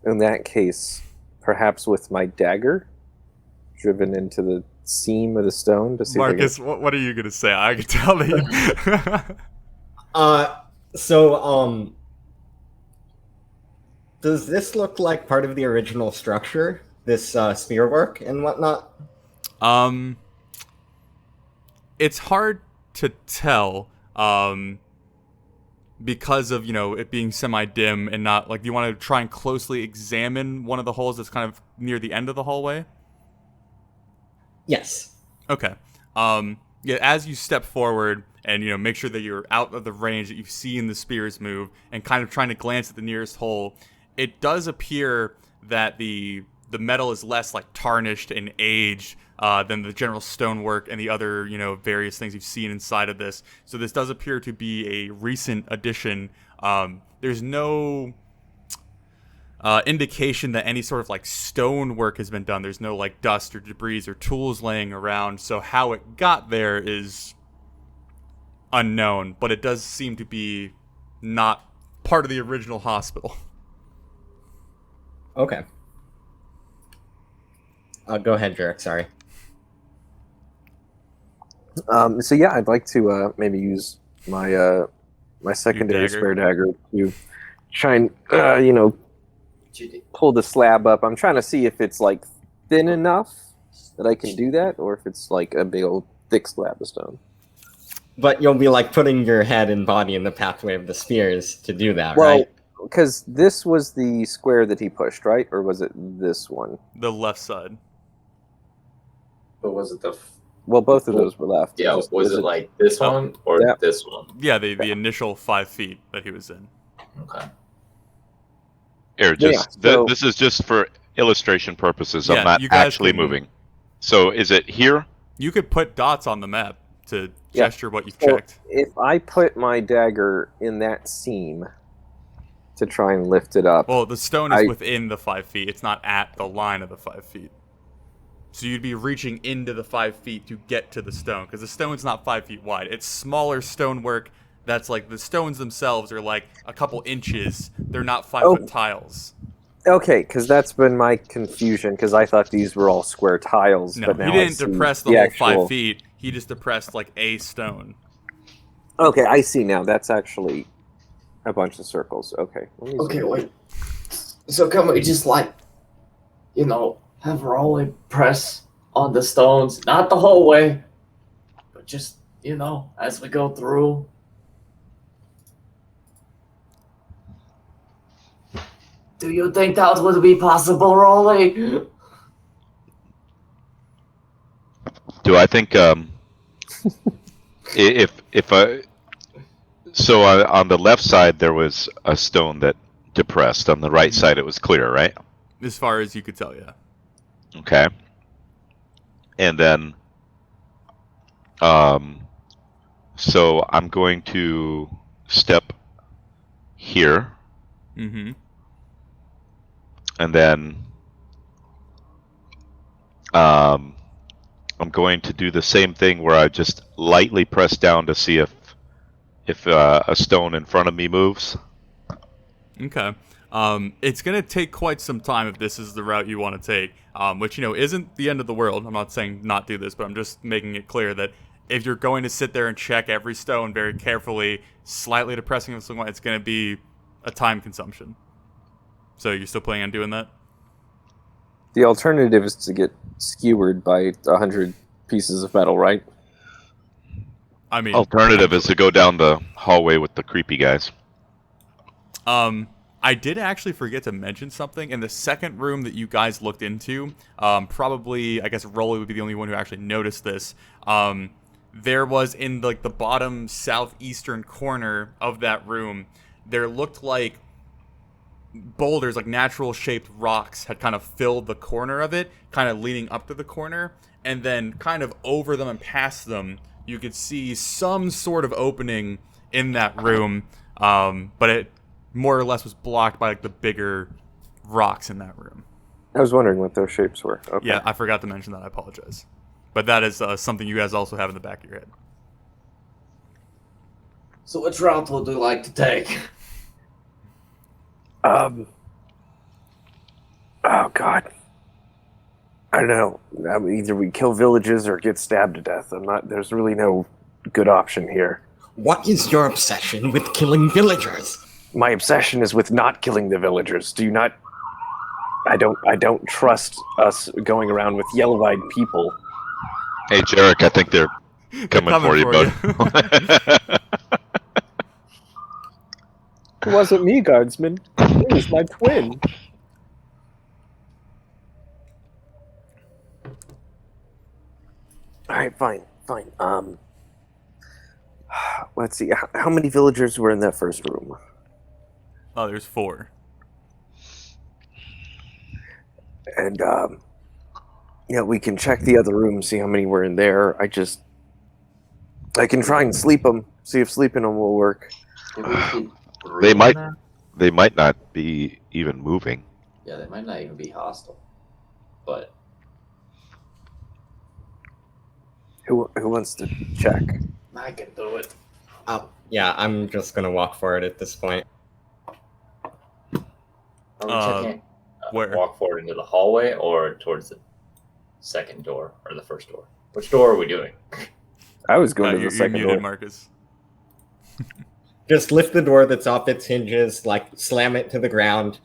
In that case, perhaps with my dagger driven into the seam of the stone to see Marcus, what are you gonna say? I can tell that So, does this look like part of the original structure? This spear work and whatnot? it's hard to tell, because of it being semi-dim and not like. Do you want to try and closely examine one of the holes that's kind of near the end of the hallway? Yes. Okay. Yeah, as you step forward and make sure that you're out of the range that you've seen the spears move, and kind of trying to glance at the nearest hole, it does appear that the metal is less like tarnished and aged than the general stonework and the other various things you've seen inside of this. So this does appear to be a recent addition. There's no indication that any sort of like stone work has been done. There's no like dust or debris or tools laying around, so how it got there is unknown, but it does seem to be not part of the original hospital. Okay. Go ahead, Jarek. Sorry. So yeah, I'd like to maybe use my my secondary dagger? spare dagger to try and pull the slab up. I'm trying to see if it's like thin enough that I can do that, or if it's like a big old thick slab of stone. But you'll be like putting your head and body in the pathway of the spears to do that, Well, right? because this was the square that he pushed, right? Or was it this one? The left side. But was it the? Well, both of those were left. Yeah. Just- Was it like this Oh, one or yeah. this one? Yeah, the initial 5 feet that he was in. Okay. Here, Yeah, so- this is just for illustration purposes. Yeah, I'm not you guys actually can- moving. So is it here? You could put dots on the map to Yeah. gesture what you've So checked. if I put my dagger in that seam to try and lift it up, Well, the stone is I- within the 5 feet. It's not at the line of the 5 feet. So you'd be reaching into the 5 feet to get to the stone, because the stone's not 5 feet wide. It's smaller stonework that's like, the stones themselves are like a couple inches. They're not 5 Oh. foot tiles. Okay, because that's been my confusion, because I thought these were all square tiles, No, but now he I didn't see depress the whole actual... 5 feet. He just depressed like a stone. Okay, I see now. That's actually a bunch of circles. Okay. Let me Okay, zoom in. wait. So can we just have Rolly press on the stones, not the whole way, but just as we go through. Do you think that would be possible, Rolly? Do I think if I so on the left side there was a stone that depressed. On the right side it was clear, right? As far as you could tell, yeah. Okay. And then so I'm going to step here, Mm-hmm. and then I'm going to do the same thing where I just lightly press down to see if a stone in front of me moves. Okay. It's gonna take quite some time if this is the route you want to take, which isn't the end of the world. I'm not saying not do this, but I'm just making it clear that if you're going to sit there and check every stone very carefully, slightly depressing it, it's gonna be a time consumption. So you're still planning on doing that? The alternative is to get skewered by 100 pieces of metal, right? I mean, Alternative is to go down the hallway with the creepy guys. I did actually forget to mention something. In the second room that you guys looked into, probably, I guess Rolly would be the only one who actually noticed this. There was in the bottom southeastern corner of that room, there looked like boulders, like natural shaped rocks, had kind of filled the corner of it, kind of leading up to the corner, and then kind of over them and past them, you could see some sort of opening in that room, but it more or less was blocked by the bigger rocks in that room. I was wondering what those shapes were. Okay. Yeah, I forgot to mention that. I apologize. But that is something you guys also have in the back of your head. So which route would you like to take? Oh God. I don't know. Either we kill villages or get stabbed to death. There's really no good option here. What is your obsession with killing villagers? My obsession is with not killing the villagers. Do you not? I don't trust us going around with yellow-eyed people. Hey, Jarek, I think they're coming for you, bud. It wasn't me, guardsman. It was my twin. All right, fine. Let's see. How many villagers were in that first room? Oh, there's 4. And we can check the other room, see how many were in there. I can try and sleep them, see if sleeping them will work. They might not be even moving. Yeah, they might not even be hostile. But Who wants to check? I can do it. Yeah, I'm just gonna walk for it at this point. Are we checking? Where? Walk forward into the hallway or towards the second door or the first door? Which door are we doing? I was going to You're the second muted, door. Marcus. Just lift the door that's off its hinges, slam it to the ground,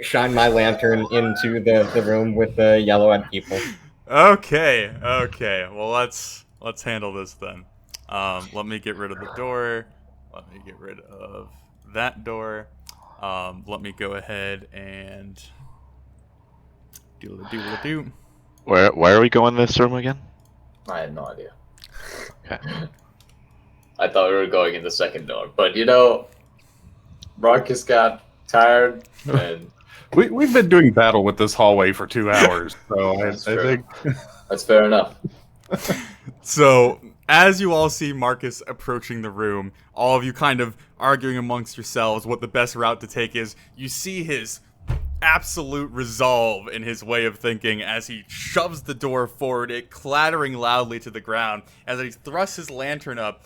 shine my lantern into the room with the yellow-eyed people. Okay. Well, let's handle this then. Let me get rid of the door. Let me get rid of that door. Let me go ahead and do. Why are we going this room again? I had no idea. Okay. I thought we were going in the second door, but Marcus got tired and We've been doing battle with this hallway for 2 hours, so I think that's fair enough. So, as you all see Marcus approaching the room, all of you kind of arguing amongst yourselves what the best route to take is, you see his absolute resolve in his way of thinking as he shoves the door forward, it clattering loudly to the ground. As he thrusts his lantern up,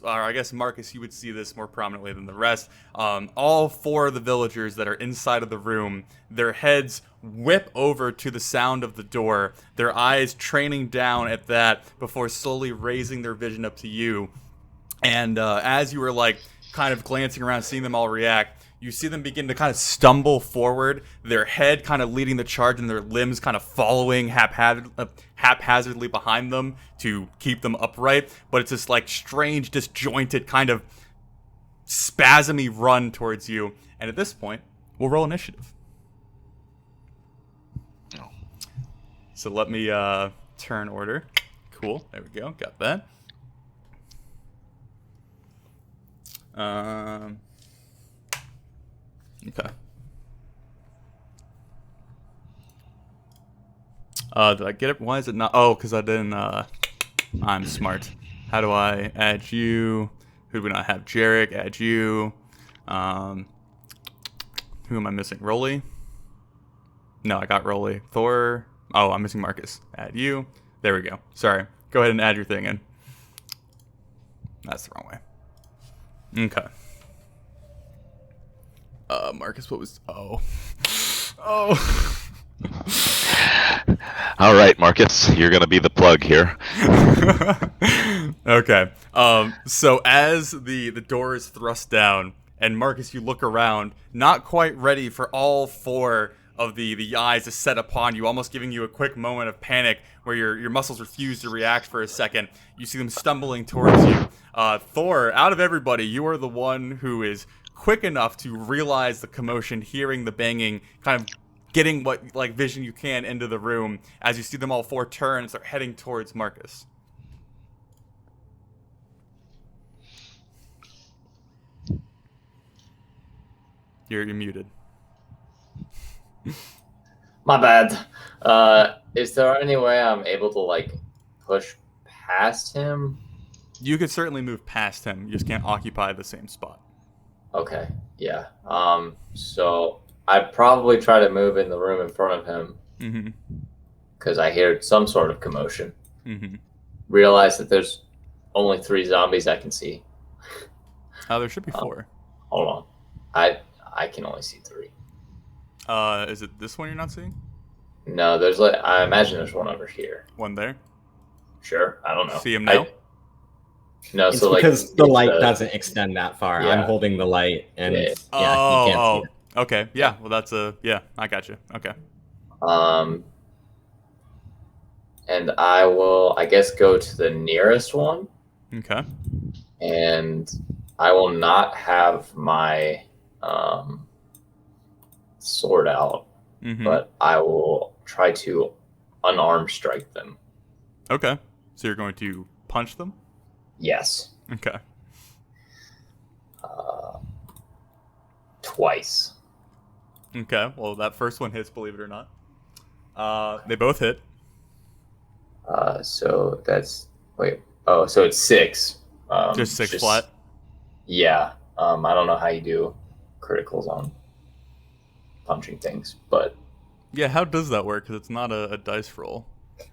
or I guess Marcus, you would see this more prominently than the rest. All 4 of the villagers that are inside of the room, their heads whip over to the sound of the door, their eyes training down at that before slowly raising their vision up to you. And as you were like kind of glancing around, seeing them all react, you see them begin to kind of stumble forward, their head kind of leading the charge and their limbs kind of following haphazardly behind them to keep them upright. But it's this like strange, disjointed kind of spasmy run towards you. And at this point, we'll roll initiative. So let me turn order. Cool. There we go. Got that. Okay. Did I get it? Why is it not? Oh, because I didn't. I'm smart. How do I add you? Who do we not have? Jarek, add you. Who am I missing? Rolly? No, I got Rolly. Thor. Oh, I'm missing Marcus. Add you. There we go. Sorry. Go ahead and add your thing in. That's the wrong way. Okay. Marcus, what was... Oh. All right, Marcus, you're going to be the plug here. Okay. So as the door is thrust down, and Marcus, you look around, not quite ready for all 4 of the eyes to set upon you, almost giving you a quick moment of panic where your muscles refuse to react for a second. You see them stumbling towards you. Thor, out of everybody, you are the one who is quick enough to realize the commotion, hearing the banging, kind of getting what like vision you can into the room as you see them all 4 turn and start heading towards Marcus. You're muted. My bad. Is there any way I'm able to like push past him? You could certainly move past him. You just can't occupy the same spot. Okay. Yeah. So I'd probably try to move in the room in front of him because I hear some sort of commotion. Realize that there's only 3 zombies I can see. There should be 4. Hold on. I can only see 3. Is it this one you're not seeing? No, there's like I imagine there's one over here. One there? Sure. I don't know. See him now? No, It's so because like the light doesn't extend that far. Yeah. I'm holding the light, and Yeah. you can't see it. Okay. Yeah. Well, that's I got you. Okay. And I will, I guess, go to the nearest one, Okay. and I will not have my sword out, but I will try to unarmed strike them. Okay. So you're going to punch them? Yes. Okay. Twice. Okay. Well, that first one hits, believe it or not. They both hit. So that's so it's 6. Just 6 flat. Yeah. I don't know how you do criticals on punching things, but Yeah. How does that work? Because it's not a dice roll.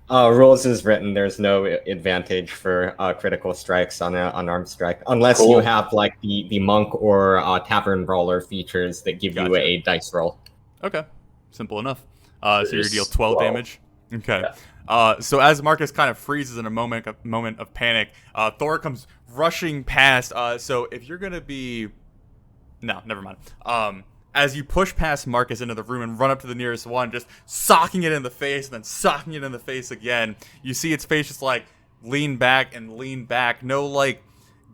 Rules is written. There's no advantage for critical strikes on an unarmed strike, unless Cool. you have like the monk or tavern brawler features that give you Gotcha. a dice roll. Okay. Simple enough. So you deal 12 12. damage. Okay. So as Marcus kind of freezes in a moment of panic, Thor comes rushing past. So if you're gonna be, no, never mind. As you push past Marcus into the room and run up to the nearest one, just socking it in the face and then socking it in the face again, you see its face just like lean back and lean back. No like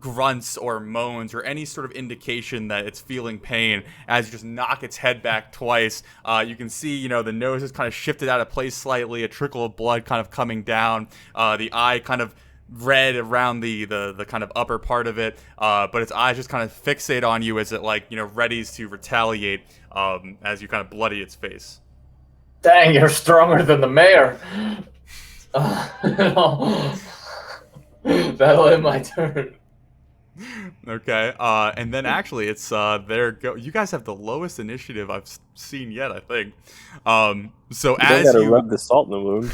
grunts or moans or any sort of indication that it's feeling pain. As you just knock its head back twice, you can see, the nose is kind of shifted out of place slightly, a trickle of blood kind of coming down, the eye kind of red around the kind of upper part of it, but its eyes just kind of fixate on you as it readies to retaliate, as you kind of bloody its face. dang, you're stronger than the mayor. That'll end my turn. Okay, and then actually it's you guys have the lowest initiative I've seen yet, I think. So You don't as gotta you rub the salt in the wound.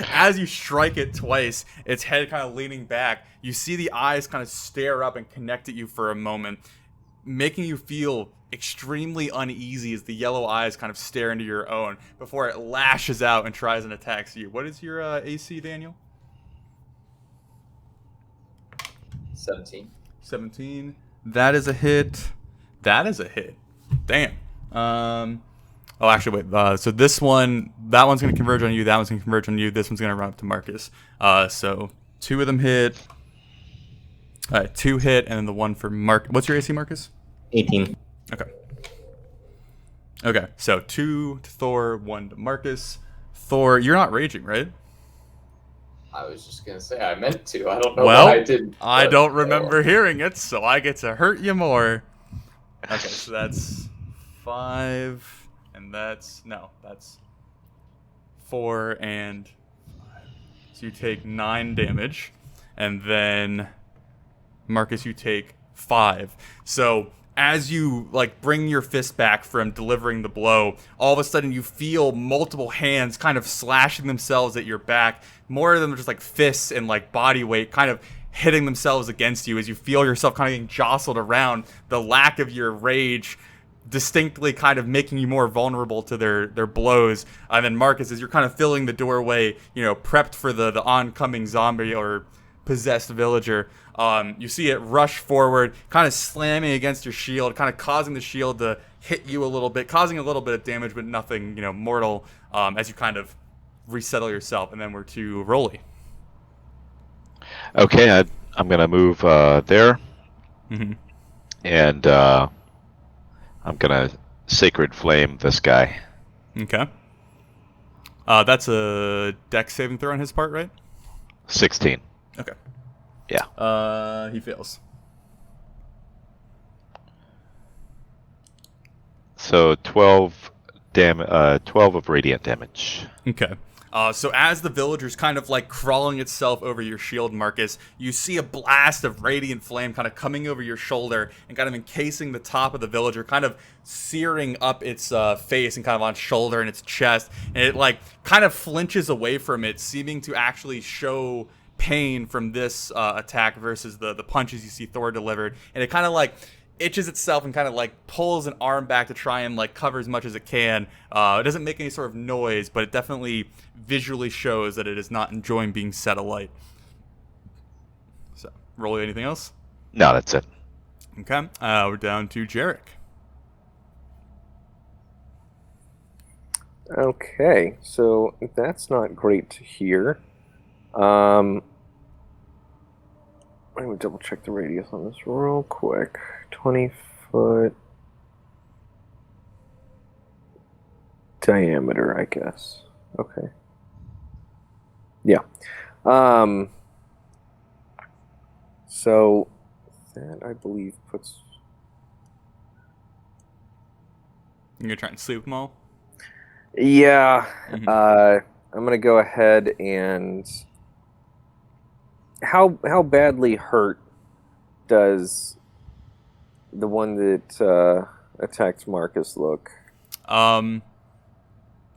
as you strike it twice, its head kind of leaning back, you see the eyes kind of stare up and connect at you for a moment, making you feel extremely uneasy as the yellow eyes kind of stare into your own before it lashes out and tries and attacks you. What is your AC, Daniel? 17. 17. That is a hit. That is a hit. Damn. Oh, actually, wait. So that one's going to converge on you. That one's going to converge on you. This one's going to run up to Marcus. So 2 of them hit. 2 hit, and then the one for Mark. What's your AC, Marcus? 18. Okay. So 2 to Thor, 1 to Marcus. Thor, you're not raging, right? I was just gonna say I meant to. I don't know Well, why I didn't. I but- don't remember hearing it, so I get to hurt you more. Okay, so that's 5, and that's 4 and 5. So you take 9 damage, and then Marcus, you take 5. So as you bring your fist back from delivering the blow, all of a sudden you feel multiple hands kind of slashing themselves at your back. More of them are just fists and body weight kind of hitting themselves against you as you feel yourself kind of getting jostled around. The lack of your rage distinctly kind of making you more vulnerable to their blows. And then Marcus, as you're kind of filling the doorway, prepped for the oncoming zombie or possessed villager, you see it rush forward, kind of slamming against your shield, kind of causing the shield to hit you a little bit, causing a little bit of damage, but nothing, mortal, as you kind of resettle yourself. And then we're to Rolly. Okay, I'm gonna move there, Mm-hmm. and I'm gonna Sacred Flame this guy. Okay. That's a dex saving throw on his part, right? 16. Okay. Yeah. He fails. So 12 of radiant damage. Okay. So as the villager's kind of crawling itself over your shield, Marcus, you see a blast of radiant flame kind of coming over your shoulder and kind of encasing the top of the villager, kind of searing up its face and kind of on shoulder and its chest. And it kind of flinches away from it, seeming to actually show pain from this attack versus the punches you see Thor delivered. And it kind of itches itself and kind of pulls an arm back to try and cover as much as it can. It doesn't make any sort of noise, but it definitely visually shows that it is not enjoying being set alight. So, Rolly, anything else? No, that's it. Okay, we're down to Jarek. Okay, so that's not great to hear. Let me double check the radius on this real quick. 20 foot diameter, I guess. Okay. Yeah. So that I believe puts. You gonna try and sleep them all? Yeah. Mhm. I'm gonna go ahead and. How badly hurt does the one that attacked Marcus look?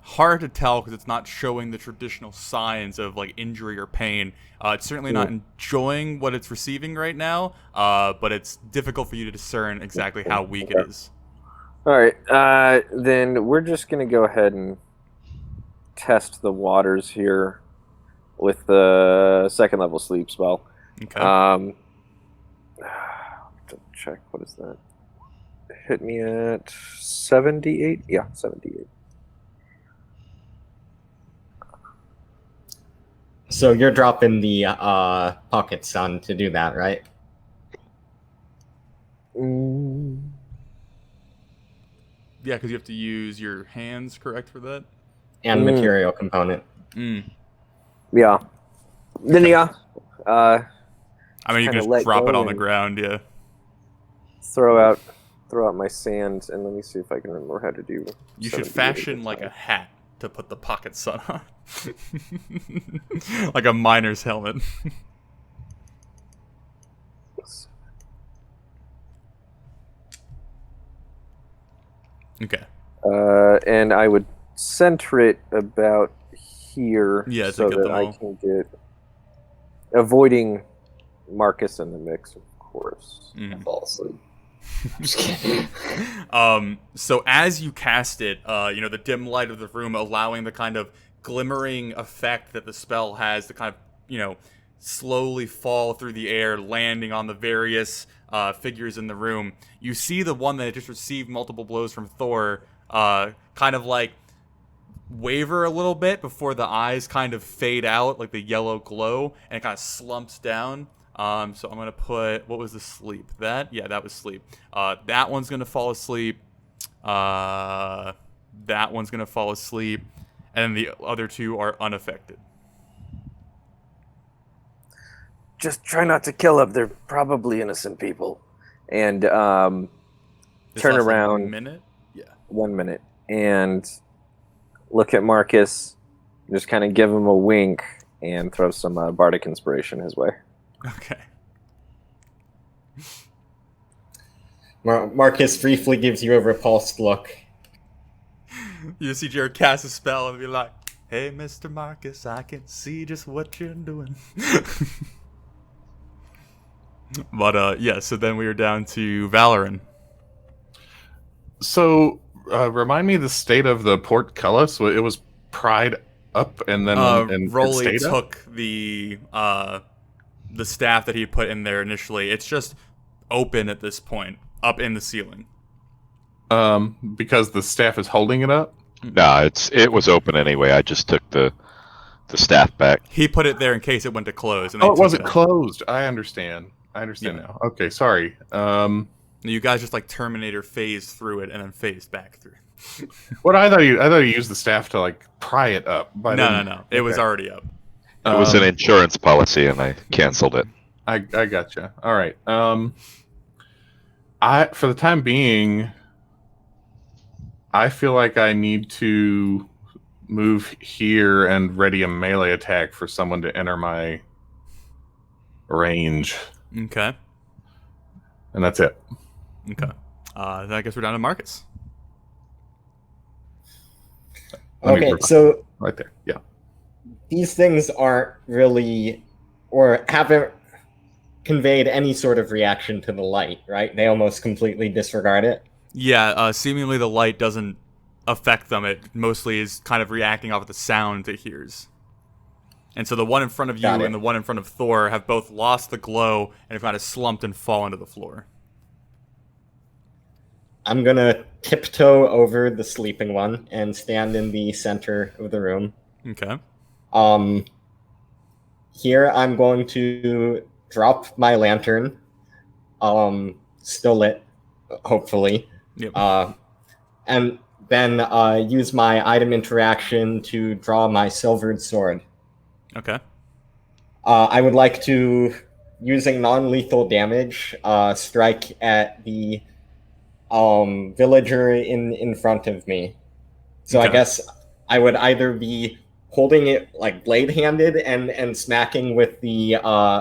Hard to tell because it's not showing the traditional signs of injury or pain. It's certainly not enjoying what it's receiving right now, but it's difficult for you to discern exactly how weak it is. All right, then we're just gonna go ahead and test the waters here with the 2nd level sleep spell. Okay. Double check. What is that? Hit me at 78. Yeah, 78. So you're dropping the pocket sun to do that, right? Yeah, because you have to use your hands, correct, for that? And material component. Yeah. Then yeah. I mean, you can kinda just let drop it go on the and- ground, yeah. Throw out my sand, and let me see if I can remember how to do. You should 78 fashion this a time. hat to put the pocket sun on. Like a miner's helmet. Okay. And I would center it about here Yeah, to so get that them I all. can get... Avoiding Marcus in the mix, of course. Mhm. Fall asleep. I'm just kidding. So as you cast it, the dim light of the room allowing the kind of glimmering effect that the spell has to kind of, slowly fall through the air, landing on the various figures in the room. You see the one that had just received multiple blows from Thor, kind of like waver a little bit before the eyes kind of fade out, like the yellow glow, and it kind of slumps down. So I'm gonna put, what was the sleep? That was sleep. That one's gonna fall asleep. That one's gonna fall asleep, and then the other two are unaffected. Just try not to kill them. They're probably innocent people. And This turn lasts like a around minute. Yeah. 1 minute and look at Marcus, just kind of give him a wink and throw some bardic inspiration his way. Okay. Marcus briefly gives you a repulsed look. You see Jared cast a spell and be like, "Hey, Mr. Marcus, I can see just what you're doing." But so then we are down to Valoran. So, remind me the state of the portcullis. It was pried up and then and Rolly it stayed up? took the staff that he put in there initially. It's just open at this point, up in the ceiling. Because the staff is holding it up. No, it was open anyway. I just took the staff back. He put it there in case it went to close. And Oh, they it took wasn't out. closed. I understand. Now. Okay, sorry. You guys just like Terminator phased through it and then phased back through. What I thought you used the staff to like pry it up. But No. It was already up. It was an insurance policy, and I canceled it. I gotcha. All right. For the time being, I feel like I need to move here and ready a melee attack for someone to enter my range, Okay. and that's it. Okay. Then I guess we're down to Marcus. Let me Okay, provide- so right there. Yeah. these things aren't really, or haven't conveyed any sort of reaction to the light, right? They almost completely disregard it. Yeah, seemingly the light doesn't affect them. It mostly is kind of reacting off of the sound it hears. And so the one in front of you Got it. and the one in front of Thor have both lost the glow and have kind of slumped and fallen to the floor. I'm gonna tiptoe over the sleeping one and stand in the center of the room. Okay. Here I'm going to drop my lantern, still lit, hopefully, Yep. and then use my item interaction to draw my silvered sword. Okay. I would like to, using non-lethal damage, strike at the villager in front of me. So I Okay. guess I would either be holding it like blade-handed and smacking with the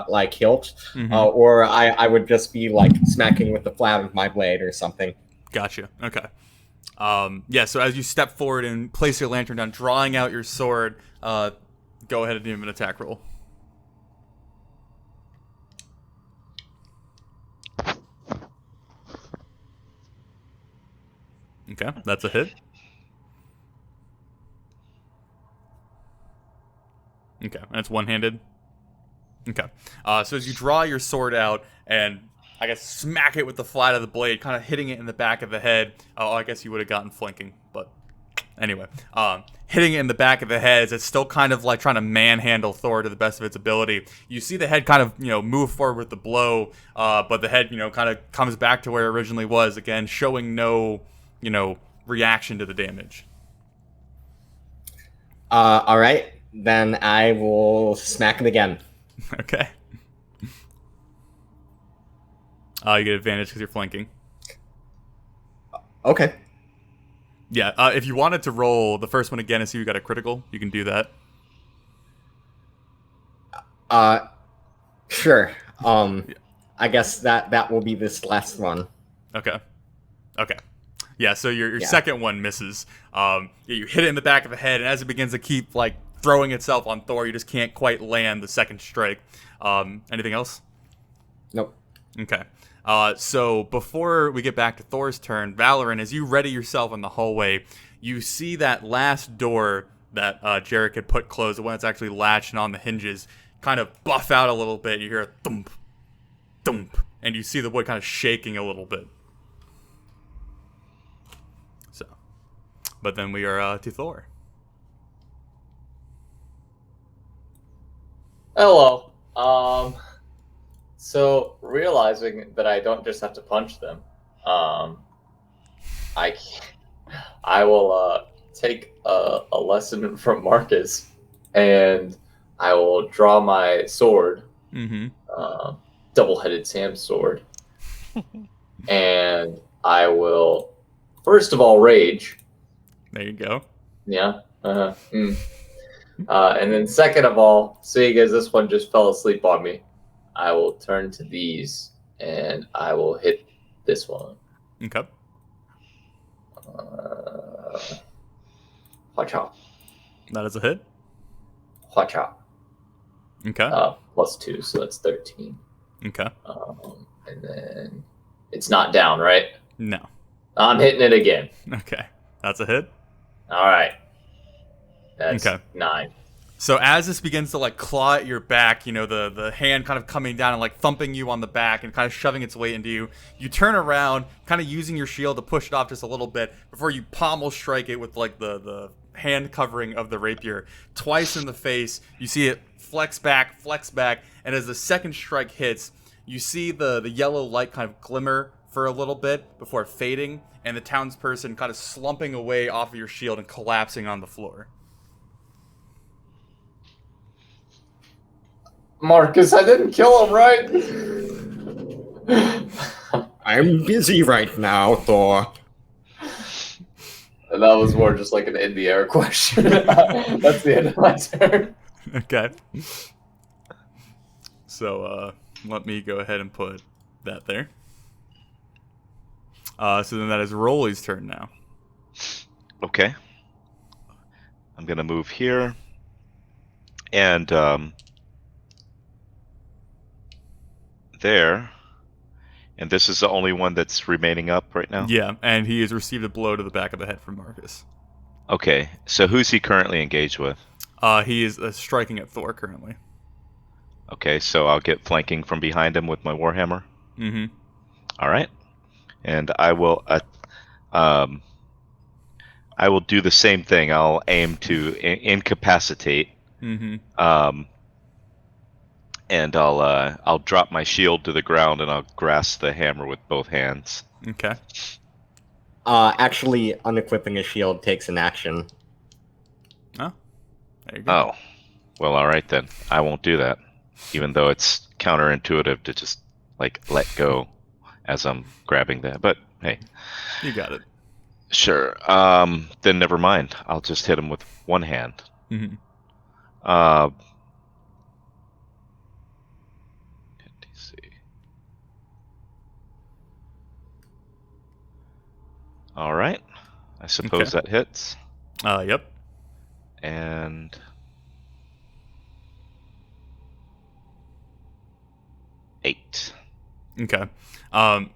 like hilt, Mhm. or I would just be like smacking with the flat of my blade or something. Gotcha. Okay. So as you step forward and place your lantern down, drawing out your sword, go ahead and do an attack roll. Okay, that's a hit. Okay, and it's one-handed. Okay, so as you draw your sword out and I guess smack it with the flat of the blade, kind of hitting it in the back of the head. Oh, I guess you would have gotten flanking, but anyway, hitting it in the back of the head as it's still kind of like trying to manhandle Thor to the best of its ability. You see the head kind of move forward with the blow, but the head kind of comes back to where it originally was again, showing no reaction to the damage. All right, then I will smack it again. Okay. You get advantage because you're flanking. Okay. Yeah, if you wanted to roll the first one again and see you got a critical, you can do that. Sure. I guess that will be this last one. Okay. Yeah, so your Yeah. second one misses. You hit it in the back of the head, and as it begins to keep like throwing itself on Thor, you just can't quite land the second strike. Anything else? Nope. Okay. So before we get back to Thor's turn, Valorant, as you ready yourself in the hallway, you see that last door that Jarek had put closed, the one that's actually latched and on the hinges, kind of buff out a little bit. You hear a thump, thump, and you see the wood kind of shaking a little bit. So, but then we are to Thor. Hello. So realizing that I don't just have to punch them, I will take a lesson from Marcus, and I will draw my sword, double-headed Sam's sword, and I will first of all rage. There you go. Yeah. And then second of all, seeing as this one just fell asleep on me, I will turn to these and I will hit this one. Okay. Watch out. That is a hit. Watch out. Okay. +2, so that's 13. Okay. And then it's not down, right? No. I'm hitting it again. Okay. That's a hit. All right. That's Okay. 9. So as this begins to like claw at your back, you know, the hand kind of coming down and like thumping you on the back and kind of shoving its weight into you, you turn around, kind of using your shield to push it off just a little bit before you pommel strike it with like the hand covering of the rapier twice in the face. You see it flex back, and as the second strike hits, you see the yellow light kind of glimmer for a little bit before fading, and the townsperson kind of slumping away off of your shield and collapsing on the floor. Marcus, I didn't kill him, right? I'm busy right now, Thor. And that was more just like an in the air question. That's the end of my turn. Okay. So, let me go ahead and put that there. So then that is Rolly's turn now. Okay. I'm gonna move here, and there, and this is the only one that's remaining up right now. Yeah, and he has received a blow to the back of the head from Marcus. Okay, so who's he currently engaged with? He is striking at Thor currently. Okay, so I'll get flanking from behind him with my warhammer. Mm-hmm. All right, and I will do the same thing. I'll aim to incapacitate. Mm-hmm. And I'll drop my shield to the ground and I'll grasp the hammer with both hands. Okay. Actually, unequipping a shield takes an action. Oh. There you go. Oh. Well, all right then. I won't do that. Even though it's counterintuitive to just, like, let go as I'm grabbing that. But, hey. You got it. Sure. Then never mind. I'll just hit him with one hand. Mm-hmm. All right. I suppose that hits. Yep. And 8. Okay.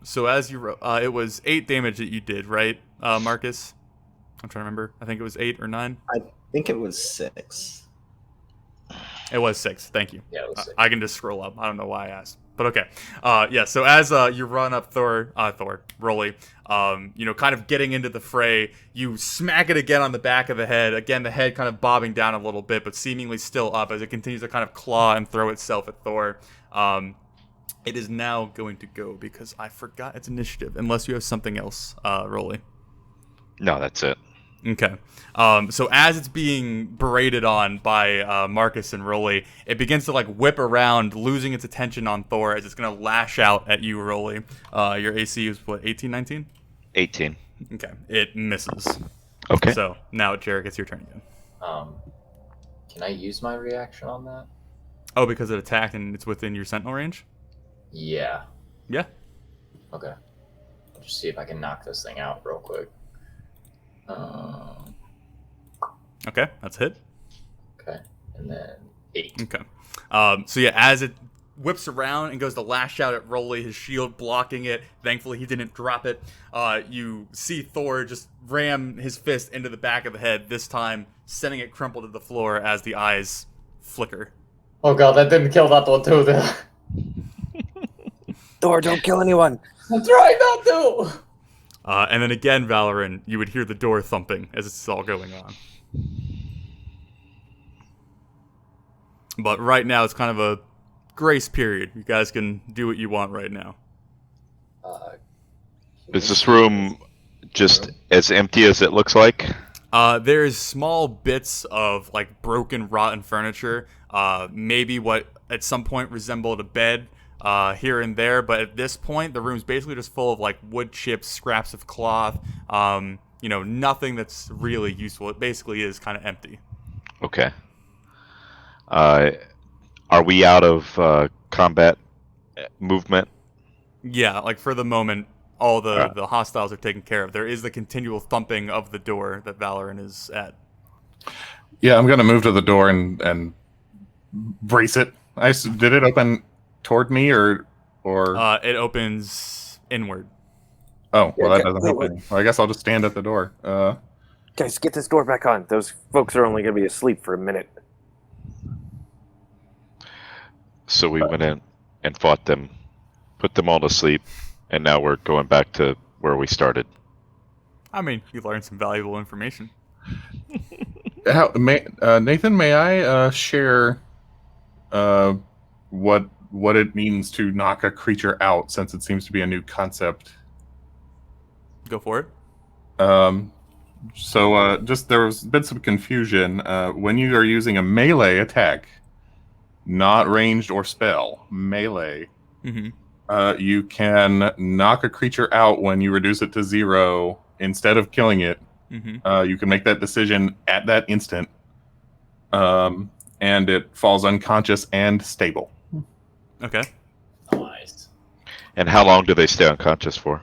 So as you it was 8 damage that you did, right, Marcus? I'm trying to remember. I think it was 8 or 9. I think it was 6. It was 6. Thank you. Yeah, it was 6. I can just scroll up. I don't know why I asked. But okay. Yeah, so as you run up Rolly, kind of getting into the fray, you smack it again on the back of the head. Again, the head kind of bobbing down a little bit, but seemingly still up as it continues to kind of claw and throw itself at Thor. It is now going to go because I forgot its initiative, unless you have something else, Rolly. No, that's it. Okay. So as it's being berated on by Marcus and Rolly, it begins to like whip around, losing its attention on Thor as it's going to lash out at you, Rolly. Your AC is what, 18, 19? 18. Okay. It misses. Okay. So now, Jarek, it's your turn again. Can I use my reaction on that? Oh, because it attacked and it's within your sentinel range? Yeah. Yeah. Okay. I'll just see if I can knock this thing out real quick. Okay, that's a hit. Okay, and then 8. Okay. So yeah, as it whips around and goes to lash out at Rolly, his shield blocking it. Thankfully, he didn't drop it. You see Thor just ram his fist into the back of the head, this time sending it crumpled to the floor as the eyes flicker. Oh god, that didn't kill that one too. Thor, don't kill anyone. I'm trying not to. And then again, Valorant, you would hear the door thumping as it's all going on. But right now, it's kind of a grace period. You guys can do what you want right now. Is this room just as empty as it looks like? There's small bits of like broken, rotten furniture. Maybe what at some point resembled a bed here and there, but at this point, the room's basically just full of like wood chips, scraps of cloth. Nothing that's really useful. It basically is kind of empty. Okay. Are we out of combat movement? Yeah, like for the moment, all the hostiles are taken care of. There is the continual thumping of the door that Valorant is at. Yeah, I'm gonna move to the door and brace it. Did it open toward me or? It opens inward. Oh, well, Yeah, that doesn't help me. Well, I guess I'll just stand at the door. Guys, get this door back on. Those folks are only going to be asleep for a minute. So we went in and fought them, put them all to sleep, and now we're going back to where we started. I mean, you learned some valuable information. Nathan, may I share what it means to knock a creature out, since it seems to be a new concept? Go for it. Just there was been some confusion. When you are using a melee attack, not ranged or spell, melee, you can knock a creature out when you reduce it to 0 instead of killing it. You can make that decision at that instant, and it falls unconscious and stable. Okay. Nice. And how long do they stay unconscious for?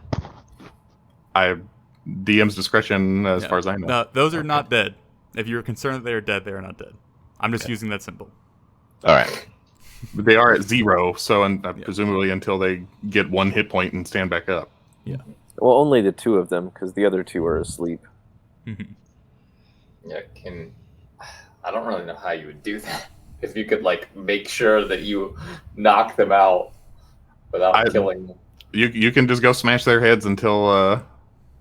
DM's discretion, as far as I know. No, those are not dead. If you're concerned that they are dead, they are not dead. I'm just using that symbol. All right. But they are at 0, so presumably until they get 1 hit point and stand back up. Yeah. Well, only the 2 of them, because the other 2 are asleep. Yeah, I don't really know how you would do that. If you could like make sure that you knock them out without killing them. You can just go smash their heads until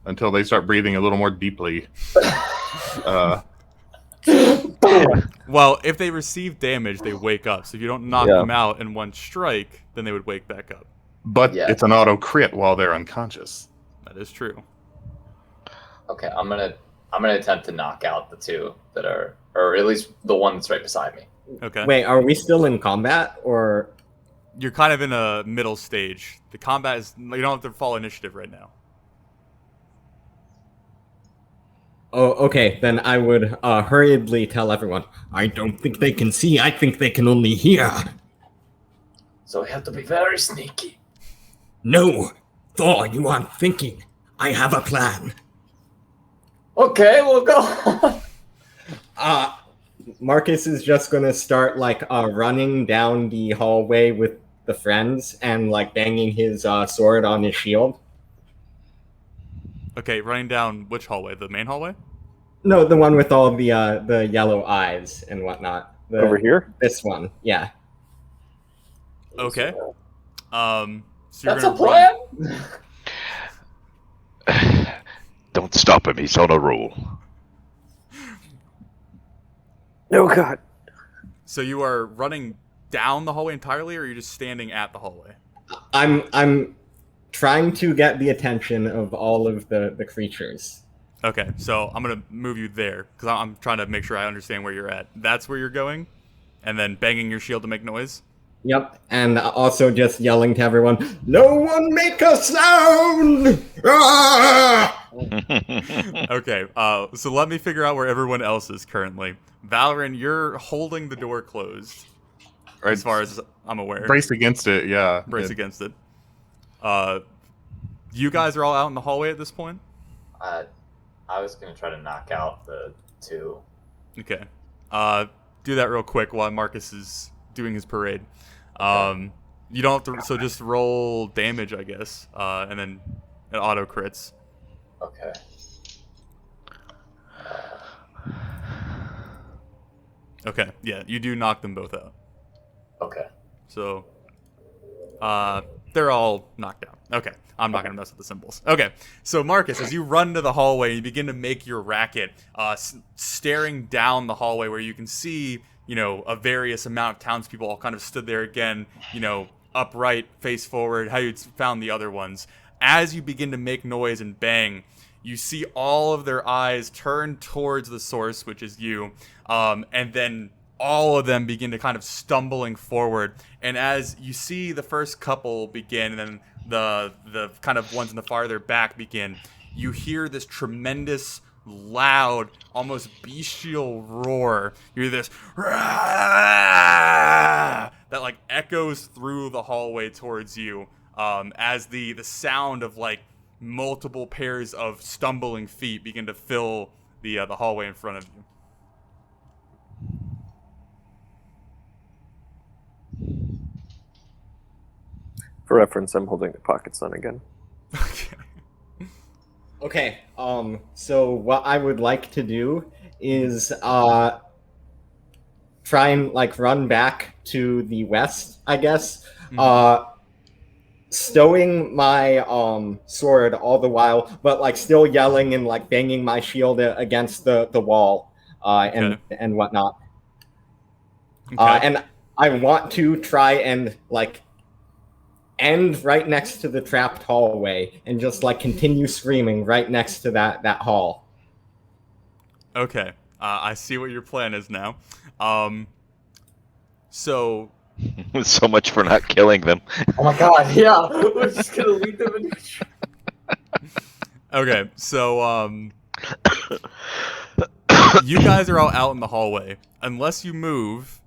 they start breathing a little more deeply. Well, if they receive damage, they wake up. So if you don't knock them out in one strike, then they would wake back up. But it's an auto crit while they're unconscious. That is true. Okay, I'm gonna attempt to knock out the 2 that are, or at least the one that's right beside me. Okay. Wait, are we still in combat or? You're kind of in a middle stage. The combat is, you don't have to follow initiative right now. Oh, okay. Then I would hurriedly tell everyone, I don't think they can see. I think they can only hear. So we have to be very sneaky. No, Thor, you aren't thinking. I have a plan. Okay, we'll go. Marcus is just gonna start running down the hallway with the friends and banging his sword on his shield. Okay, running down which hallway? The main hallway? No, the one with all the yellow eyes and whatnot. Over here? This one, yeah. Okay. So you're That's a gonna plan. Don't stop him. He's on a roll. No, God. So you are running down the hallway entirely, or are you just standing at the hallway? I'm trying to get the attention of all of the creatures. Okay, so I'm going to move you there, because I'm trying to make sure I understand where you're at. That's where you're going? And then banging your shield to make noise? Yep, and also just yelling to everyone, no one make a sound! Ah! Okay, so let me figure out where everyone else is currently. Valorant, you're holding the door closed, Right. as far as I'm aware. Brace against it, yeah. Brace against it. You guys are all out in the hallway at this point? I was gonna try to knock out the 2. Okay. Do that real quick while Marcus is doing his parade. You don't have to, so just roll damage, I guess, and then it auto crits. Okay. Okay, yeah, you do knock them both out. Okay. So, they're all knocked out. Okay, I'm not going to mess with the symbols. Okay, so Marcus, as you run to the hallway, you begin to make your racket, staring down the hallway where you can see, a various amount of townspeople all kind of stood there again, upright, face forward, how you'd found the other ones. As you begin to make noise and bang, you see all of their eyes turn towards the source, which is you, and then all of them begin to kind of stumbling forward. And as you see the first couple begin, and then the kind of ones in the farther back begin, you hear this tremendous, loud, almost bestial roar. You hear this that like echoes through the hallway towards you, as the sound of like multiple pairs of stumbling feet begin to fill the hallway in front of you. For reference, I'm holding the pocket sun again. Okay. Okay, so what I would like to do is try and like run back to the west, I guess. Stowing my sword all the while, but like still yelling and like banging my shield against the wall and whatnot. Okay. And I want to try and like end right next to the trapped hallway and just like continue screaming right next to that hall. Okay. I see what your plan is now. So So much for not killing them. Oh my god, yeah. We're just gonna leave them in the okay, so you guys are all out in the hallway. Unless you move,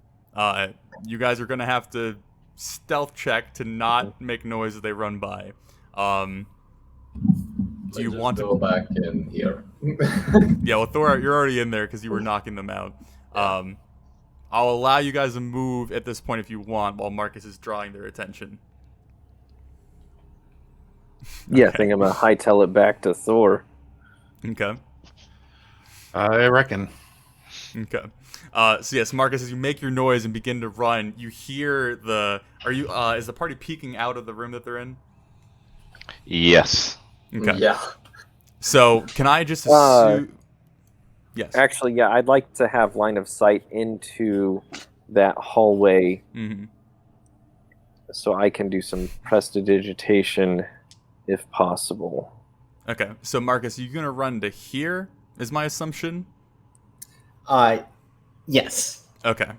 you guys are gonna have to stealth check to not make noise as they run by. Do you want to go back in here? Yeah, well, Thor, you're already in there because you were knocking them out. I'll allow you guys to move at this point if you want, while Marcus is drawing their attention. Yeah, I think I'm gonna hightail it back to Thor. Okay. I reckon. Okay. So yes, Marcus, as you make your noise and begin to run, you hear the. Are you? Is the party peeking out of the room that they're in? Yes. Okay. Yeah. So can I just assume? Yes. Actually, yeah, I'd like to have line of sight into that hallway, so I can do some prestidigitation, if possible. Okay. So Marcus, are you gonna run to here? Is my assumption? Yes. Okay.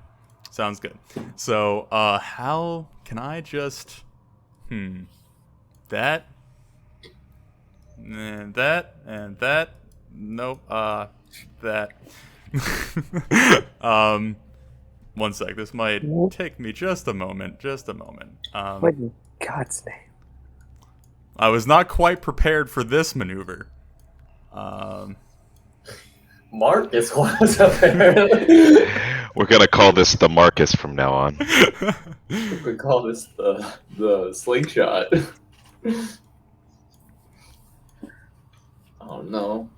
Sounds good. So, how can I just... That? And that? And that? Nope. That. One sec. This might take me just a moment. Just a moment. What in God's name? I was not quite prepared for this maneuver. Marcus was apparently. We're gonna call this the Marcus from now on. We call this the slingshot. Oh no.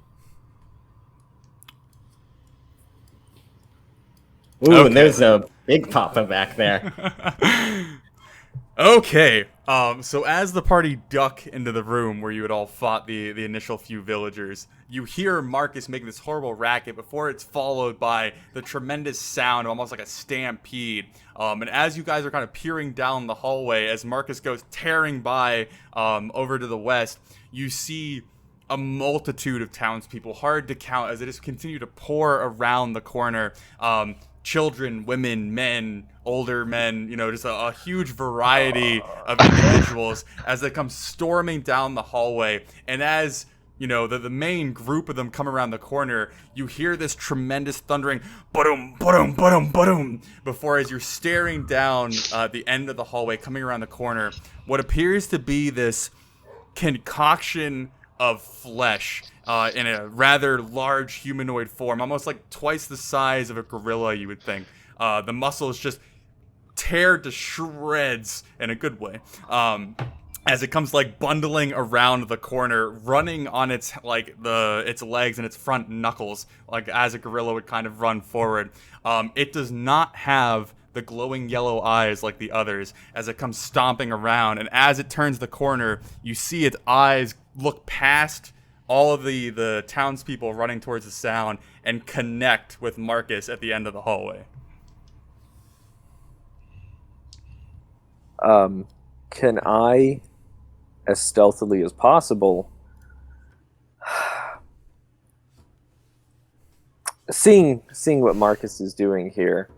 Ooh, Okay. and there's a big papa back there. Okay. So as the party duck into the room where you had all fought the initial few villagers, you hear Marcus making this horrible racket before it's followed by the tremendous sound of almost like a stampede. And as you guys are kind of peering down the hallway, as Marcus goes tearing by over to the west, you see a multitude of townspeople, hard to count, as they just continue to pour around the corner. Children, women, men, older men, just a huge variety of individuals as they come storming down the hallway. And as, the main group of them come around the corner, you hear this tremendous thundering, ba-dum, ba-dum, ba-dum, ba-dum, before as you're staring down the end of the hallway, coming around the corner, what appears to be this concoction of flesh in a rather large humanoid form, almost like twice the size of a gorilla, you would think. The muscles just tear to shreds in a good way. As it comes like bundling around the corner, running on its its legs and its front knuckles, like as a gorilla would kind of run forward. It does not have the glowing yellow eyes like the others as it comes stomping around, and as it turns the corner, you see its eyes look past all of the townspeople running towards the sound and connect with Marcus at the end of the hallway. Can I, as stealthily as possible, seeing what Marcus is doing here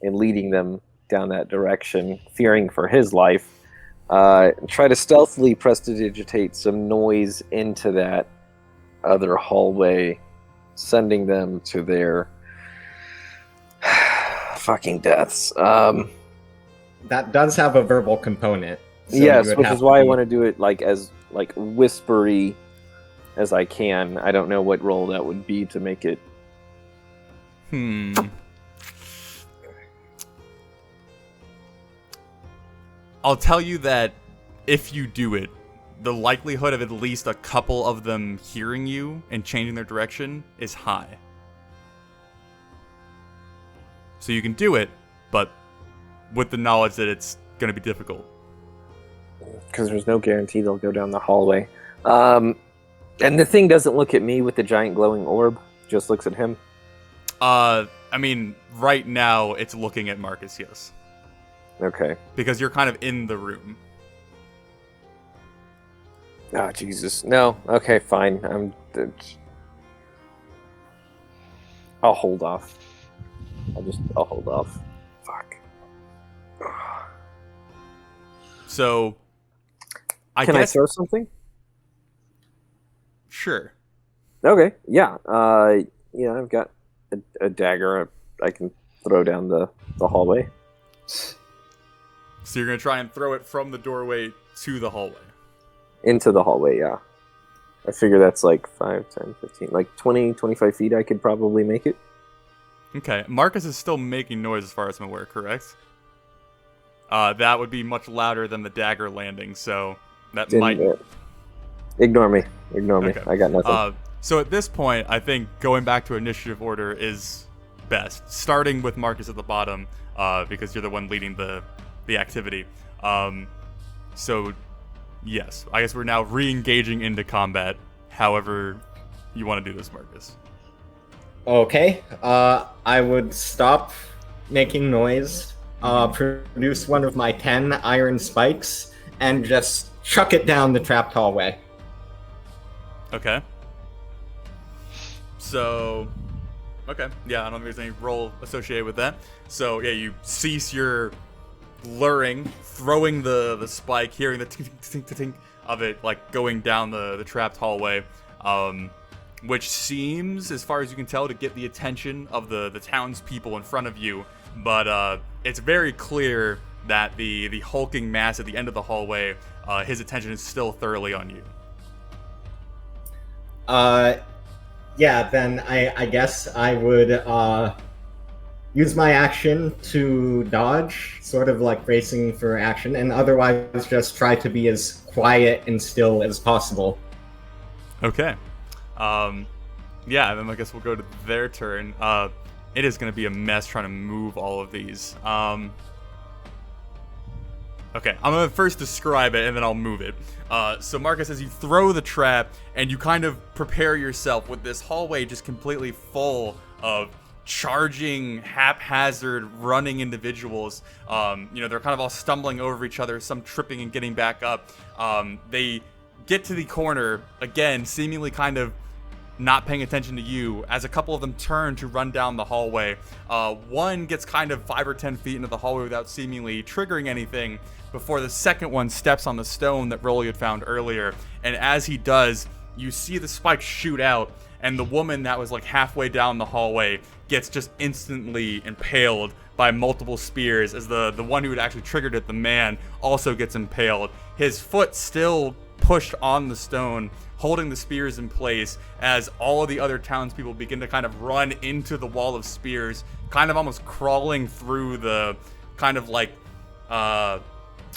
and leading them down that direction, fearing for his life, try to stealthily prestidigitate some noise into that other hallway, sending them to their fucking deaths. That does have a verbal component. So yes, you would which have is why I be- want to do it as whispery as I can. I don't know what role that would be to make it. I'll tell you that if you do it, the likelihood of at least a couple of them hearing you and changing their direction is high. So you can do it, but with the knowledge that it's going to be difficult. Because there's no guarantee they'll go down the hallway. And the thing doesn't look at me with the giant glowing orb, just looks at him. I mean, right now it's looking at Marcus, yes. Okay. Because you're kind of in the room. Oh, Jesus. No. Okay, fine. I'll hold off. I'll hold off. Fuck. So, I Can guess... I throw something? Sure. Okay, yeah. I've got a dagger I can throw down the hallway. So you're going to try and throw it from the doorway to the hallway. Into the hallway, yeah. I figure that's like 5, 10, 15, like 20, 25 feet I could probably make it. Okay, Marcus is still making noise as far as I'm aware, correct? That would be much louder than the dagger landing, so that might... Ignore me. Okay. I got nothing. So at this point, I think going back to initiative order is best. Starting with Marcus at the bottom, because you're the one leading the activity. So, yes, I guess we're now re-engaging into combat. However you want to do this, Marcus. Okay. I would stop making noise, produce one of my 10 iron spikes, and just chuck it down the trapped hallway. Okay. So, okay. Yeah, I don't think there's any roll associated with that. So, yeah, you cease your luring, throwing the spike, hearing the tink of it, like, going down the trapped hallway, which seems, as far as you can tell, to get the attention of the townspeople in front of you. But it's very clear that the hulking mass at the end of the hallway, his attention is still thoroughly on you. Yeah, then I guess I would use my action to dodge, sort of like bracing for action, and otherwise just try to be as quiet and still as possible. Okay. Yeah, then I guess we'll go to their turn. It is going to be a mess trying to move all of these. Okay, I'm going to first describe it, and then I'll move it. So Marcus, as you throw the trap, and you kind of prepare yourself with this hallway just completely full of charging, haphazard, running individuals. They're kind of all stumbling over each other, some tripping and getting back up. They get to the corner, again, seemingly kind of not paying attention to you, as a couple of them turn to run down the hallway. One gets kind of 5 or 10 feet into the hallway without seemingly triggering anything before the second one steps on the stone that Rolly had found earlier. And as he does, you see the spike shoot out, and the woman that was like halfway down the hallway gets just instantly impaled by multiple spears, as the one who had actually triggered it, the man, also gets impaled. His foot still pushed on the stone, holding the spears in place as all of the other townspeople begin to kind of run into the wall of spears, kind of almost crawling through the kind of like,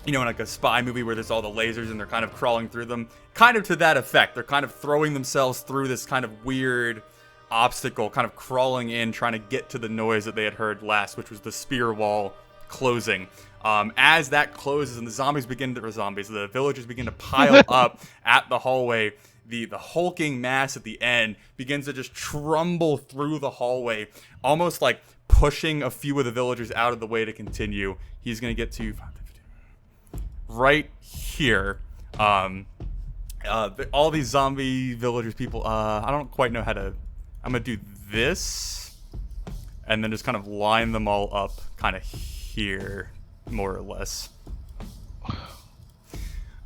in like a spy movie where there's all the lasers and they're kind of crawling through them. Kind of to that effect. They're kind of throwing themselves through this kind of weird obstacle, kind of crawling in, trying to get to the noise that they had heard last, which was the spear wall closing. As that closes and the villagers begin to pile up at the hallway, the hulking mass at the end begins to just trumble through the hallway, almost like pushing a few of the villagers out of the way to continue. He's going to get to right here. All these zombie villagers, people, I don't quite know how to... I'm going to do this, and then just kind of line them all up kind of here, more or less.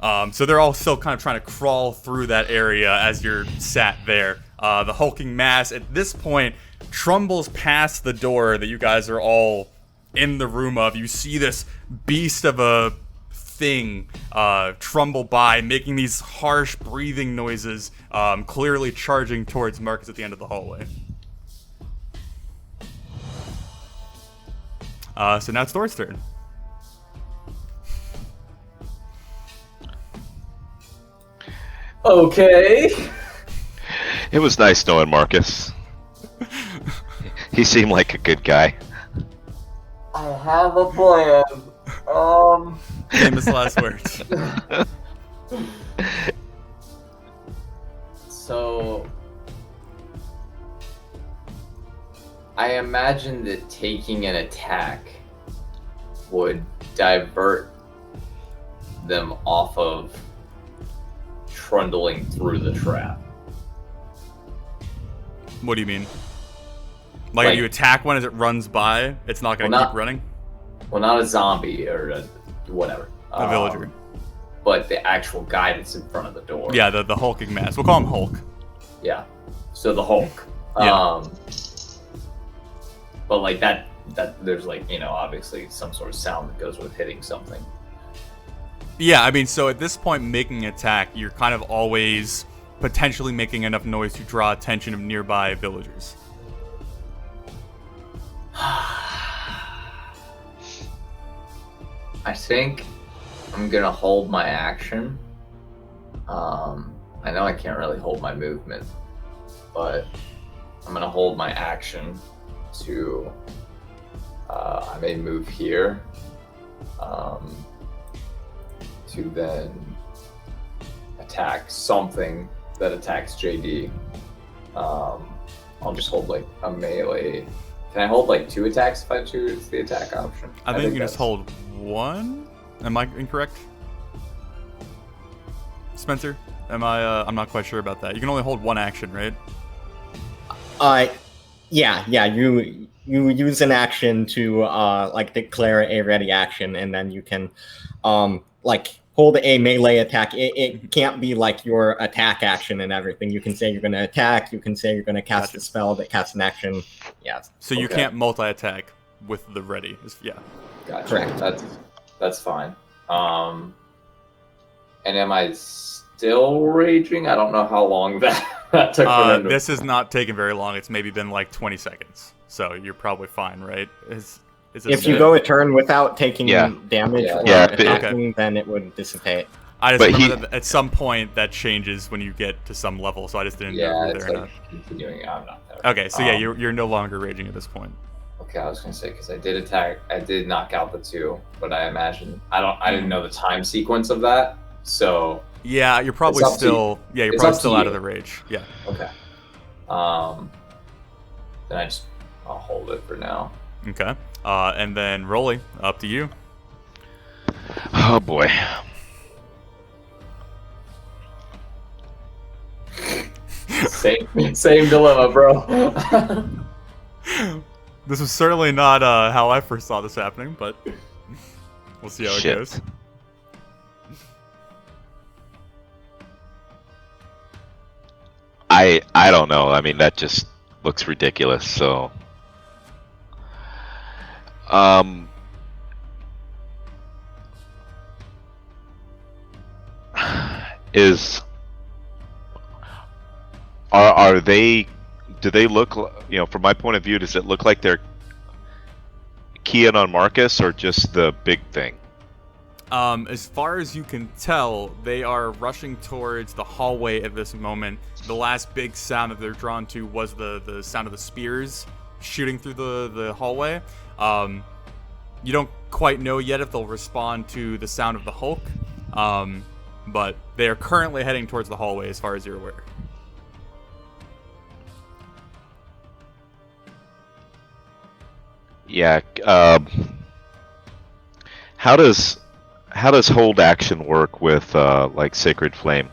So they're all still kind of trying to crawl through that area as you're sat there. The hulking mass, at this point, trumbles past the door that you guys are all in the room of. You see this beast of a thing trumble by, making these harsh breathing noises, clearly charging towards Marcus at the end of the hallway. So now it's Thor's turn. Okay. It was nice knowing Marcus. He seemed like a good guy. I have a plan. Famous last words. So, I imagine that taking an attack would divert them off of trundling through the trap. What do you mean? Like if you attack one as it runs by, it's not going to keep running? Well, not a zombie or whatever. A villager. But the actual guy that's in front of the door. Yeah, the hulking mass. We'll call him Hulk. Yeah. So the Hulk. Yeah. But like that there's like, obviously some sort of sound that goes with hitting something. Yeah, I mean, so at this point, making an attack, you're kind of always potentially making enough noise to draw attention of nearby villagers. I think I'm gonna hold my action. I know I can't really hold my movement, but I'm gonna hold my action to I may move here to then attack something that attacks JD. I'll just hold like a melee. Can I hold like 2 attacks if I choose the attack option? I think you can just hold 1. Am I incorrect? Spencer? I'm not quite sure about that. You can only hold 1 action, right? Yeah. You use an action to declare a ready action, and then you can hold a melee attack. It can't be like your attack action and everything. You can say you're going to attack. You can say you're going to cast a spell that casts an action. Yeah. So you can't multi-attack with the ready. Yeah. Gotcha. Correct. That's fine. And am I still raging? I don't know how long that took. This has not taken very long. It's maybe been like 20 seconds. So you're probably fine, right? If you go a turn without taking damage or attacking, then it would dissipate. I just remember that at some point that changes when you get to some level, so I just didn't know if they're not. Continuing. I'm not there. Okay, so you're no longer raging at this point. Okay, I was gonna say because I did attack, I did knock out the 2, but I imagine I didn't know the time sequence of that, so. Yeah, you're probably still out of the rage. Yeah. Okay. Then I'll hold it for now. Okay. And then Rolly, up to you. Oh boy. Same dilemma, bro. This was certainly not how I first saw this happening, but we'll see how it goes. I don't know. I mean, that just looks ridiculous. So, Are they? Do they look? From my point of view, does it look like they're keying on Marcus or just the big thing? As far as you can tell, they are rushing towards the hallway at this moment. The last big sound that they're drawn to was the sound of the spears shooting through the hallway. You don't quite know yet if they'll respond to the sound of the Hulk, but they are currently heading towards the hallway as far as you're aware. Yeah. How does hold action work with like Sacred Flame?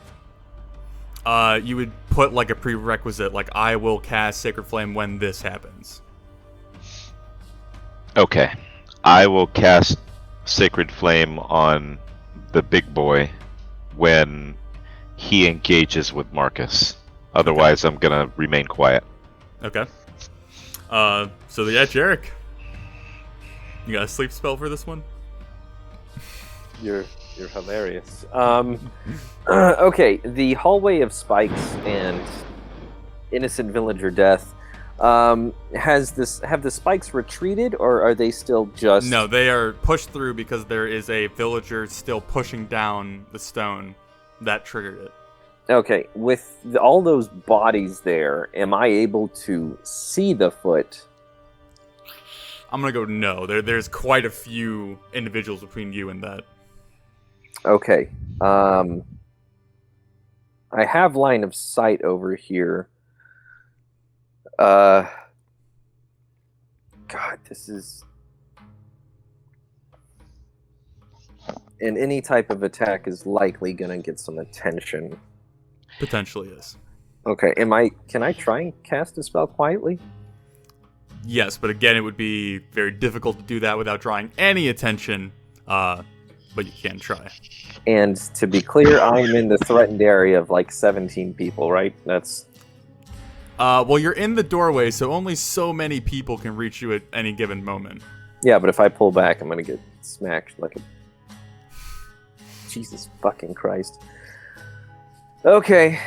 You would put like a prerequisite, like I will cast Sacred Flame when this happens. Okay. I will cast Sacred Flame on the big boy when he engages with Marcus. Otherwise, I'm gonna remain quiet. Okay. So yeah, Jarek, you got a sleep spell for this one? You're hilarious. Okay, the hallway of spikes and innocent villager death. Have the spikes retreated, or are they still just? No, they are pushed through because there is a villager still pushing down the stone that triggered it. Okay, with all those bodies there, am I able to see the foot? I'm gonna go no. There's quite a few individuals between you and that. Okay. I have line of sight over here. God, this is... And any type of attack is likely going to get some attention. Potentially, yes. Okay, can I try and cast a spell quietly? Yes, but again, it would be very difficult to do that without drawing any attention, but you can try. And to be clear, I'm in the threatened area of like 17 people, right? That's... Well, you're in the doorway, so only so many people can reach you at any given moment. Yeah, but if I pull back, I'm going to get smacked like a... Jesus fucking Christ. Okay,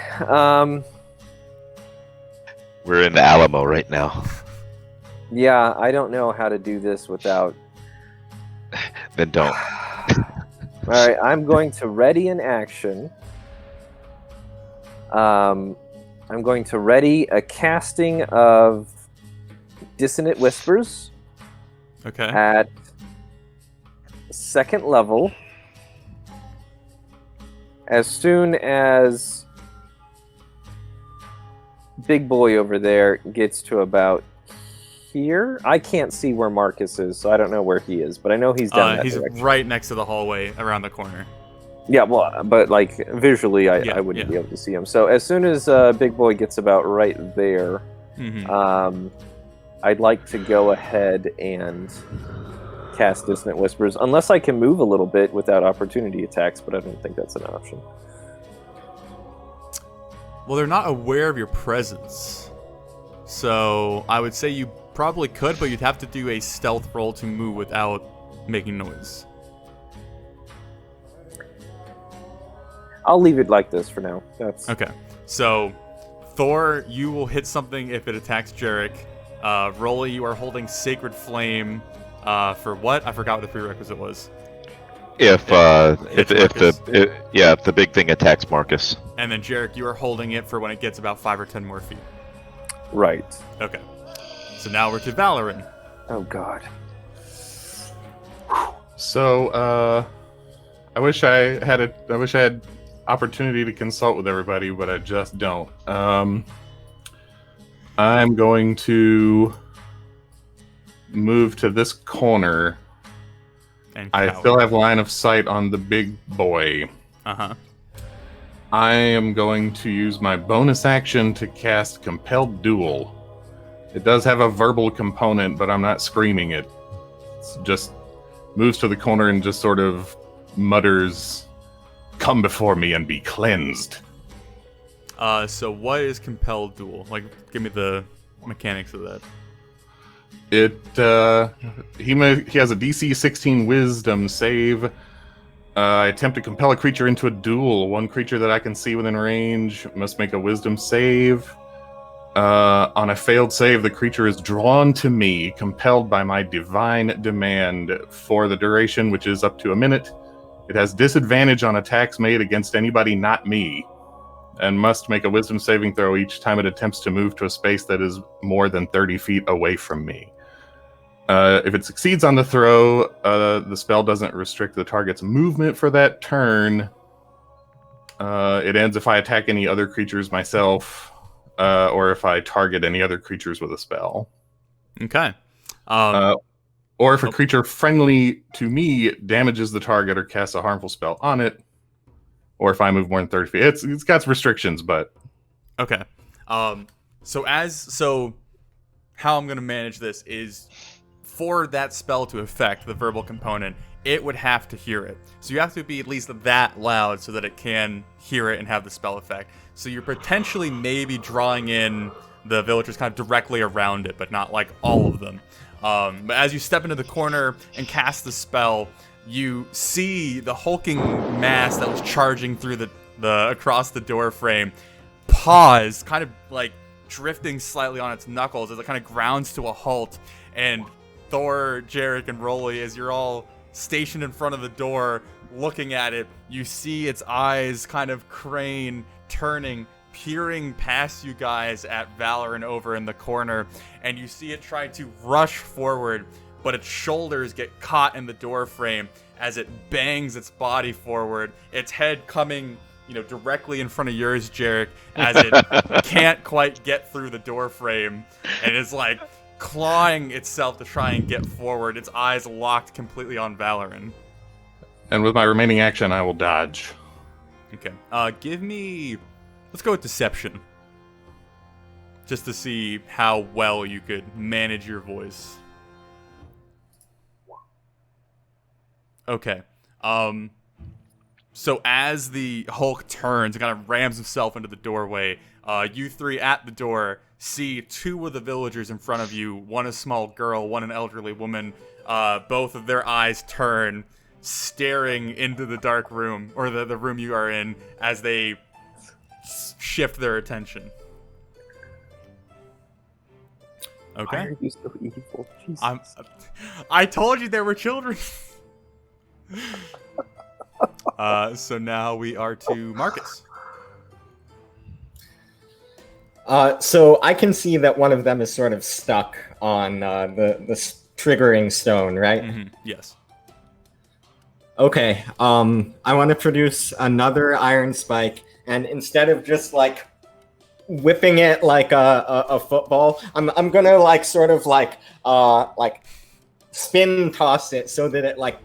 We're in the Alamo right now. yeah, I don't know how to do this without... Then don't. Alright, I'm going to ready an action. I'm going to ready a casting of Dissonant Whispers Okay. at 2nd level. As soon as Big Boy over there gets to about here. I can't see where Marcus is, so I don't know where he is, but I know he's down that He's direction. right next to the hallway around the corner. Yeah, well, but like visually, I wouldn't be able to see him. So as soon as Big Boy gets about right there, Mm-hmm. I'd like to go ahead and cast Dissonant Whispers, unless I can move a little bit without opportunity attacks, but I don't think that's an option. Well, they're not aware of your presence, so I would say you probably could, but you'd have to do a stealth roll to move without making noise. I'll leave it like this for now. That's Okay, so Thor, you will hit something if it attacks Jarek. Rolly, you are holding Sacred Flame for what? I forgot what the prerequisite was. If Marcus. the big thing attacks Marcus. And then Jarek, you are holding it for when it gets about 5 or 10 more feet. right. Okay, so now we're to Valoran. Oh God. So, I wish I had opportunity to consult with everybody, but I just don't. I'm going to move to this corner. And I Cow. still have line of sight on the big boy. Uh-huh. I am going to use my bonus action to cast Compelled Duel. It does have a verbal component, but I'm not screaming it. It's just moves to the corner and just sort of mutters, "Come before me and be cleansed." So what is Compelled Duel? Like, give me the mechanics of that. He has a DC 16 Wisdom save. I attempt to compel a creature into a duel. One creature that I can see within range must make a wisdom save. On a failed save, the creature is drawn to me, compelled by my divine demand for the duration, which is up to a minute. It has disadvantage on attacks made against anybody not me, and must make a wisdom saving throw each time it attempts to move to a space that is more than 30 feet away from me. If it succeeds on the throw, the spell doesn't restrict the target's movement for that turn. It ends if I attack any other creatures myself, or if I target any other creatures with a spell. Okay. Or if a creature friendly to me damages the target or casts a harmful spell on it, or if I move more than 30 feet. It's got restrictions, but... Okay. So how I'm going to manage this is, for that spell to affect the verbal component, it would have to hear it. So you have to be at least that loud so that it can hear it and have the spell effect. So you're potentially maybe drawing in the villagers kind of directly around it, but not like all of them. But as you step into the corner and cast the spell, you see the hulking mass that was charging through the across the door frame pause, kind of like drifting slightly on its knuckles as it kind of grounds to a halt. And Thor, Jarek, and Rolly, as you're all stationed in front of the door looking at it, you see its eyes kind of crane, turning, peering past you guys at Valoran over in the corner, and you see it try to rush forward, but its shoulders get caught in the door frame as it bangs its body forward, its head coming, directly in front of yours, Jarek, as it can't quite get through the door frame, and it's like clawing itself to try and get forward, its eyes locked completely on Valoran. And with my remaining action, I will dodge. Okay. Let's go with Deception. Just to see how well you could manage your voice. Okay. So as the Hulk turns and kind of rams himself into the doorway, you three at the door see two of the villagers in front of you, one a small girl, one an elderly woman. Both of their eyes turn, staring into the dark room, or the room you are in, as they shift their attention. Okay. Why are you so evil? Jesus. I told you there were children. So now we are to Marcus. So I can see that one of them is sort of stuck on the triggering stone, right? Mm-hmm. Yes. Okay. I want to produce another iron spike, and instead of just like whipping it like a football, I'm gonna like sort of like spin toss it so that it like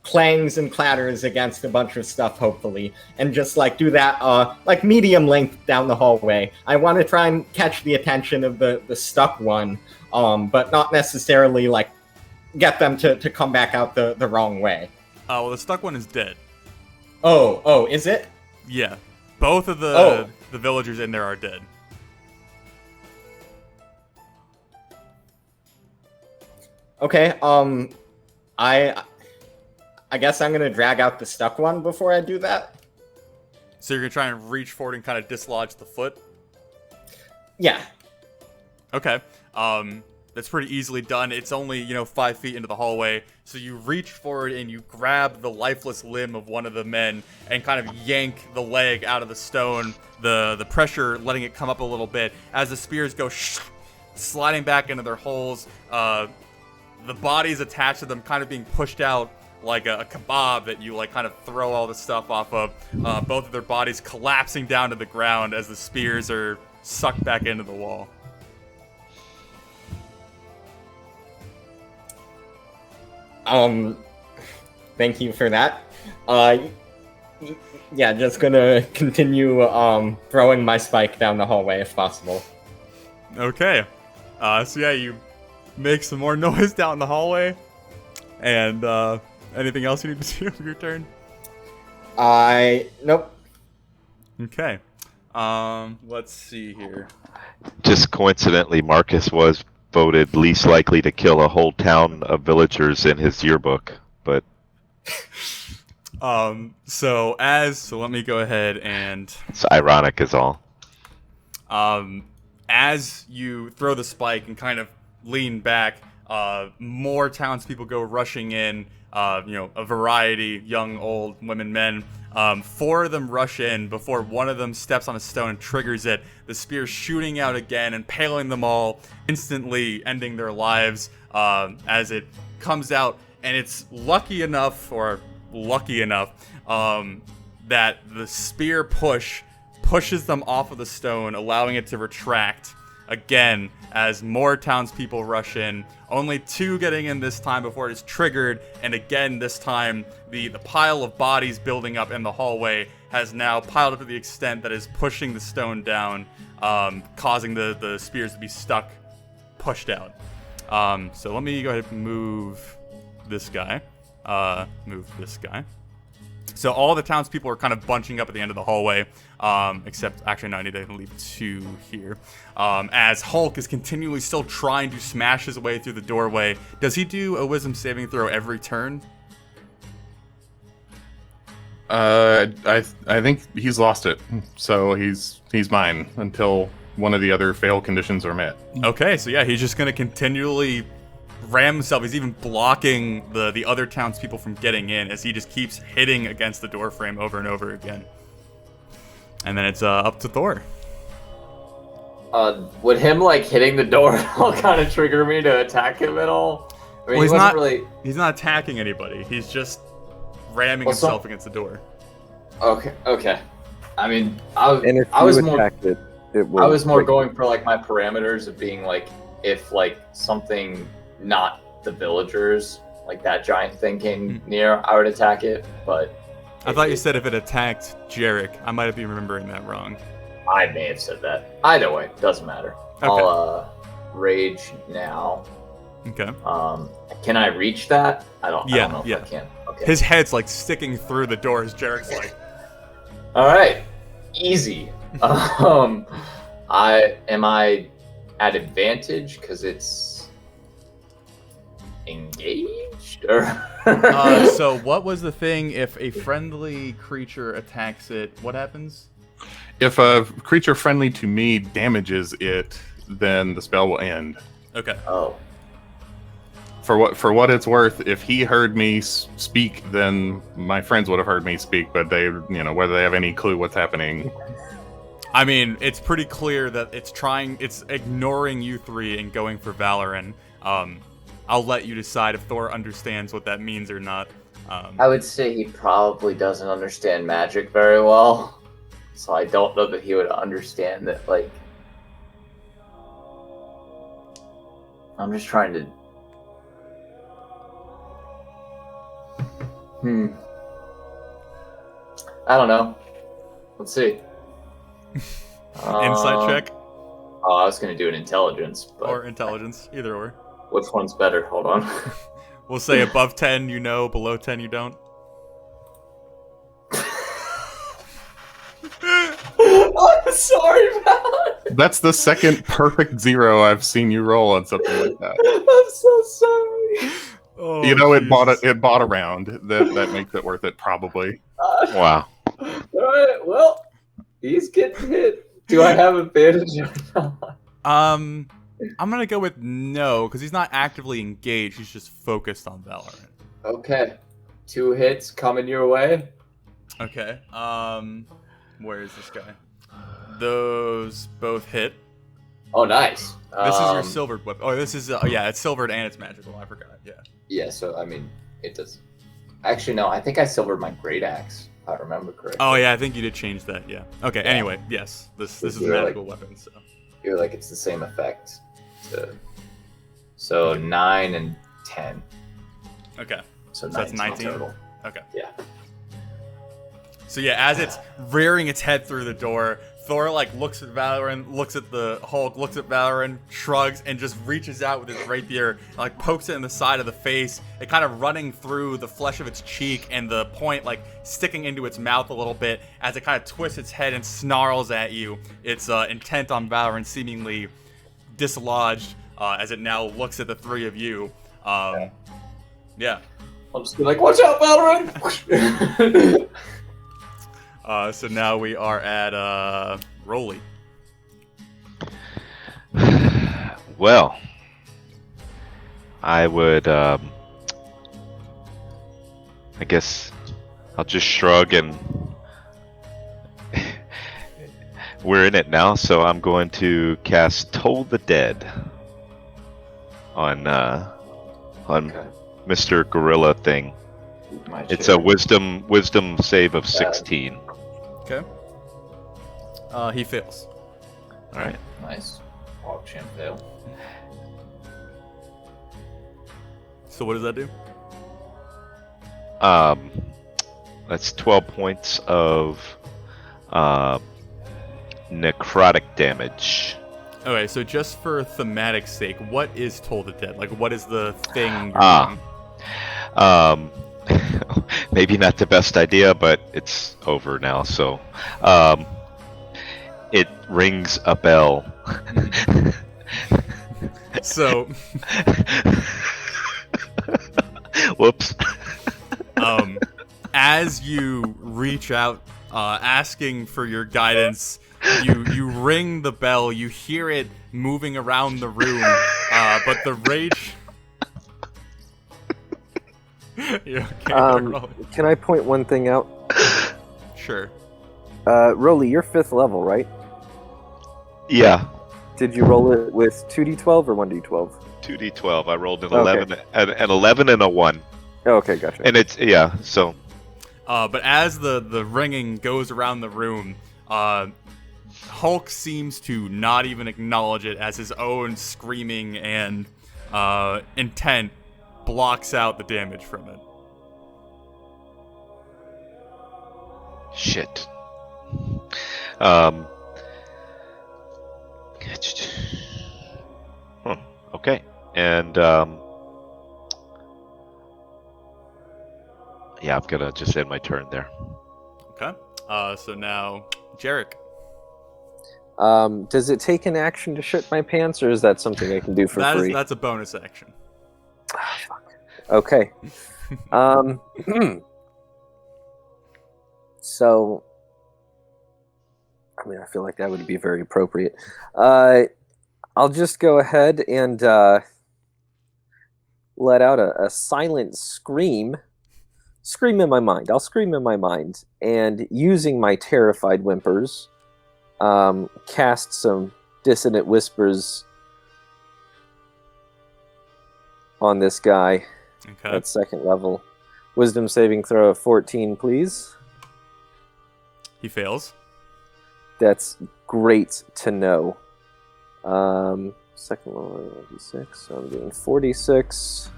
clangs and clatters against a bunch of stuff, hopefully, and just like do that like medium length down the hallway. I want to try and catch the attention of the stuck one, but not necessarily like get them to come back out the wrong way. Well, the stuck one is dead. Oh, is it? Yeah, both of the villagers in there are dead. Okay. I guess I'm gonna drag out the stuck one before I do that. So you're gonna try and reach forward and kind of dislodge the foot? Yeah. Okay. That's pretty easily done. It's only, 5 feet into the hallway. So you reach forward and you grab the lifeless limb of one of the men and kind of yank the leg out of the stone, the pressure letting it come up a little bit as the spears go sliding back into their holes. The bodies attached to them kind of being pushed out like a kebab that you like kind of throw all the stuff off of. Both of their bodies collapsing down to the ground as the spears are sucked back into the wall. Thank you for that. Yeah, just gonna continue throwing my spike down the hallway if possible. Okay. So yeah, you make some more noise down the hallway. And anything else you need to do for your turn? Nope. Okay. Let's see here. Just coincidentally, Marcus was voted least likely to kill a whole town of villagers in his yearbook, but So let me go ahead and It's ironic is all. as you throw the spike and kind of lean back, more townspeople go rushing in. A variety, young, old, women, men. 4 of them rush in before one of them steps on a stone and triggers it. The spear shooting out again, impaling them all, instantly ending their lives as it comes out. And it's lucky enough that the spear pushes them off of the stone, allowing it to retract again as more townspeople rush in. Only 2 getting in this time before it is triggered, and again this time the pile of bodies building up in the hallway has now piled up to the extent that is pushing the stone down, causing the spears to be pushed out. So let me go ahead and move this guy. So all the townspeople are kind of bunching up at the end of the hallway, except actually no, I need to leave 2 here. As Hulk is continually still trying to smash his way through the doorway. Does he do a wisdom saving throw every turn? I think he's lost it, so he's mine until one of the other fail conditions are met. Okay, so yeah, he's just gonna continually ram himself. He's even blocking the other townspeople from getting in as he just keeps hitting against the door frame over and over again. And then it's up to Thor. Would him hitting the door all kind of trigger me to attack him at all? I mean, he's not attacking anybody. He's just ramming himself against the door. Okay. I mean, I was was more going for my parameters of being if something not the villagers, that giant thing came near, I would attack it, but I thought you said if it attacked Jarek. I might have been remembering that wrong. I may have said that. Either way, doesn't matter. Okay. I'll rage now. Okay. Can I reach that? I don't know if I can. Okay. His head's sticking through the door as Jarek's all right, easy. Am I at advantage because it's engaged? Or so what was the thing? If a friendly creature attacks it, what happens? If a creature friendly to me damages it, then the spell will end. Okay. Oh. For what it's worth, if he heard me speak, then my friends would have heard me speak, but they, whether they have any clue what's happening. I mean, it's pretty clear that it's ignoring you 3 and going for Valoran. I'll let you decide if Thor understands what that means or not. I would say he probably doesn't understand magic very well, so I don't know that he would understand that, I'm just trying to... I don't know. Let's see. Insight check? Oh, I was going to do an intelligence. But or intelligence, either or. Which one's better? Hold on. We'll say above 10 you know, below 10 you don't. I'm sorry, man. That's the second perfect 0 I've seen you roll on something like that. I'm so sorry. Oh, it bought a round. That makes it worth it, probably. Wow. All right. Well, he's getting hit. Do I have advantage or not? I'm gonna go with no, because he's not actively engaged. He's just focused on Valorant. Okay. 2 hits coming your way. Okay. Where is this guy? Those both hit. Oh, nice. This is your silvered weapon. Oh, this is it's silvered and it's magical. I forgot. Yeah. Yeah. So I mean, it does. Actually, no. I think I silvered my great axe. If I remember correctly. Oh yeah, I think you did change that. Yeah. Okay. Yeah. Anyway, yes. This is a magical weapon. So. You're it's the same effect. So 9 and 10. Okay. So that's 19 total. Okay. Yeah. So yeah, as it's rearing its head through the door, Thor looks at Valorant, looks at the Hulk, looks at Valorant, shrugs, and just reaches out with his rapier, and, pokes it in the side of the face. It kind of running through the flesh of its cheek, and the point sticking into its mouth a little bit as it kind of twists its head and snarls at you. It's intent on Valorant, seemingly dislodged as it now looks at the 3 of you. Yeah. I'll just be like, watch out, Valorant! So now we are at Rolly. Well, I would, I guess I'll just shrug and we're in it now, so I'm going to cast Toll the Dead on Okay. Mr. Gorilla thing. My It's chair. a wisdom save of 16. Okay. He fails. All right. Nice. Walk champ fail. So what does that do? That's 12 points of necrotic damage. Okay, so just for thematic sake, what is Toll the Dead? Like, what is the thing you're doing? Maybe not the best idea, but it's over now. So, it rings a bell. So, Whoops. as you reach out, asking for your guidance, you ring the bell. You hear it moving around the room, but the rage. You okay, Rolly? Can I point one thing out? Sure. Rolly, you're 5th level, right? Yeah. Did you roll it with 2d12 or 1d12? 2d12. I rolled an Okay. 11 and a 1. Oh, okay, gotcha. And it's, yeah, so. But as the ringing goes around the room, Hulk seems to not even acknowledge it as his own screaming and intent blocks out the damage from it. Shit. Okay. And, yeah, I'm gonna just end my turn there. Okay. So now, Jarek. Does it take an action to shit my pants, or is that something I can do for free? That's a bonus action. Okay. So, I mean, I feel like that would be very appropriate. I'll just go ahead and let out a silent scream. Scream in my mind. I'll scream in my mind. And using my terrified whimpers, cast some dissonant whispers on this guy. Okay. At 2nd level. Wisdom saving throw of 14, please. He fails. That's great to know. 2nd level, 6, so I'm doing 46.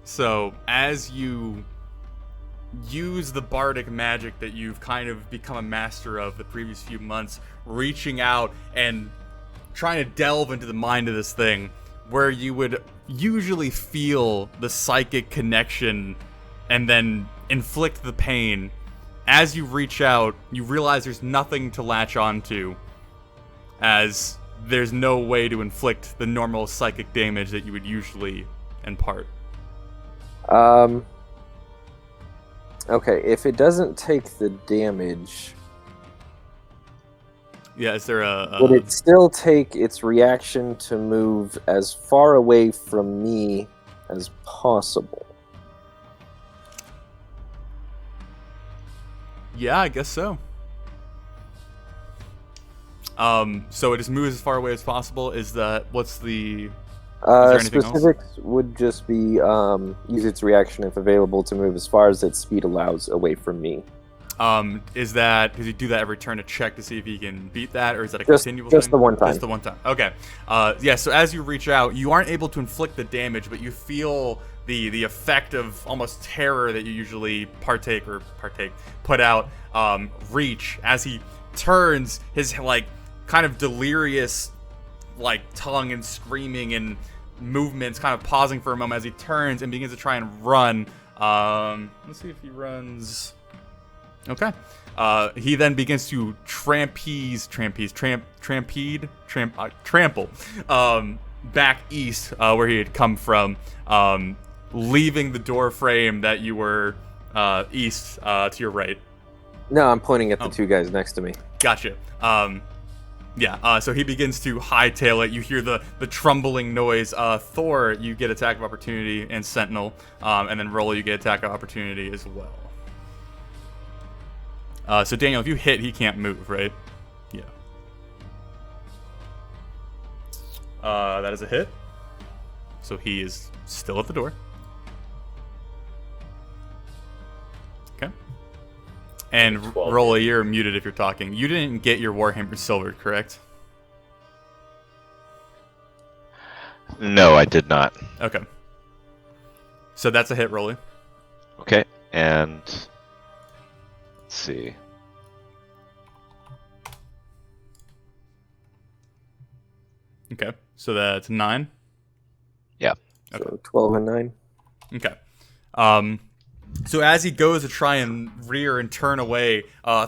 So, as you use the bardic magic that you've kind of become a master of the previous few months, reaching out and trying to delve into the mind of this thing, where you would usually feel the psychic connection and then inflict the pain, as you reach out, you realize there's nothing to latch onto, as there's no way to inflict the normal psychic damage that you would usually impart. Okay, if it doesn't take the damage, Yeah, is there would it still take its reaction to move as far away from me as possible? Yeah, I guess so. So it just moves as far away as possible. Is that what's the? Is there anything else? Specifics would just be use its reaction if available to move as far as its speed allows away from me. Is that, does he do that every turn to check to see if he can beat that, or is that a Just- continual just thing? the one time. Just the one time. Okay. Yeah. So as you reach out, you aren't able to inflict the damage, but you feel the effect of almost terror that you usually put out. Reach as he turns his like kind of delirious like tongue and screaming and movements, kind of pausing for a moment as he turns and begins to try and run. Let's see if he runs. Okay. He then begins to trample back east where he had come from, leaving the door frame that you were east to your right. No, I'm pointing at the two guys next to me. Gotcha. So he begins to hightail it. You hear the trumbling noise. Thor, you get attack of opportunity, and Sentinel, and then Rolla, you get attack of opportunity as well. So Daniel, if you hit, he can't move, right? Yeah. That is a hit. So he is still at the door. Okay. And 12. Rolla, you're muted if you're talking. You didn't get your Warhammer silvered, correct? No, I did not. Okay. So that's a hit, Rolla. Okay, and let's see. Okay. So that's 9. Yeah. Okay. So 12 and 9. Okay. So as he goes to try and rear and turn away,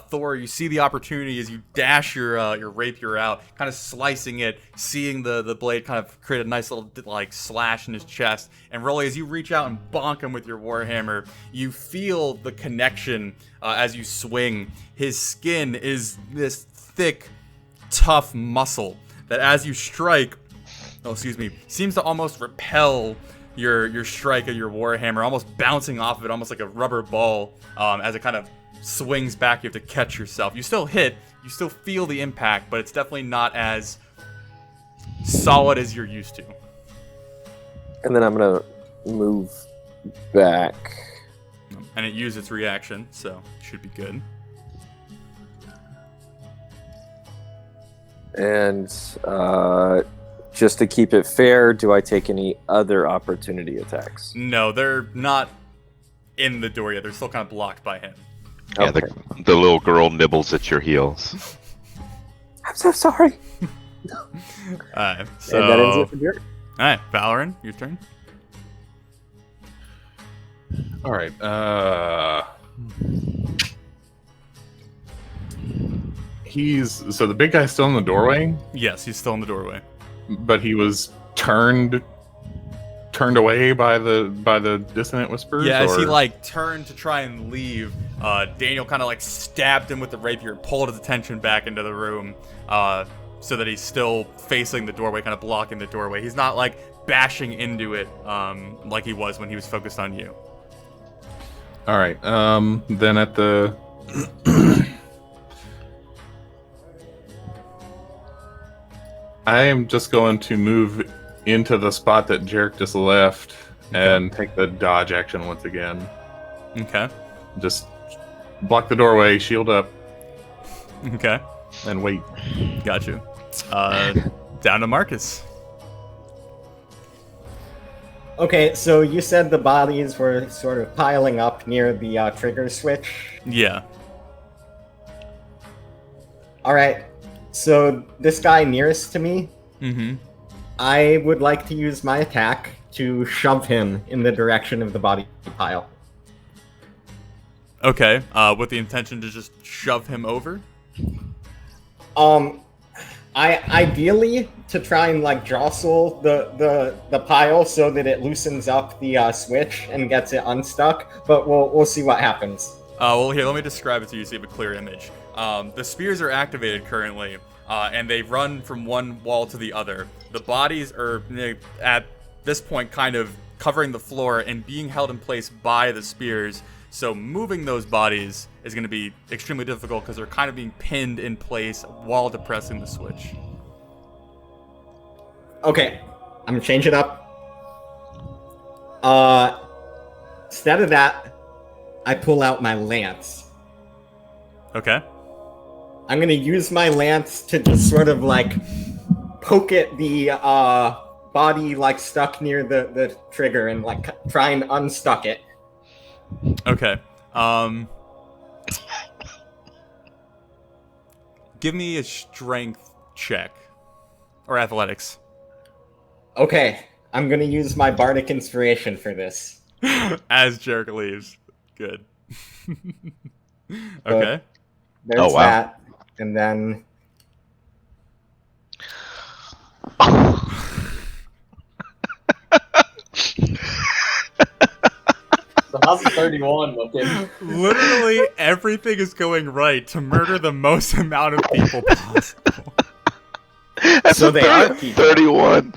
Thor, you see the opportunity as you dash your rapier out, kind of slicing it, seeing the blade kind of create a nice little like slash in his chest. And Rolly, as you reach out and bonk him with your warhammer, you feel the connection as you swing. His skin is this thick, tough muscle that as you strike, seems to almost repel your strike of your warhammer, almost bouncing off of it, almost like a rubber ball. As it kind of swings back, you have to catch yourself. You still hit, you still feel the impact, but it's definitely not as solid as you're used to. And then I'm gonna move back. And it used its reaction, so it should be good. And just to keep it fair, do I take any other opportunity attacks? No, they're not in the door yet. They're still kind of blocked by him. Yeah, Okay. the little girl nibbles at your heels. I'm so sorry. Alright, And that ends so... it for Jared. Alright, Valoran, your turn. All right. So the big guy's still in the doorway, Yes, he's still in the doorway. but he was turned away by the dissonant whispers. Yeah, as he or- like turned to try and leave, Daniel kind of like stabbed him with the rapier, pulled his attention back into the room, so that he's still facing the doorway, kind of blocking the doorway. He's not like bashing into it like he was when he was focused on you. All right. Then at the I am just going to move into the spot that Jarek just left and take the dodge action once again. Okay. Just block the doorway, shield up, Okay. and wait. Got you. Down to Marcus. Okay, so you said the bodies were sort of piling up near the trigger switch. Yeah. Alright, so this guy nearest to me, Mm-hmm. I would like to use my attack to shove him in the direction of the body pile. Okay. With the intention to just shove him over. I ideally to try and like jostle the pile so that it loosens up the switch and gets it unstuck, but we'll see what happens. Well, here, let me describe it to you so you have a clear image. The spears are activated currently, and they run from one wall to the other. The bodies are, at this point, kind of covering the floor and being held in place by the spears. So moving those bodies is going to be extremely difficult because they're kind of being pinned in place while depressing the switch. Okay, I'm gonna change it up. Instead of that, I pull out my lance. Okay. I'm gonna use my lance to just sort of like poke at the body like stuck near the trigger and like try and unstuck it. Okay. Give me a strength check. Or athletics. Okay, I'm gonna use my bardic inspiration for this. As Jarek leaves. Good. Okay. There's Oh, wow. that, and then How's the 31 looking? Literally everything is going right to murder the most amount of people possible. That's So a they are people. 31.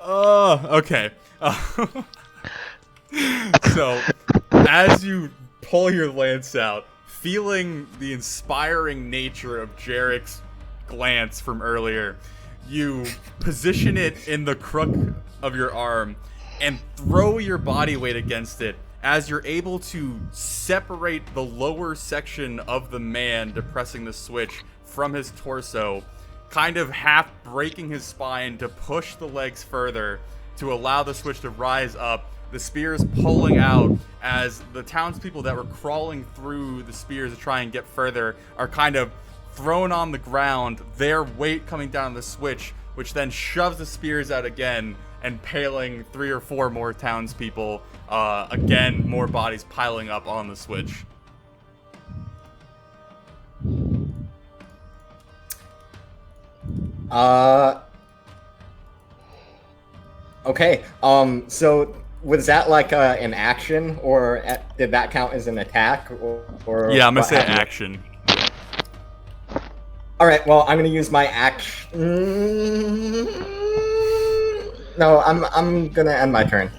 Okay. So, as you pull your lance out, feeling the inspiring nature of Jarek's glance from earlier, you position it in the crook of your arm and throw your body weight against it as you're able to separate the lower section of the man depressing the switch from his torso, kind of half breaking his spine to push the legs further to allow the switch to rise up. The spears pulling out as the townspeople that were crawling through the spears to try and get further are kind of thrown on the ground, their weight coming down the switch, which then shoves the spears out again, impaling 3 or 4 more townspeople. Again, more bodies piling up on the switch. Okay. So was that like an action, or did that count as an attack? Or Yeah, I'm gonna what say happened? action. All right. Well, I'm gonna use my action. No, I'm gonna end my turn.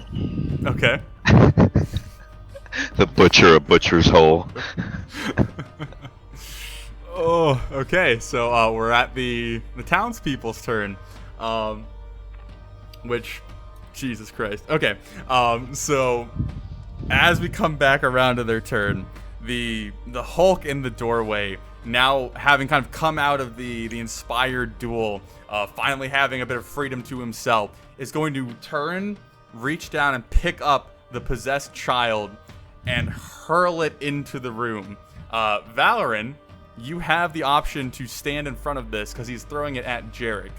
Okay. The butcher, a butcher's hole. Oh, okay. So we're at the townspeople's turn, which, Jesus Christ. Okay. So as we come back around to their turn, the Hulk in the doorway, now having kind of come out of the inspired duel, finally having a bit of freedom to himself, is going to turn, reach down, and pick up the possessed child and hurl it into the room. Valoran, you have the option to stand in front of this because he's throwing it at Jarek.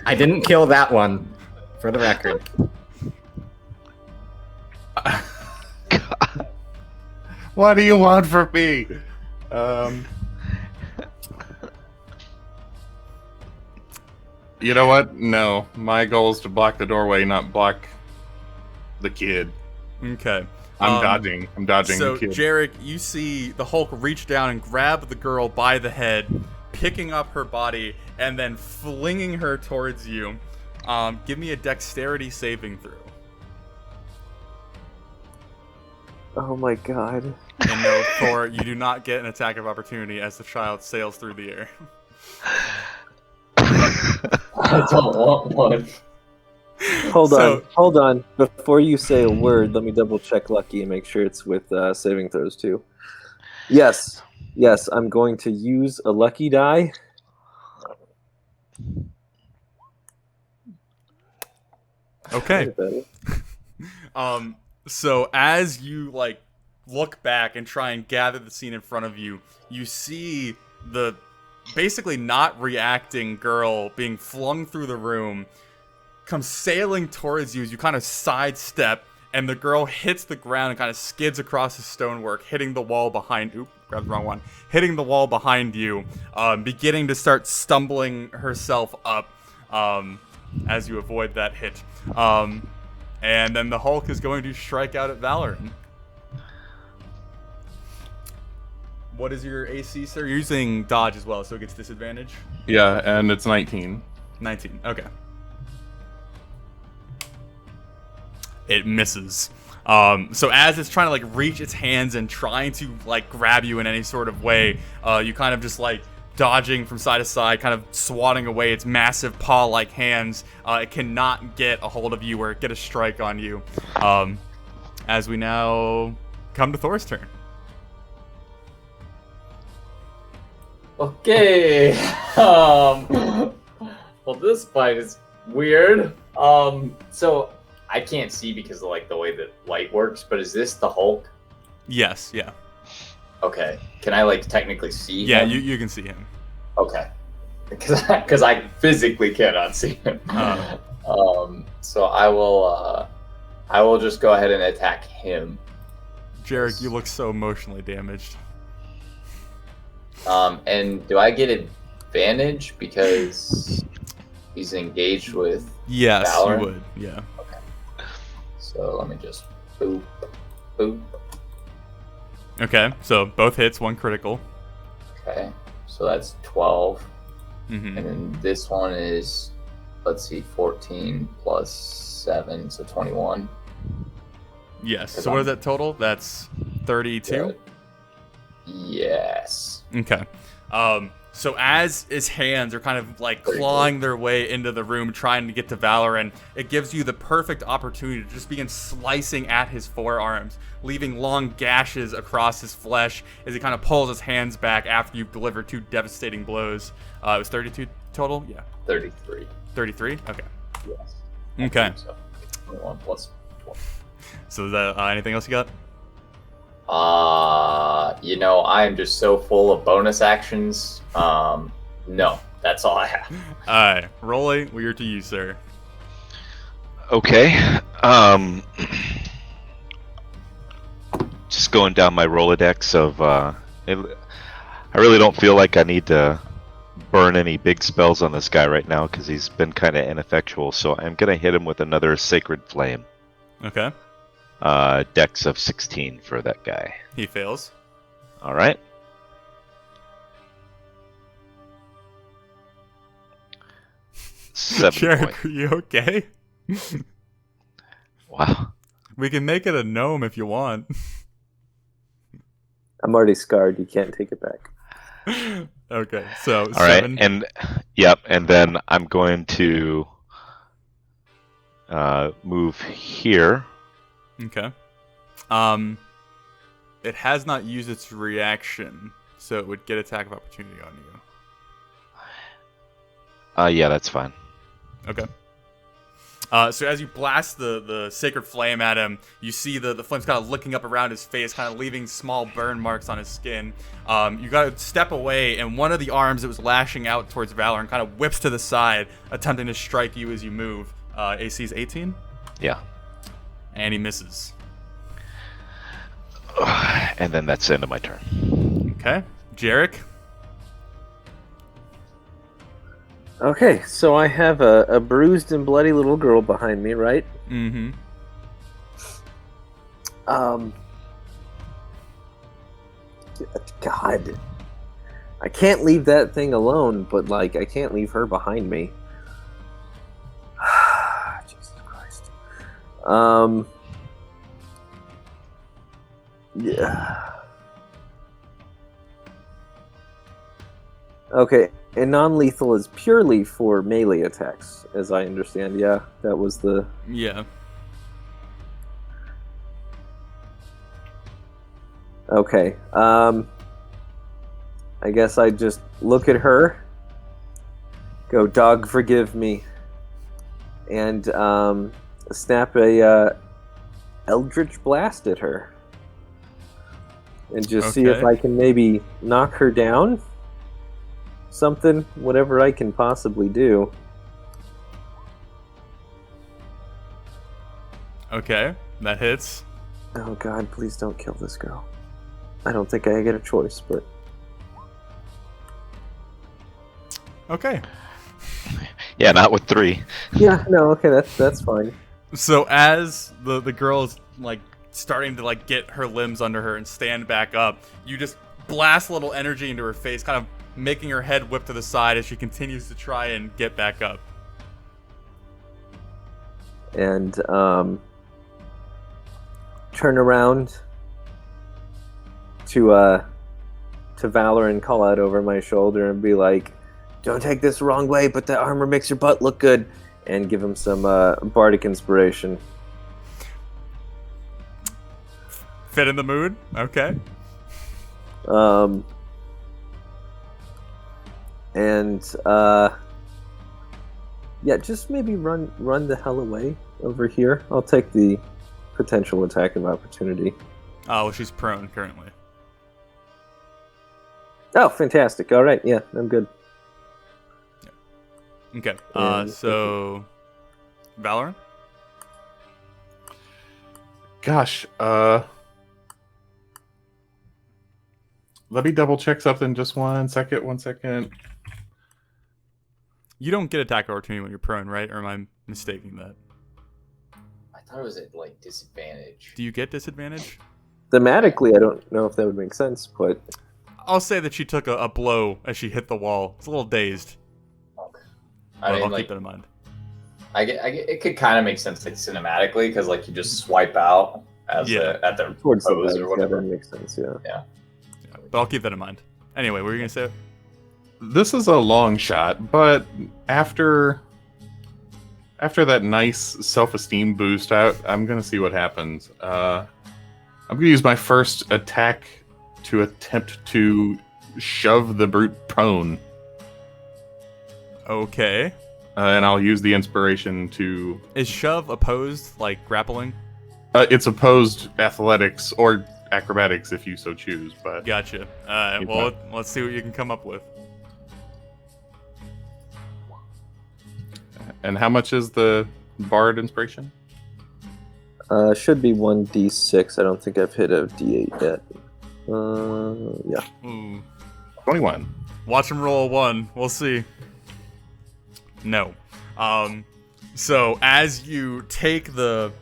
I didn't kill that one, for the record. What do you want from me? You know what? No. My goal is to block the doorway, not block the kid. Okay. I'm dodging. I'm dodging So, the kid. Jarek, you see the Hulk reach down and grab the girl by the head, picking up her body, and then flinging her towards you. Give me a dexterity saving throw. Oh my god. And no, Thor, you do not get an attack of opportunity as the child sails through the air. I don't want one. Hold on. Before you say a word, let me double check Lucky and make sure it's with saving throws too. Yes, I'm going to use a lucky die. Okay. So as you look back and try and gather the scene in front of you, you see the basically not reacting girl being flung through the room, come sailing towards you as you kind of sidestep, and the girl hits the ground and kind of skids across the stonework, hitting the wall behind. Oop, grabbed the wrong one. Hitting the wall behind you, beginning to start stumbling herself up as you avoid that hit. And then the Hulk is going to strike out at Valoran. What is your AC, sir? You're using dodge as well, so it gets disadvantage. Yeah, and it's 19. 19. Okay. It misses. So as it's trying to reach its hands and trying to grab you in any sort of way, you kind of just dodging from side to side, kind of swatting away its massive paw-like hands. It cannot get a hold of you or get a strike on you. As we now come to Thor's turn. Okay. Well, this fight is weird. So I can't see because of the way that light works, but is this the Hulk? Yes, yeah. Okay. Can I technically see Yeah, him? you can see him. Okay. Because I physically cannot see him. So I will just go ahead and attack him. Jarek, you look so emotionally damaged. And do I get advantage because he's engaged with Yes, Valoran? you would. Yeah. So let me just boop, boop. Okay, so both hits, one critical. Okay, so that's 12. Mm-hmm. And then this one is, let's see, 14 plus 7, so 21. Yes. So what is that total? That's 32? Yes. Okay. So as his hands are kind of like clawing their way into the room, trying to get to Valoran, it gives you the perfect opportunity to just begin slicing at his forearms, leaving long gashes across his flesh as he kind of pulls his hands back after you've delivered 2 devastating blows. It was 32 total? Yeah. 33. 33? Okay. Yes. Okay. So 21 plus 20. So is that anything else you got? I am just so full of bonus actions. No, that's all I have. Alright. Rolly, we're to you, sir. Okay. Just going down my Rolodex of. I really don't feel like I need to burn any big spells on this guy right now because he's been kind of ineffectual. So I'm gonna hit him with another Sacred Flame. Okay. Dex of 16 for that guy. He fails. All right. Jarek, are you okay? Wow. We can make it a gnome if you want. I'm already scarred. You can't take it back. Okay, so All 7. right, and then I'm going to move here. Okay. It has not used its reaction, so it would get attack of opportunity on you. Yeah, that's fine. Okay. So as you blast the sacred flame at him, you see the flames kind of licking up around his face, kind of leaving small burn marks on his skin. You got to step away, and one of the arms that was lashing out towards Valor and kind of whips to the side, attempting to strike you as you move. AC is 18? Yeah. And he misses. And then that's the end of my turn. Okay. Jarek? Okay, so I have a bruised and bloody little girl behind me, right? Mm-hmm. God. I can't leave that thing alone, but, I can't leave her behind me. Jesus Christ. Yeah. Okay, and non-lethal is purely for melee attacks, as I understand. Yeah, that was the... Yeah. Okay, I guess I just look at her, go, dog, forgive me, and snap a Eldritch Blast at her. And just see if Okay. I can maybe knock her down. Something, whatever I can possibly do. Okay, that hits. Oh God, please don't kill this girl. I don't think I get a choice, but... Okay. Yeah, not with 3. Yeah, no, okay, that's fine. So as the girl is starting to get her limbs under her and stand back up, you just blast a little energy into her face, kind of making her head whip to the side as she continues to try and get back up. And turn around to Valor and call out over my shoulder and be like, "Don't take this the wrong way, but the armor makes your butt look good," and give him some bardic inspiration. Fit in the mood? Okay. Yeah, just maybe run the hell away over here. I'll take the potential attack of opportunity. Oh, well, she's prone currently. Oh, fantastic. All right, yeah, I'm good. Okay. And- So Valor? Gosh, let me double check something. Just 1 second. 1 second. You don't get attack opportunity when you're prone, right? Or am I mistaking that? I thought it was at like disadvantage. Do you get disadvantage? Thematically, I don't know if that would make sense, but I'll say that she took a blow as she hit the wall. It's a little dazed. Okay. But I'll like, keep that in mind. it could kind of make sense like cinematically because like you just swipe out at the towards the pose legs, or whatever. that makes sense. Yeah. Yeah, but I'll keep that in mind. Anyway, what were you gonna say? This is a long shot, but after that nice self-esteem boost out, I'm gonna see what happens. I'm gonna use my first attack to attempt to shove the brute prone. Okay. And I'll use the inspiration to... Is shove opposed, like grappling? It's opposed athletics or acrobatics if you so choose, but... Gotcha. Well, let's see what you can come up with. And how much is the Bard inspiration? Should be 1d6. I don't think I've hit a d8 yet. Yeah. Ooh. 21. Watch him roll a 1. We'll see. No. So as you take the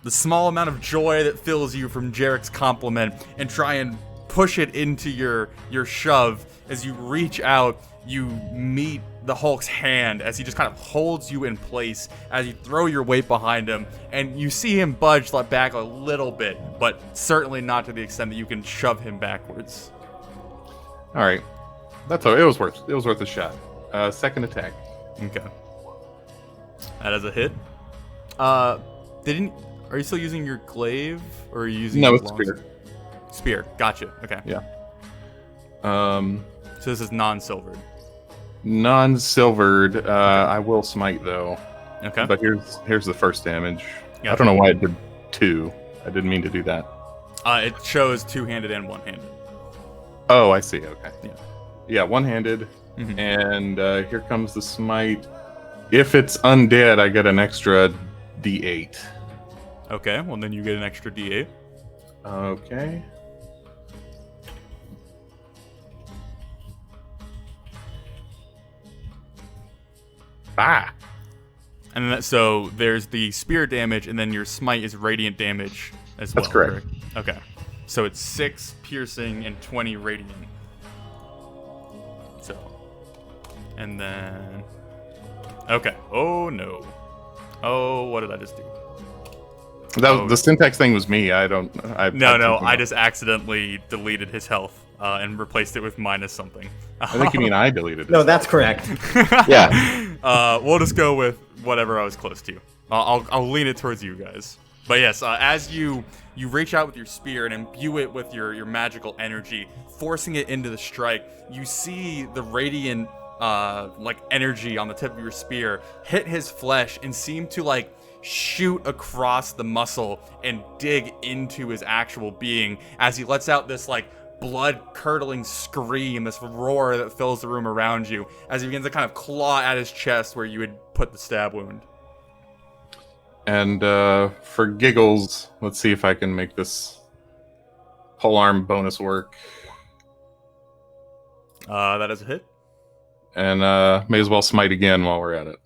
small amount of joy that fills you from Jarek's compliment and try and push it into your shove, as you reach out, you meet the Hulk's hand as he just kind of holds you in place as you throw your weight behind him, and you see him budge back a little bit, but certainly not to the extent that you can shove him backwards. All right, that's all. It was worth a shot. Second attack. Okay. That is a hit. Are you still using your glaive, or are you using No, your it's long... spear. Spear. Gotcha. Okay. Yeah. So this is non-silvered. Non-silvered. I will smite though. Okay. But here's the first damage. Gotcha. I don't know why it did 2. I didn't mean to do that. It shows two-handed and one-handed. Oh, I see. Okay. Yeah. Yeah, one-handed. Mhm. And here comes the smite. If it's undead, I get an extra D8. Okay. Well, then you get an extra D8. Okay. Ah. And so there's the spear damage, and then your smite is radiant damage as well. That's correct. Okay. So it's 6 piercing and 20 radiant. So. And then. Okay. Oh no. Oh, what did I just do? The syntax thing was me. No. I just accidentally deleted his health and replaced it with minus something. I think you mean I deleted it. No, that's correct. Yeah. We'll just go with whatever I was close to. I'll lean it towards you guys. But yes, as you reach out with your spear and imbue it with your magical energy, forcing it into the strike, you see the radiant energy on the tip of your spear hit his flesh and seem to shoot across the muscle and dig into his actual being as he lets out this blood-curdling scream, this roar that fills the room around you as he begins to kind of claw at his chest where you had put the stab wound. And for giggles, let's see if I can make this polearm bonus work. That is a hit. And may as well smite again while we're at it.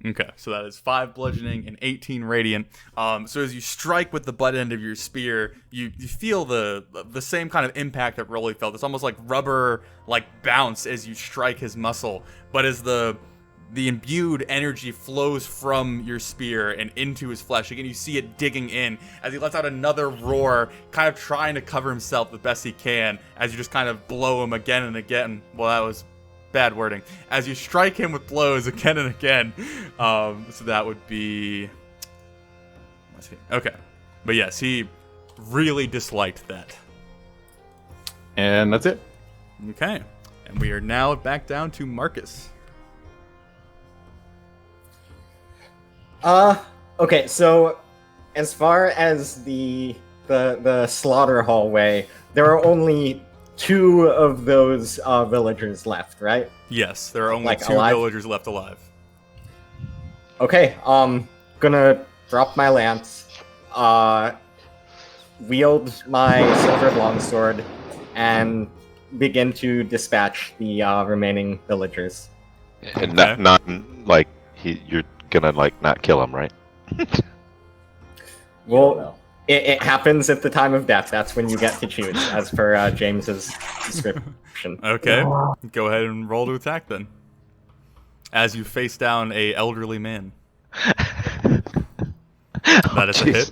Okay, so that is 5 bludgeoning and 18 radiant. So as you strike with the butt end of your spear, you feel the same kind of impact that Rolly felt. It's almost like rubber bounce as you strike his muscle. But as the imbued energy flows from your spear and into his flesh, again you see it digging in as he lets out another roar, kind of trying to cover himself the best he can as you just kind of blow him again and again. Well, that was bad wording. As you strike him with blows again and again. So that would be... Let's see. Okay. But yes, he really disliked that. And that's it. Okay. And we are now back down to Marcus. Okay, so as far as the slaughter hallway, there are only 2 of those villagers left, right? Yes, there are only 2 alive? villagers left alive. Okay, gonna drop my lance, wield my silver longsword, and begin to dispatch the remaining villagers. And Okay. not like you're gonna like not kill him, right? Well, No. it happens at the time of death. That's when you get to choose, as per James's description. Okay, go ahead and roll to attack then. As you face down a elderly man. That is a hit.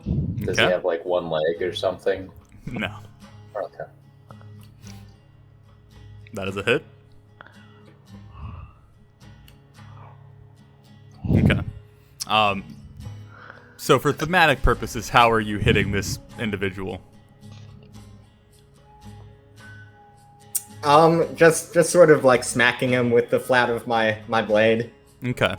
Does he Okay. have like one leg or something? No, Okay. that is a hit. Okay. So for thematic purposes, how are you hitting this individual? Just sort of like smacking him with the flat of my blade. Okay.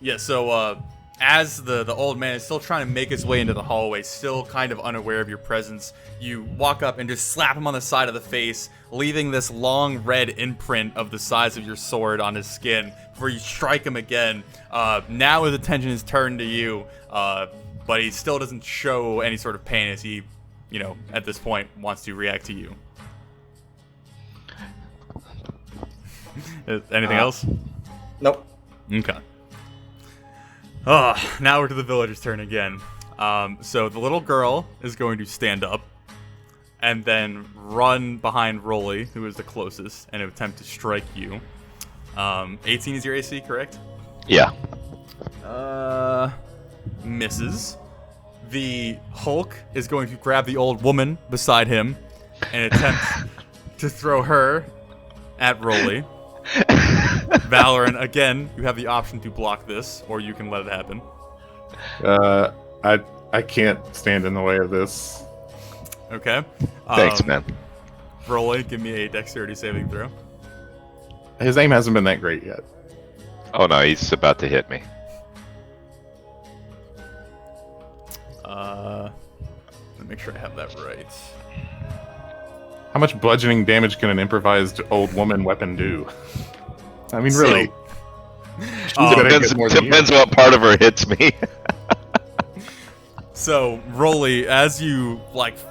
Yeah, so as the old man is still trying to make his way into the hallway, still kind of unaware of your presence, you walk up and just slap him on the side of the face, leaving this long red imprint of the size of your sword on his skin before you strike him again. Now his attention is turned to you, but he still doesn't show any sort of pain as he, at this point wants to react to you. Anything else? Nope. Okay. Now we're to the villager's turn again. So the little girl is going to stand up and then run behind Rolly, who is the closest, and attempt to strike you. 18 is your AC, correct? Yeah. Misses. The Hulk is going to grab the old woman beside him and attempt to throw her at Rolly. Valorant, again, you have the option to block this, or you can let it happen. I can't stand in the way of this. Okay. Thanks, man. Rolly, give me a dexterity saving throw. His aim hasn't been that great yet. Oh no, he's about to hit me. Let me make sure I have that right. How much bludgeoning damage can an improvised old woman weapon do? I mean, really. She's gonna Depends, get more than you. depends what part of her hits me. So, Rolly, as you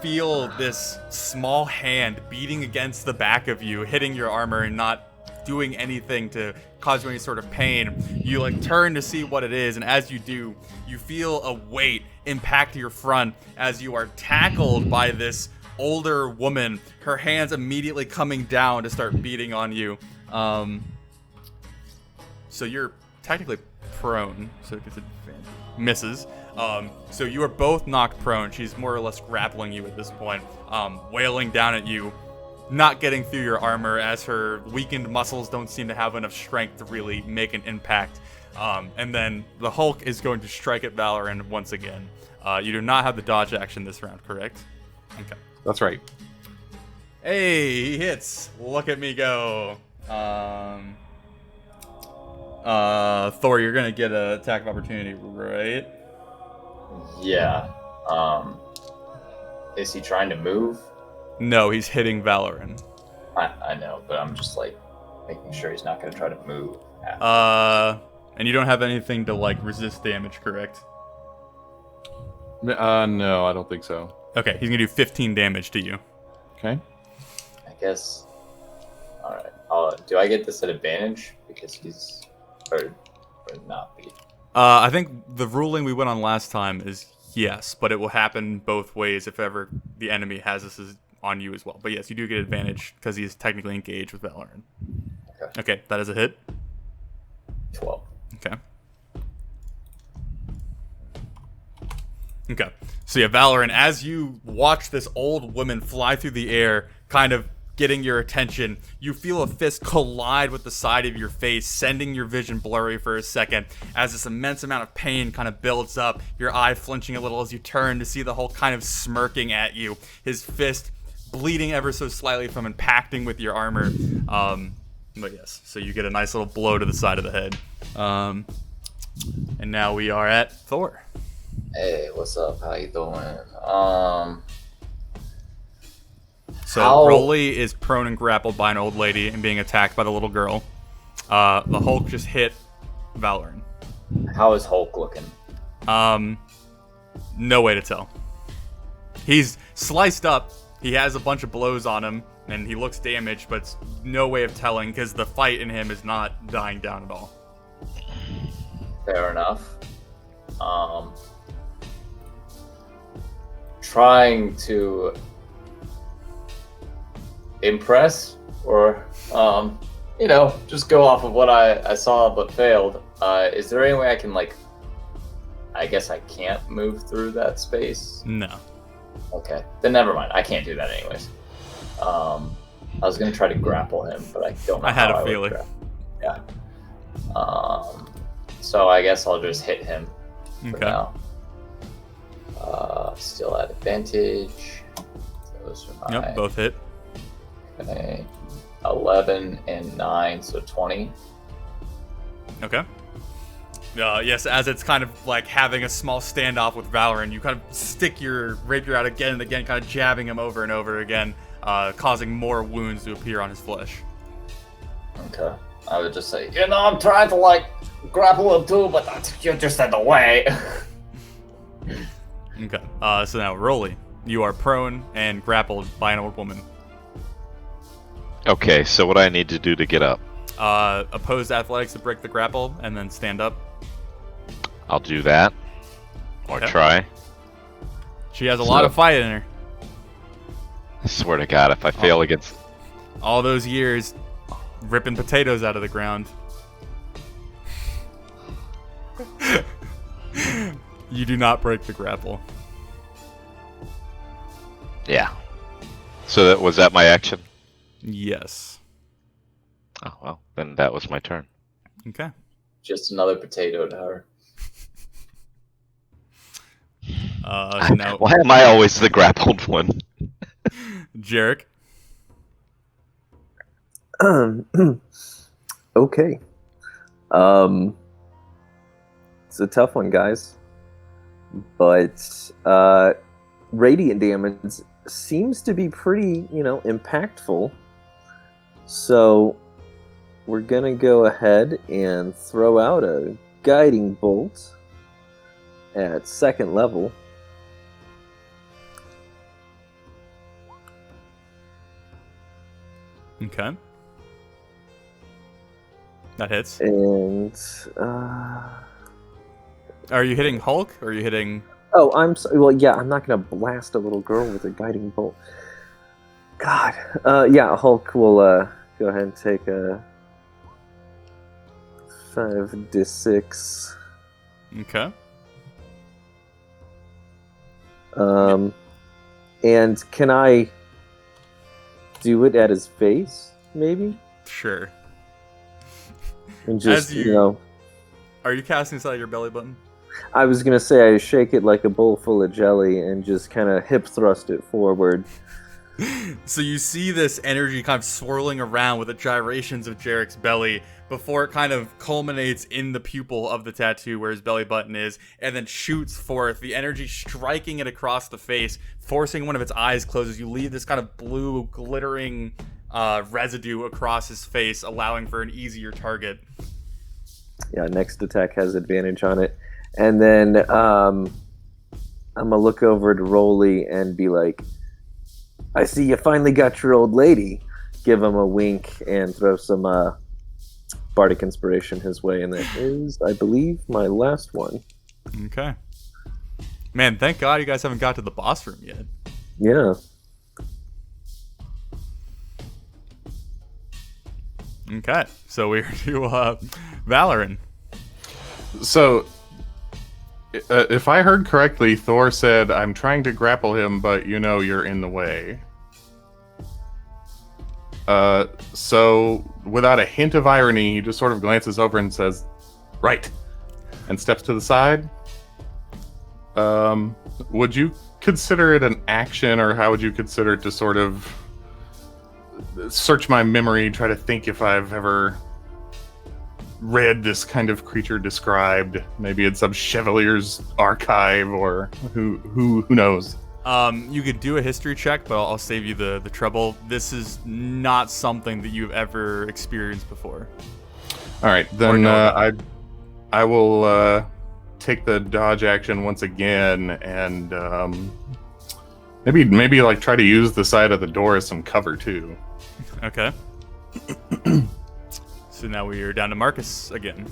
feel this small hand beating against the back of you, hitting your armor and not doing anything to cause you any sort of pain, you turn to see what it is, and as you do, you feel a weight impact your front as you are tackled by this older woman, her hands immediately coming down to start beating on you. So you're technically prone, so it gets advantage. Misses. So you are both knocked prone. She's more or less grappling you at this point, wailing down at you, not getting through your armor as her weakened muscles don't seem to have enough strength to really make an impact. And then the Hulk is going to strike at Valorant once again. You do not have the dodge action this round, correct? Okay. That's right. Hey, he hits. Look at me go. Thor, you're gonna get an attack of opportunity, right? Yeah. Is he trying to move? No, he's hitting Valorant. I know, but I'm just making sure he's not gonna try to move. And you don't have anything to resist damage, correct? No, I don't think so. Okay, he's gonna do 15 damage to you. Okay. I guess. All right. Do I get this at advantage because he's or not be? I think the ruling we went on last time is yes, but it will happen both ways if ever the enemy has this on you as well. But yes, you do get advantage because he's technically engaged with Valorant. Okay, that is a hit. 12. Okay. Okay. So yeah, Valorant, as you watch this old woman fly through the air, kind of getting your attention, you feel a fist collide with the side of your face, sending your vision blurry for a second as this immense amount of pain kind of builds up, your eye flinching a little as you turn to see the Hulk kind of smirking at you, his fist bleeding ever so slightly from impacting with your armor. But yes, so you get a nice little blow to the side of the head. And now we are at Thor. Hey, what's up? How you doing? So Rolly is prone and grappled by an old lady and being attacked by the little girl. The Hulk just hit Valorant. How is Hulk looking? No way to tell. He's sliced up. He has a bunch of blows on him, and he looks damaged, but it's no way of telling because the fight in him is not dying down at all. Fair enough. Trying to impress or, just go off of what I saw but failed. Is there any way I can, I guess I can't move through that space? No. Okay, then never mind. I can't do that anyways. I was going to try to grapple him, but I don't know I had how a feeling. Yeah. So I guess I'll just hit him for Okay. now. Still at advantage. Those are my Yep, both hit. okay, 11 and 9, so 20. Okay. Yes, as it's kind of like having a small standoff with Valorant, you kind of stick your rapier out again and again, kind of jabbing him over and over again, causing more wounds to appear on his flesh. Okay. I would just say, I'm trying to, grapple him too, but you're just in the way. Okay. So now, Rolly, you are prone and grappled by an old woman. Okay, so what do I need to do to get up? Opposed athletics to break the grapple, and then stand up. I'll do that. Or Okay. try. She has a lot of fight in her. I swear to God, if I fail against... All those years ripping potatoes out of the ground. You do not break the grapple. Yeah. So was that my action? Yes. Oh, well, then that was my turn. Okay. Just another potato to her. Now, Why am I always the grappled one? Jarek. Okay. It's a tough one, guys. But radiant damage seems to be pretty, impactful. So we're gonna go ahead and throw out a guiding bolt at 2nd level. Okay. That hits. And Are you hitting Hulk, or are you hitting... oh, I'm sorry. Well, yeah, I'm not gonna blast a little girl with a guiding bolt. God. Yeah, Hulk will go ahead and take a 5d6. Okay. And can I do it at his face, maybe? Sure. And just, As you- Are you casting this out of your belly button? I was gonna say I shake it like a bowl full of jelly and just kind of hip thrust it forward. So you see this energy kind of swirling around with the gyrations of Jarek's belly before it kind of culminates in the pupil of the tattoo where his belly button is, and then shoots forth, the energy striking it across the face, forcing one of its eyes closed as you leave this kind of blue glittering residue across his face, allowing for an easier target. Yeah, next attack has advantage on it. And then I'm gonna look over to Rolly and be like, I see you finally got your old lady. Give him a wink and throw some bardic inspiration his way. And that is, I believe, my last one. Okay. Man, thank God you guys haven't got to the boss room yet. Yeah. Okay, so we're to Valorant. So, if I heard correctly, Thor said, I'm trying to grapple him, but you're in the way. So, without a hint of irony, he just sort of glances over and says, right, and steps to the side. Would you consider it an action, or how would you consider it to sort of search my memory, try to think if I've ever read this kind of creature described, maybe in some Chevalier's archive, or who knows? You could do a history check, but I'll save you the trouble. This is not something that you've ever experienced before. All right, then I will take the dodge action once again, and Maybe like try to use the side of the door as some cover too. Okay. So now we are down to Marcus again.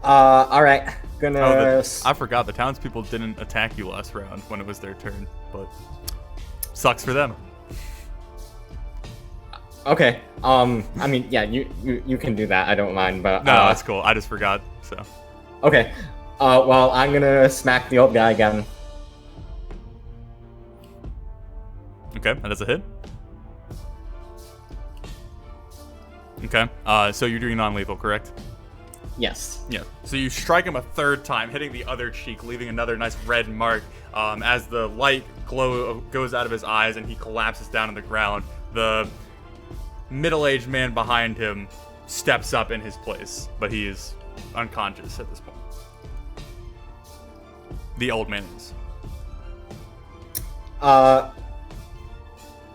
All right. Gonna. I forgot the townspeople didn't attack you last round when it was their turn, but sucks for them. Okay. I mean, yeah, you can do that. I don't mind, but No, that's cool. I just forgot. So. Okay. Well, I'm gonna smack the old guy again. Okay, that is a hit. Okay. So you're doing non-lethal, correct? Yes. Yeah. So you strike him a third time, hitting the other cheek, leaving another nice red mark. As the light glow goes out of his eyes and he collapses down on the ground, the middle-aged man behind him steps up in his place, but he is unconscious at this point. The old man is.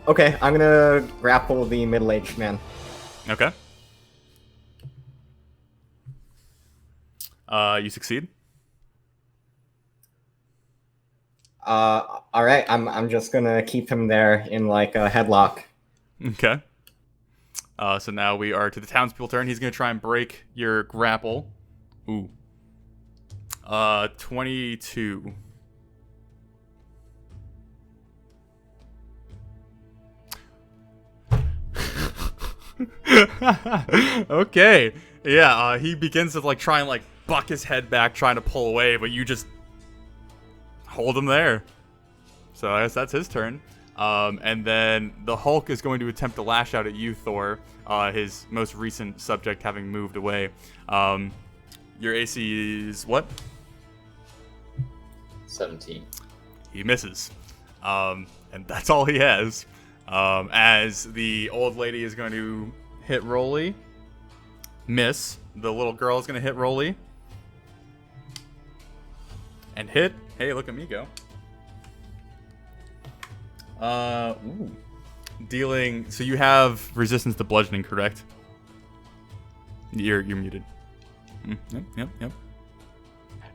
Okay, I'm gonna grapple the middle-aged man. Okay. You succeed. All right, I'm just gonna keep him there in like a headlock. Okay. So now we are to the townspeople turn. He's gonna try and break your grapple. Ooh. 22. Okay. Yeah, he begins to like try and like buck his head back, trying to pull away, but you just hold him there. So I guess that's his turn. And then the Hulk is going to attempt to lash out at you, Thor, his most recent subject having moved away. Your AC is what? 17. He misses. And that's all he has. As the old lady is going to hit Rolly. Miss. The little girl is going to hit Rolly. And hit. Hey, look at me go. Ooh. Dealing. So you have resistance to bludgeoning, correct? You're muted. Yep.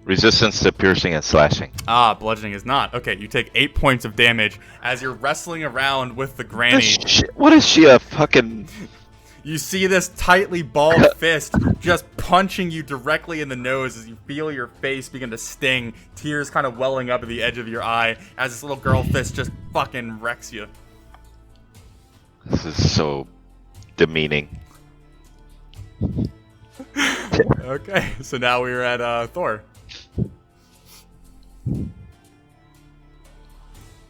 Resistance to piercing and slashing. Ah, bludgeoning is not. Okay, you take 8 points of damage as you're wrestling around with the granny. What is she, a fucking... You see this tightly balled fist just punching you directly in the nose as you feel your face begin to sting, tears kind of welling up at the edge of your eye as this little girl fist just fucking wrecks you. This is so demeaning. Okay, so now we're at Thor.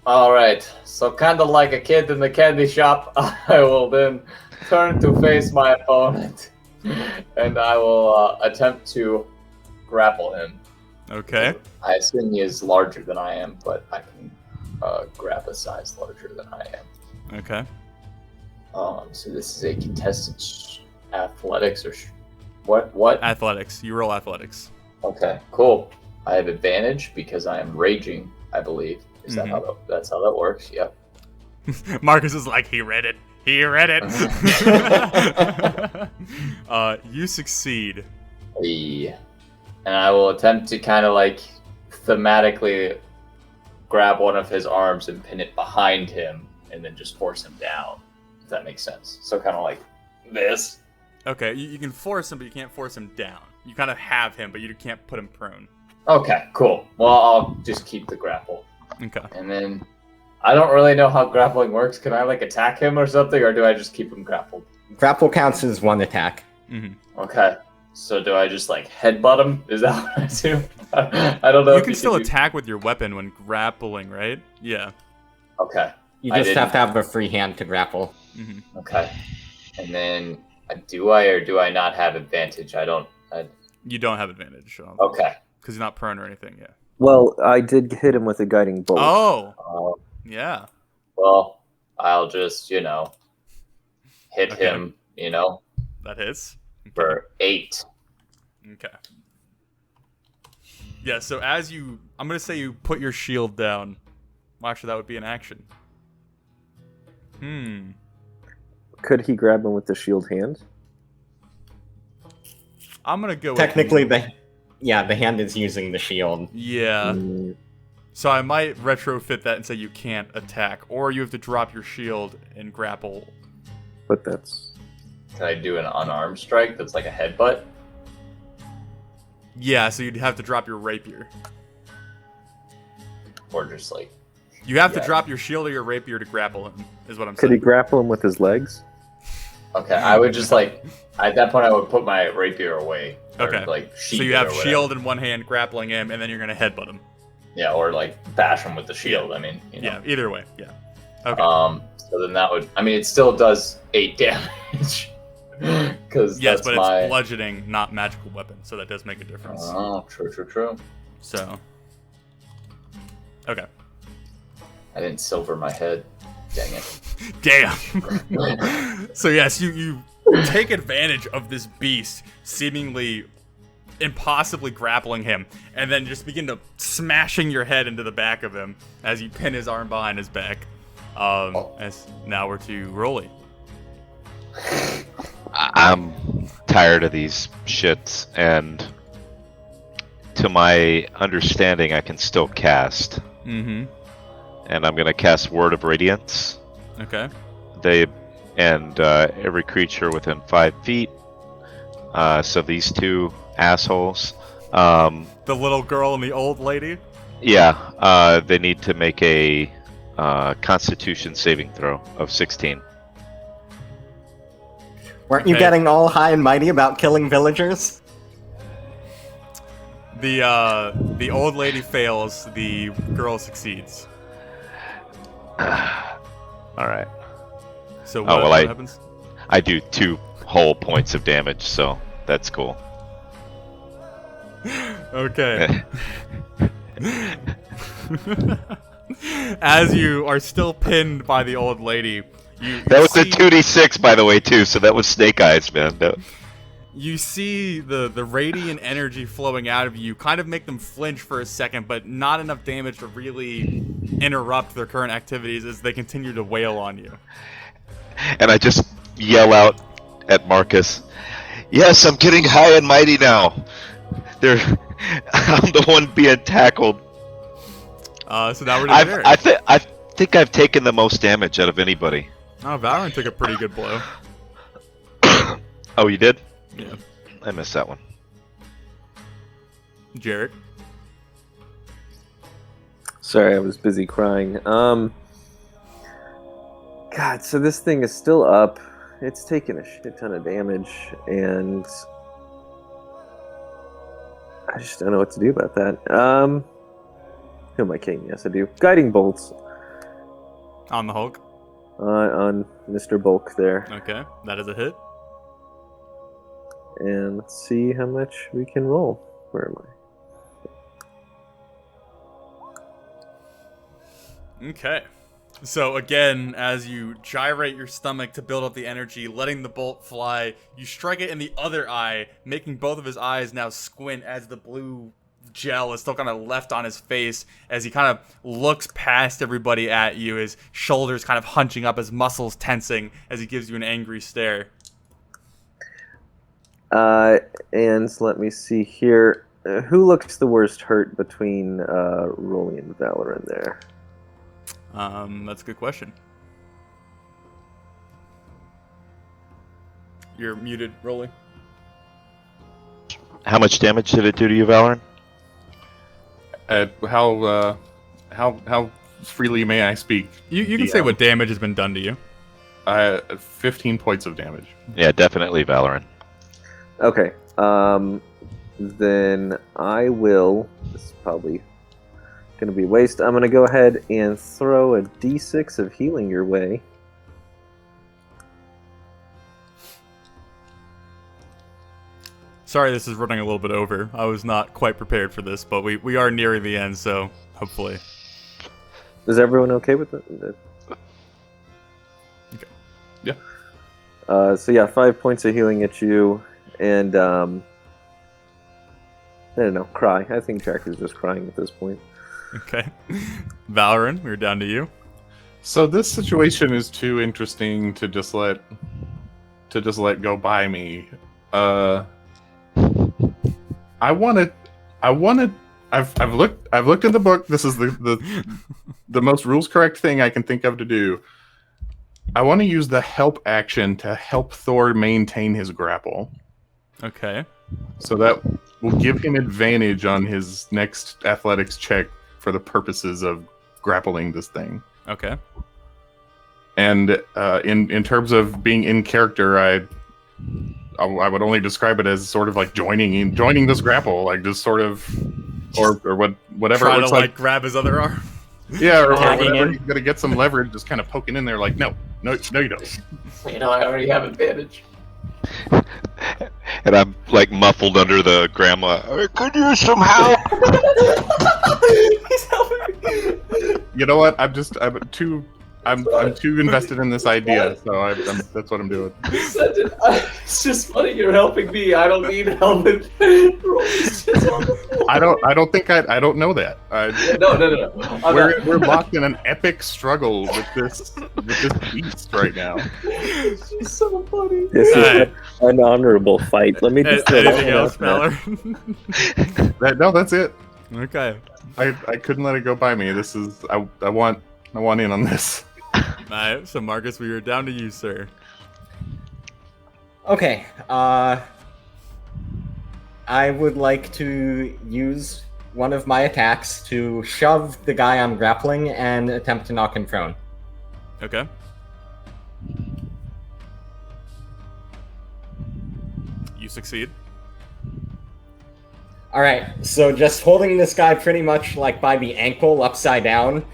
Alright, so kind of like a kid in the candy shop, I will then turn to face my opponent, and I will attempt to grapple him. Okay. I assume he is larger than I am, but I can grab a size larger than I am. Okay. So this is a contested athletics or what? Athletics. You roll athletics. Okay, cool. I have advantage because I am raging, I believe. Is that how that's how that works? Yep. Marcus is like, he read it. He read it. You succeed. And I will attempt to kind of like thematically grab one of his arms and pin it behind him and then just force him down, if that makes sense. So kind of like this. Okay, you can force him, but you can't force him down. You kind of have him, but you can't put him prone. Okay, cool. Well, I'll just keep the grapple. Okay. And then I don't really know how grappling works. Can I like attack him or something, or do I just keep him grappled? Grapple counts as one attack. Mm-hmm. Okay. So do I just like headbutt him? Is that what I do? I don't know. You can still attack with your weapon when grappling, right? Yeah. Okay. You just have to have a free hand to grapple. Mm-hmm. Okay. And then do I or do I not have advantage? You don't have advantage. Okay. Because you're not prone or anything, yeah. Well, I did hit him with a guiding bolt. Oh! Yeah. Well, I'll just, hit him, That hits. for 8. Okay. Yeah, so as I'm going to say you put your shield down. Well, actually, that would be an action. Could he grab him with the shield hand? I'm going to go Technically, the hand is using the shield. Yeah. So I might retrofit that and say you can't attack, or you have to drop your shield and grapple. But that's... Can I do an unarmed strike that's like a headbutt? Yeah, so you'd have to drop your rapier. Or just like... You have to Yeah. drop your shield or your rapier to grapple him, is what I'm Could he saying. grapple him with his legs? Okay, I would just like... At that point, I would put my rapier away. Or, Okay. like, So sheath you it have or whatever. shield in one hand, grappling him, and then you're going to headbutt him. Yeah, or like bash him with the shield. I mean, you know. Yeah, either way. Yeah. Okay. So then that would... I mean, it still does 8 damage. Because Yes, that's but my... it's bludgeoning, not magical weapon, so that does make a difference. Oh, true. So. Okay. I didn't silver my head. Dang it. Damn. So yes, you take advantage of this beast seemingly impossibly grappling him, and then just begin to smashing your head into the back of him as you pin his arm behind his back. As now we're to Rolly. I'm tired of these shits, and to my understanding, I can still cast. Mm-hmm. And I'm gonna cast Word of Radiance. Okay. Every creature within 5 feet. So these two assholes. The little girl and the old lady. Yeah. They need to make a Constitution saving throw of 16. Weren't you Okay. getting all high and mighty about killing villagers? The old lady fails. The girl succeeds. All right. So Oh, well, what happens? I do 2 whole points of damage, so that's cool. Okay. As you are still pinned by the old lady, you That was a see, 2d6, by the way, too. So that was Snake Eyes, man. you see the radiant energy flowing out of you kind of make them flinch for a second, but not enough damage to really interrupt their current activities as they continue to wail on you. And I just yell out at Marcus, "Yes, I'm getting high and mighty now. I'm the one being tackled. So now we're to Derek. I think I've taken the most damage out of anybody." Oh, Valorant took a pretty good blow. Oh, you did? Yeah. I missed that one. Jarek. Sorry, I was busy crying. God, so this thing is still up. It's taken a shit ton of damage, and I just don't know what to do about that. Who am I king? Yes, I do. Guiding bolts On the Hulk. on Mr. Bulk there, Okay, that is a hit. and let's see how much we can roll. Where am I? Okay. So again, as you gyrate your stomach to build up the energy, letting the bolt fly, you strike it in the other eye, making both of his eyes now squint as the blue gel is still kind of left on his face as he kind of looks past everybody at you, his shoulders kind of hunching up, his muscles tensing as he gives you an angry stare. And let me see here. Who looks the worst hurt between Rolly and Valorant there? That's a good question. You're muted, Rolly. How much damage did it do to you, Valorant? How freely may I speak? You can say what damage has been done to you. 15 points of damage. Yeah, definitely Valorant. Okay. Then I will. This is probably going to be a waste. I'm going to go ahead and throw a d6 of healing your way. Sorry, this is running a little bit over. I was not quite prepared for this, but we are nearing the end, so hopefully. Is everyone okay with it? Okay. Yeah. So yeah, 5 points of healing at you, and I don't know, cry. I think Jack is just crying at this point. Okay. Valorant, we're down to you. So this situation is too interesting to just let go by me. I want to I've looked in the book. This is the most rules correct thing I can think of to do. I want to use the help action to help Thor maintain his grapple. Okay. So that will give him advantage on his next athletics check for the purposes of grappling this thing. Okay. And in terms of being in character, I would only describe it as sort of like joining this grapple, like just sort of, or whatever. Try it to looks like grab his other arm. Yeah, or Tagging whatever. him. You're gonna get some leverage, just kind of poking in there, like no, you don't. You know, I already have advantage. And I'm like muffled under the grandma. I could use some help. He's helping me. You know what? I'm too invested in this idea, so that's what I'm doing. It's just funny. You're helping me. I don't need help. It's just on the floor. I don't think I don't know that. No. We're locked in an epic struggle with this beast right now. It's just so funny. This is Alright. an honorable fight. Let me just throw that Anything one else, out there. Fowler? That's it. Okay. I couldn't let it go by me. This is I want in on this. Alright, so Marcus, we are down to you, sir. Okay, I would like to use one of my attacks to shove the guy I'm grappling and attempt to knock him prone. Okay. You succeed. Alright, so just holding this guy pretty much like by the ankle upside down,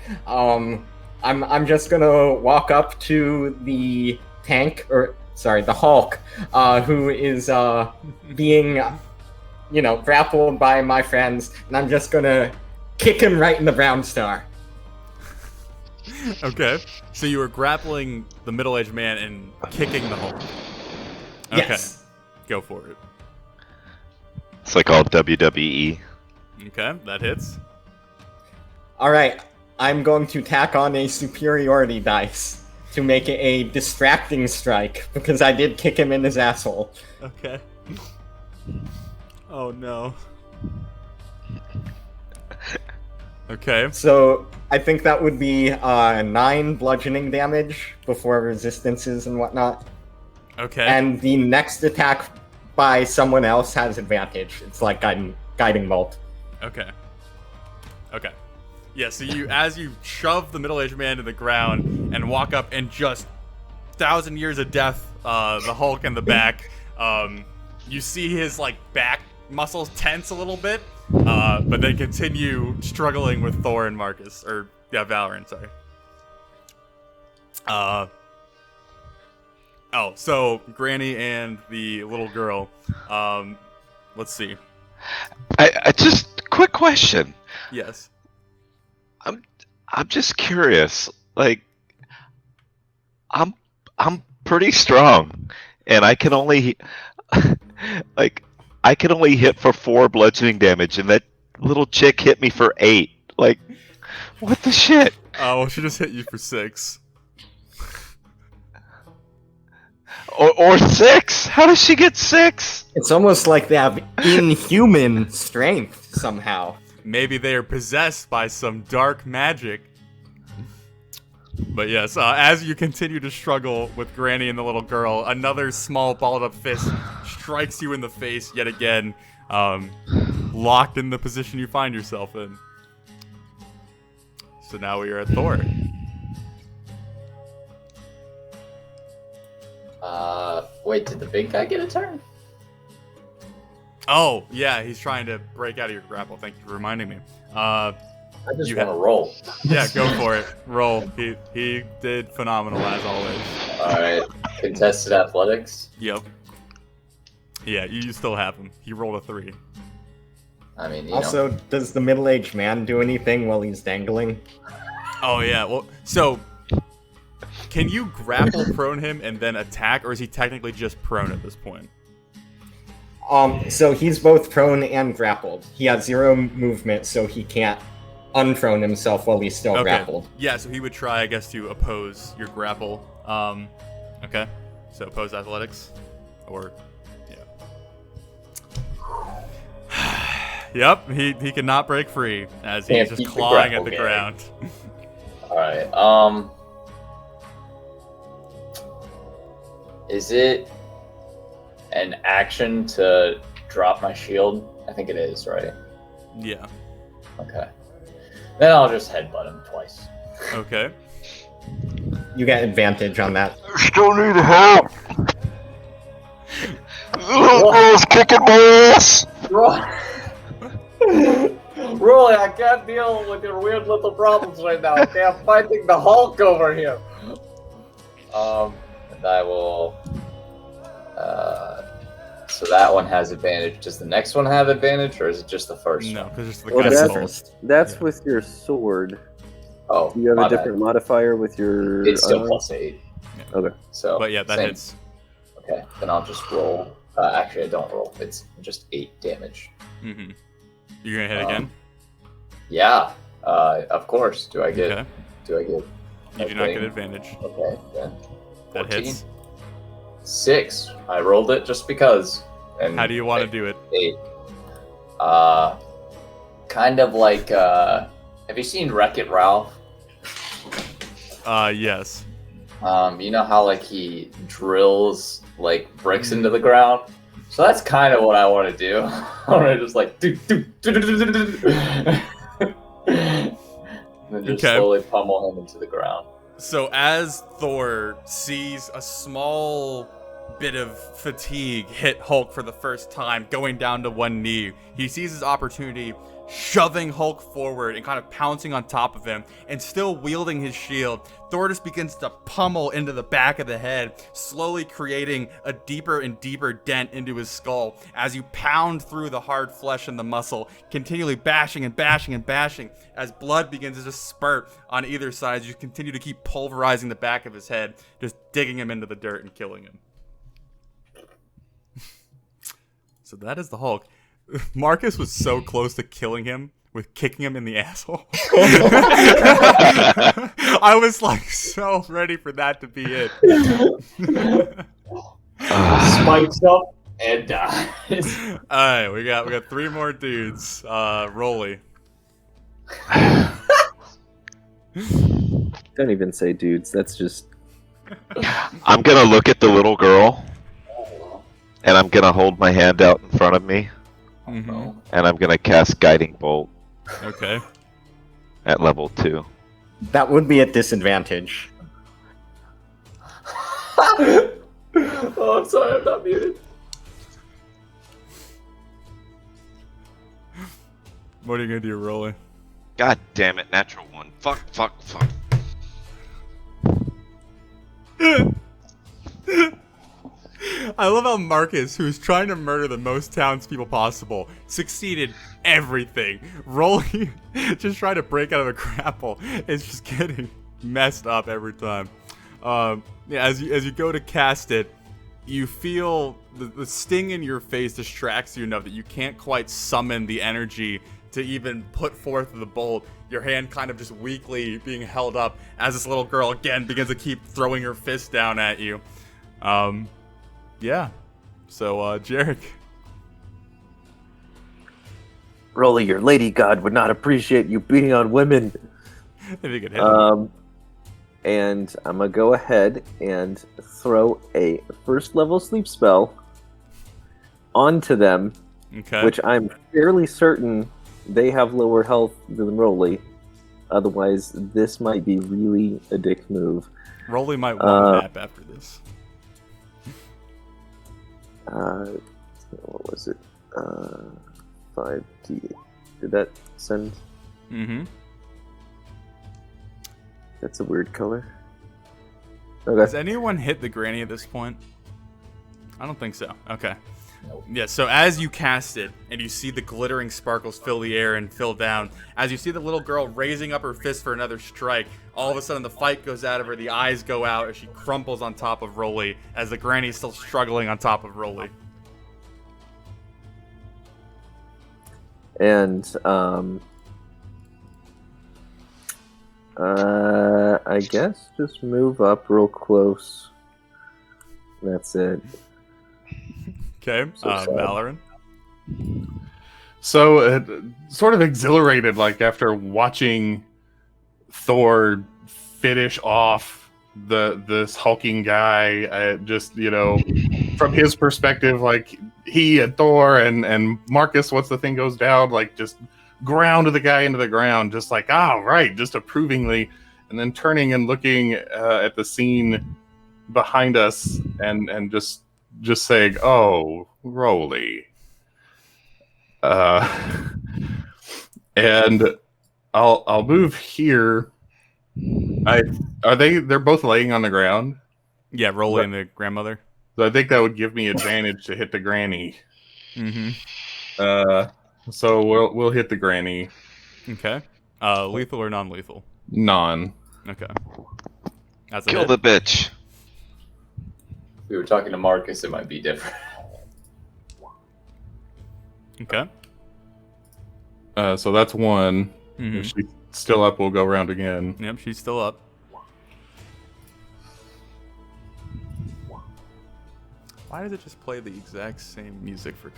I'm just gonna walk up to the tank, or sorry, the Hulk, who is being, grappled by my friends, and I'm just gonna kick him right in the brown star. Okay. So you were grappling the middle-aged man and kicking the Hulk. Okay. Yes. Go for it. It's like all WWE. Okay, that hits. Alright, I'm going to tack on a superiority dice to make it a distracting strike, because I did kick him in his asshole. Okay. Oh no. Okay. So I think that would be 9 bludgeoning damage before resistances and whatnot. Okay. And the next attack by someone else has advantage. It's like guiding bolt. Okay. Okay. Yeah, so as you shove the middle-aged man to the ground and walk up and just 1,000 years of death, the Hulk in the back, you see his back muscles tense a little bit, but then continue struggling with Thor and Marcus, or Valorant, sorry. So Granny and the little girl. Let's see. I just quick question. Yes. I'm just curious. Like, I'm pretty strong, and I can only hit for 4 bludgeoning damage, and that little chick hit me for 8. Like, what the shit? Oh, well, she just hit you for 6. Or 6? How does she get 6? It's almost like they have inhuman strength somehow. Maybe they are possessed by some dark magic. But yes, as you continue to struggle with Granny and the little girl, another small balled-up fist strikes you in the face yet again, locked in the position you find yourself in. So now we are at Thor. Wait, did the big guy get a turn? Oh, yeah, he's trying to break out of your grapple. Thank you for reminding me. I just You want to roll. Yeah, go for it. Roll. He did phenomenal, as always. Alright. Contested athletics. Yep. Yeah, you still have him. He rolled a 3. I mean, you Also, does the middle-aged man do anything while he's dangling? Oh, yeah. Well, so can you grapple prone him and then attack, or is he technically just prone at this point? So he's both prone and grappled. He has 0 movement, so he can't unprone himself while he's still grappled. Yeah, so he would try, I guess, to oppose your grapple. Okay. So oppose athletics, or yeah. Yep, he cannot break free as he's Can't just beat the clawing at the grapple ground. Alright, is it an action to drop my shield? I think it is, right? Yeah. Okay. Then I'll just headbutt him twice. Okay. You get advantage on that. Still need help. Little girl's kicking my ass. Rolly, I can't deal with your weird little problems right now. Okay, I'm fighting the Hulk over here. And I will. So that one has advantage. Does the next one have advantage, or is it just the first No, one? because it's the Well, guy's that's- soul. That's Yeah. with your sword. Oh, Do you have my a different modifier with your? bad. It's still unarmed? +8. Okay. So, But yeah, that same. hits. Okay, then I'll just roll. Actually, I don't roll. It's just 8 damage. Mm-hmm. You're gonna hit again? Yeah. Of course. Do I get? Okay. Do I get? You a do not thing? get advantage. Okay, then. That 14. hits. 6. I rolled it just because. And How do you want to do it? 8. Kind of like. Have you seen Wreck-It Ralph? Yes. You know how like he drills like bricks into the ground. So that's kind of what I want to do. I want to just like do, and then just Okay. slowly pummel him into the ground. So as Thor sees a small bit of fatigue hit Hulk for the first time, going down to one knee, he sees his opportunity, shoving Hulk forward and kind of pouncing on top of him, and still wielding his shield. Thor just begins to pummel into the back of the head, slowly creating a deeper and deeper dent into his skull as you pound through the hard flesh and the muscle, continually bashing and bashing and bashing as blood begins to just spurt on either side as you continue to keep pulverizing the back of his head, just digging him into the dirt and killing him. So that is the Hulk. Marcus was so close to killing him with kicking him in the asshole. I was like so ready for that to be it. Spikes up and dies. Alright, we got 3 more dudes. Rolly. Don't even say dudes. That's just. I'm gonna look at the little girl, and I'm gonna hold my hand out in front of me, Mm-hmm. and I'm gonna cast Guiding Bolt Okay. at level 2. That would be at disadvantage. Oh, I'm sorry, I'm not muted. What are you gonna do, Rolly? God damn it, natural 1. Fuck. I love how Marcus, who's trying to murder the most townspeople possible, succeeded everything. Rolly just trying to break out of a grapple is just getting messed up every time. Yeah, as you go to cast it, you feel the sting in your face distracts you enough that you can't quite summon the energy to even put forth the bolt. Your hand kind of just weakly being held up as this little girl again begins to keep throwing her fist down at you. Yeah. So, Jarek. Rolly, your lady god would not appreciate you beating on women. If you could hit him. And I'm gonna go ahead and throw a first level sleep spell onto them, Okay. which I'm fairly certain they have lower health than Rolly. Otherwise, this might be really a dick move. Rolly might want a nap after this. What was it? 5d8. Did that send? Mm-hmm. That's a weird color. Has Okay. anyone hit the granny at this point? I don't think so. Okay. Nope. Yeah, so as you cast it, and you see the glittering sparkles fill the air and fill down, as you see the little girl raising up her fist for another strike, all of a sudden the fight goes out of her, the eyes go out as she crumples on top of Rolly, as the granny is still struggling on top of Rolly. And I guess just move up real close. That's it. Okay, So sad. Valoran. So, sort of exhilarated, like after watching Thor finish off this hulking guy, just from his perspective, like he and Thor and Marcus, once the thing goes down, like just ground the guy into the ground, just like right, just approvingly, and then turning and looking at the scene behind us, and just saying, "Oh, Rolly." And I'll move here. They're both laying on the ground. Yeah, Rolly and the grandmother. So I think that would give me advantage to hit the granny. Mm-hmm. So we'll hit the granny. Okay. Lethal or non-lethal? Non. Okay. That's a Kill hit. the bitch. If we were talking to Marcus, it might be different. Okay. So that's one. Mhm. If she's still up, we'll go around again. Yep, she's still up. Why does it just play the exact same music for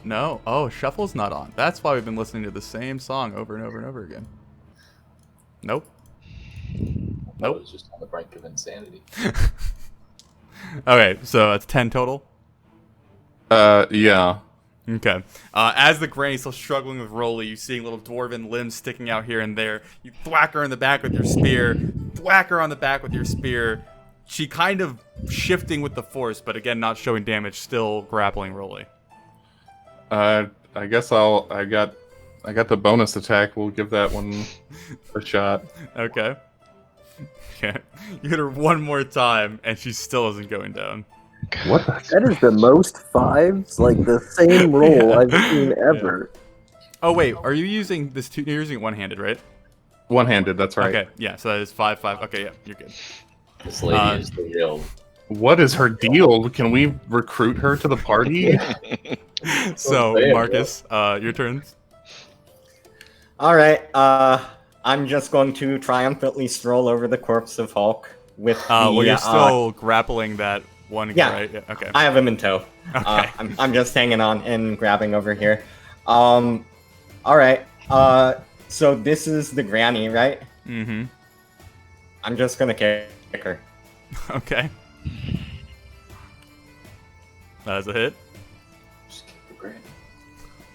no. Oh, shuffle's not on. That's why we've been listening to the same song over and over and over again. Nope. I was just on the brink of insanity. Okay, so that's 10 total. Yeah. Okay. As the granny's still struggling with Rolly, you see little dwarven limbs sticking out here and there. You thwack her in the back with your spear. Thwack her on the back with your spear. She kind of shifting with the force, but again, not showing damage. Still grappling Rolly. I guess I got the bonus attack. We'll give that one a shot. Okay. Okay. You hit her one more time, and she still isn't going down. What? That is the most fives, like the same roll Yeah. I've seen ever. Oh wait, are you using this two? You're using it one-handed, right? One-handed. That's right. Okay. Yeah. So that is 5/5. Okay. Yeah, you're good. This lady is the real. What is her deal? Can we recruit her to the party? So Damn, Marcus, your turn. All right. I'm just going to triumphantly stroll over the corpse of Hulk with the. Well, you're still grappling that one guy, yeah. right? Yeah. Okay. I have him in tow. Okay. I'm just hanging on and grabbing over here. All right. So this is the granny, right? Mm-hmm. I'm just gonna kick her. Okay. That is a hit. Just kick the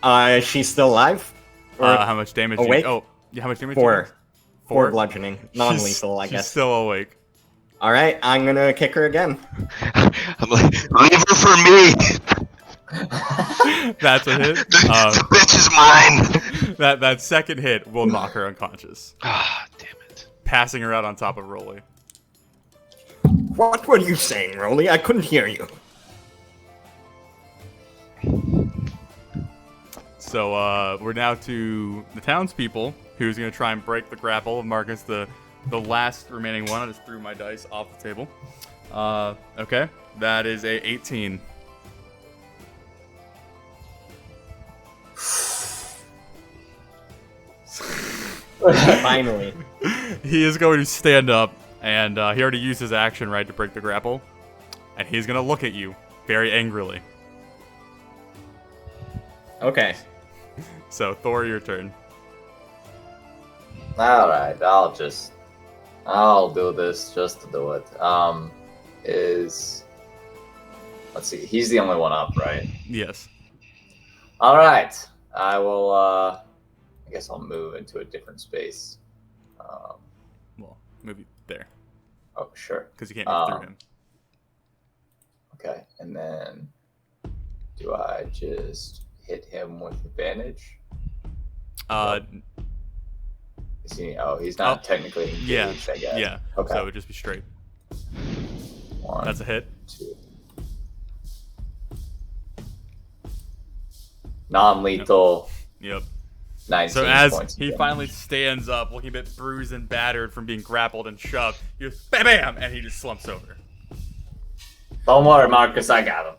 granny. She's still alive? Or How much damage? awake? Yeah. How much damage? four. Four. Four bludgeoning. Non-lethal, I She's guess. still awake. All right. I'm gonna kick her again. I'm like, leave her for me. That's a hit. The bitch is mine. That second hit will knock her unconscious, Ah, damn it. passing her out on top of Rolly. What were you saying, Rolly? I couldn't hear you. So we're now to the townspeople, who's gonna try and break the grapple of Marcus, the last remaining one. I just threw my dice off the table. Okay, that is a 18. Finally. He is going to stand up, and he already used his action right to break the grapple, and he's gonna look at you very angrily. Okay. So Thor, your turn. Alright, I'll do this just to do it. Let's see, he's the only one up, right? Yes. Alright, I will, I guess I'll move into a different space. Well, move you there, Oh, sure. because you can't move through him. Okay, and then do I just hit him with advantage? Is he, he's not technically engaged, Yeah, I guess. yeah. Okay. So it would just be straight. One, That's a hit. 2. Non-lethal. Yep. 19 So as points. he finally stands up, looking a bit bruised and battered from being grappled and shoved, you just bam, bam, and he just slumps over. Don't worry, Marcus, I got him.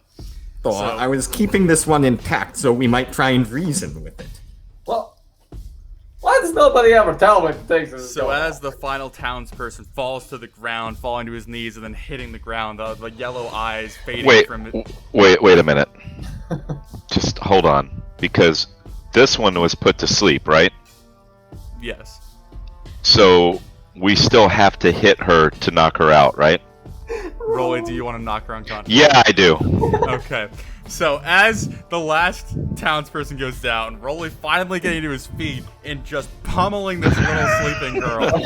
Thor, So- I was keeping this one intact so we might try and reason with it. Well, why does nobody ever tell me things is So going as on? the final townsperson falls to the ground, falling to his knees, and then hitting the ground, the yellow eyes fading Wait, from it. wait a minute. Just hold on, because this one was put to sleep, right? Yes. So we still have to hit her to knock her out, right? Rolly, do you want to knock her unconscious? Yeah, I do. Okay. So as the last townsperson goes down, Rolly finally getting to his feet and just pummeling this little sleeping girl.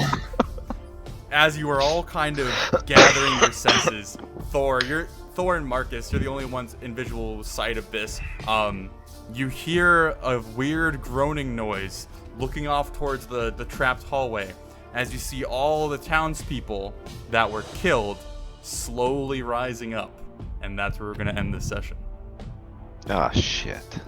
As you are all kind of gathering your senses, Thor and Marcus, you're the only ones in visual sight of this. You hear a weird groaning noise looking off towards the trapped hallway as you see all the townspeople that were killed slowly rising up. And that's where we're going to end this session. Ah, shit.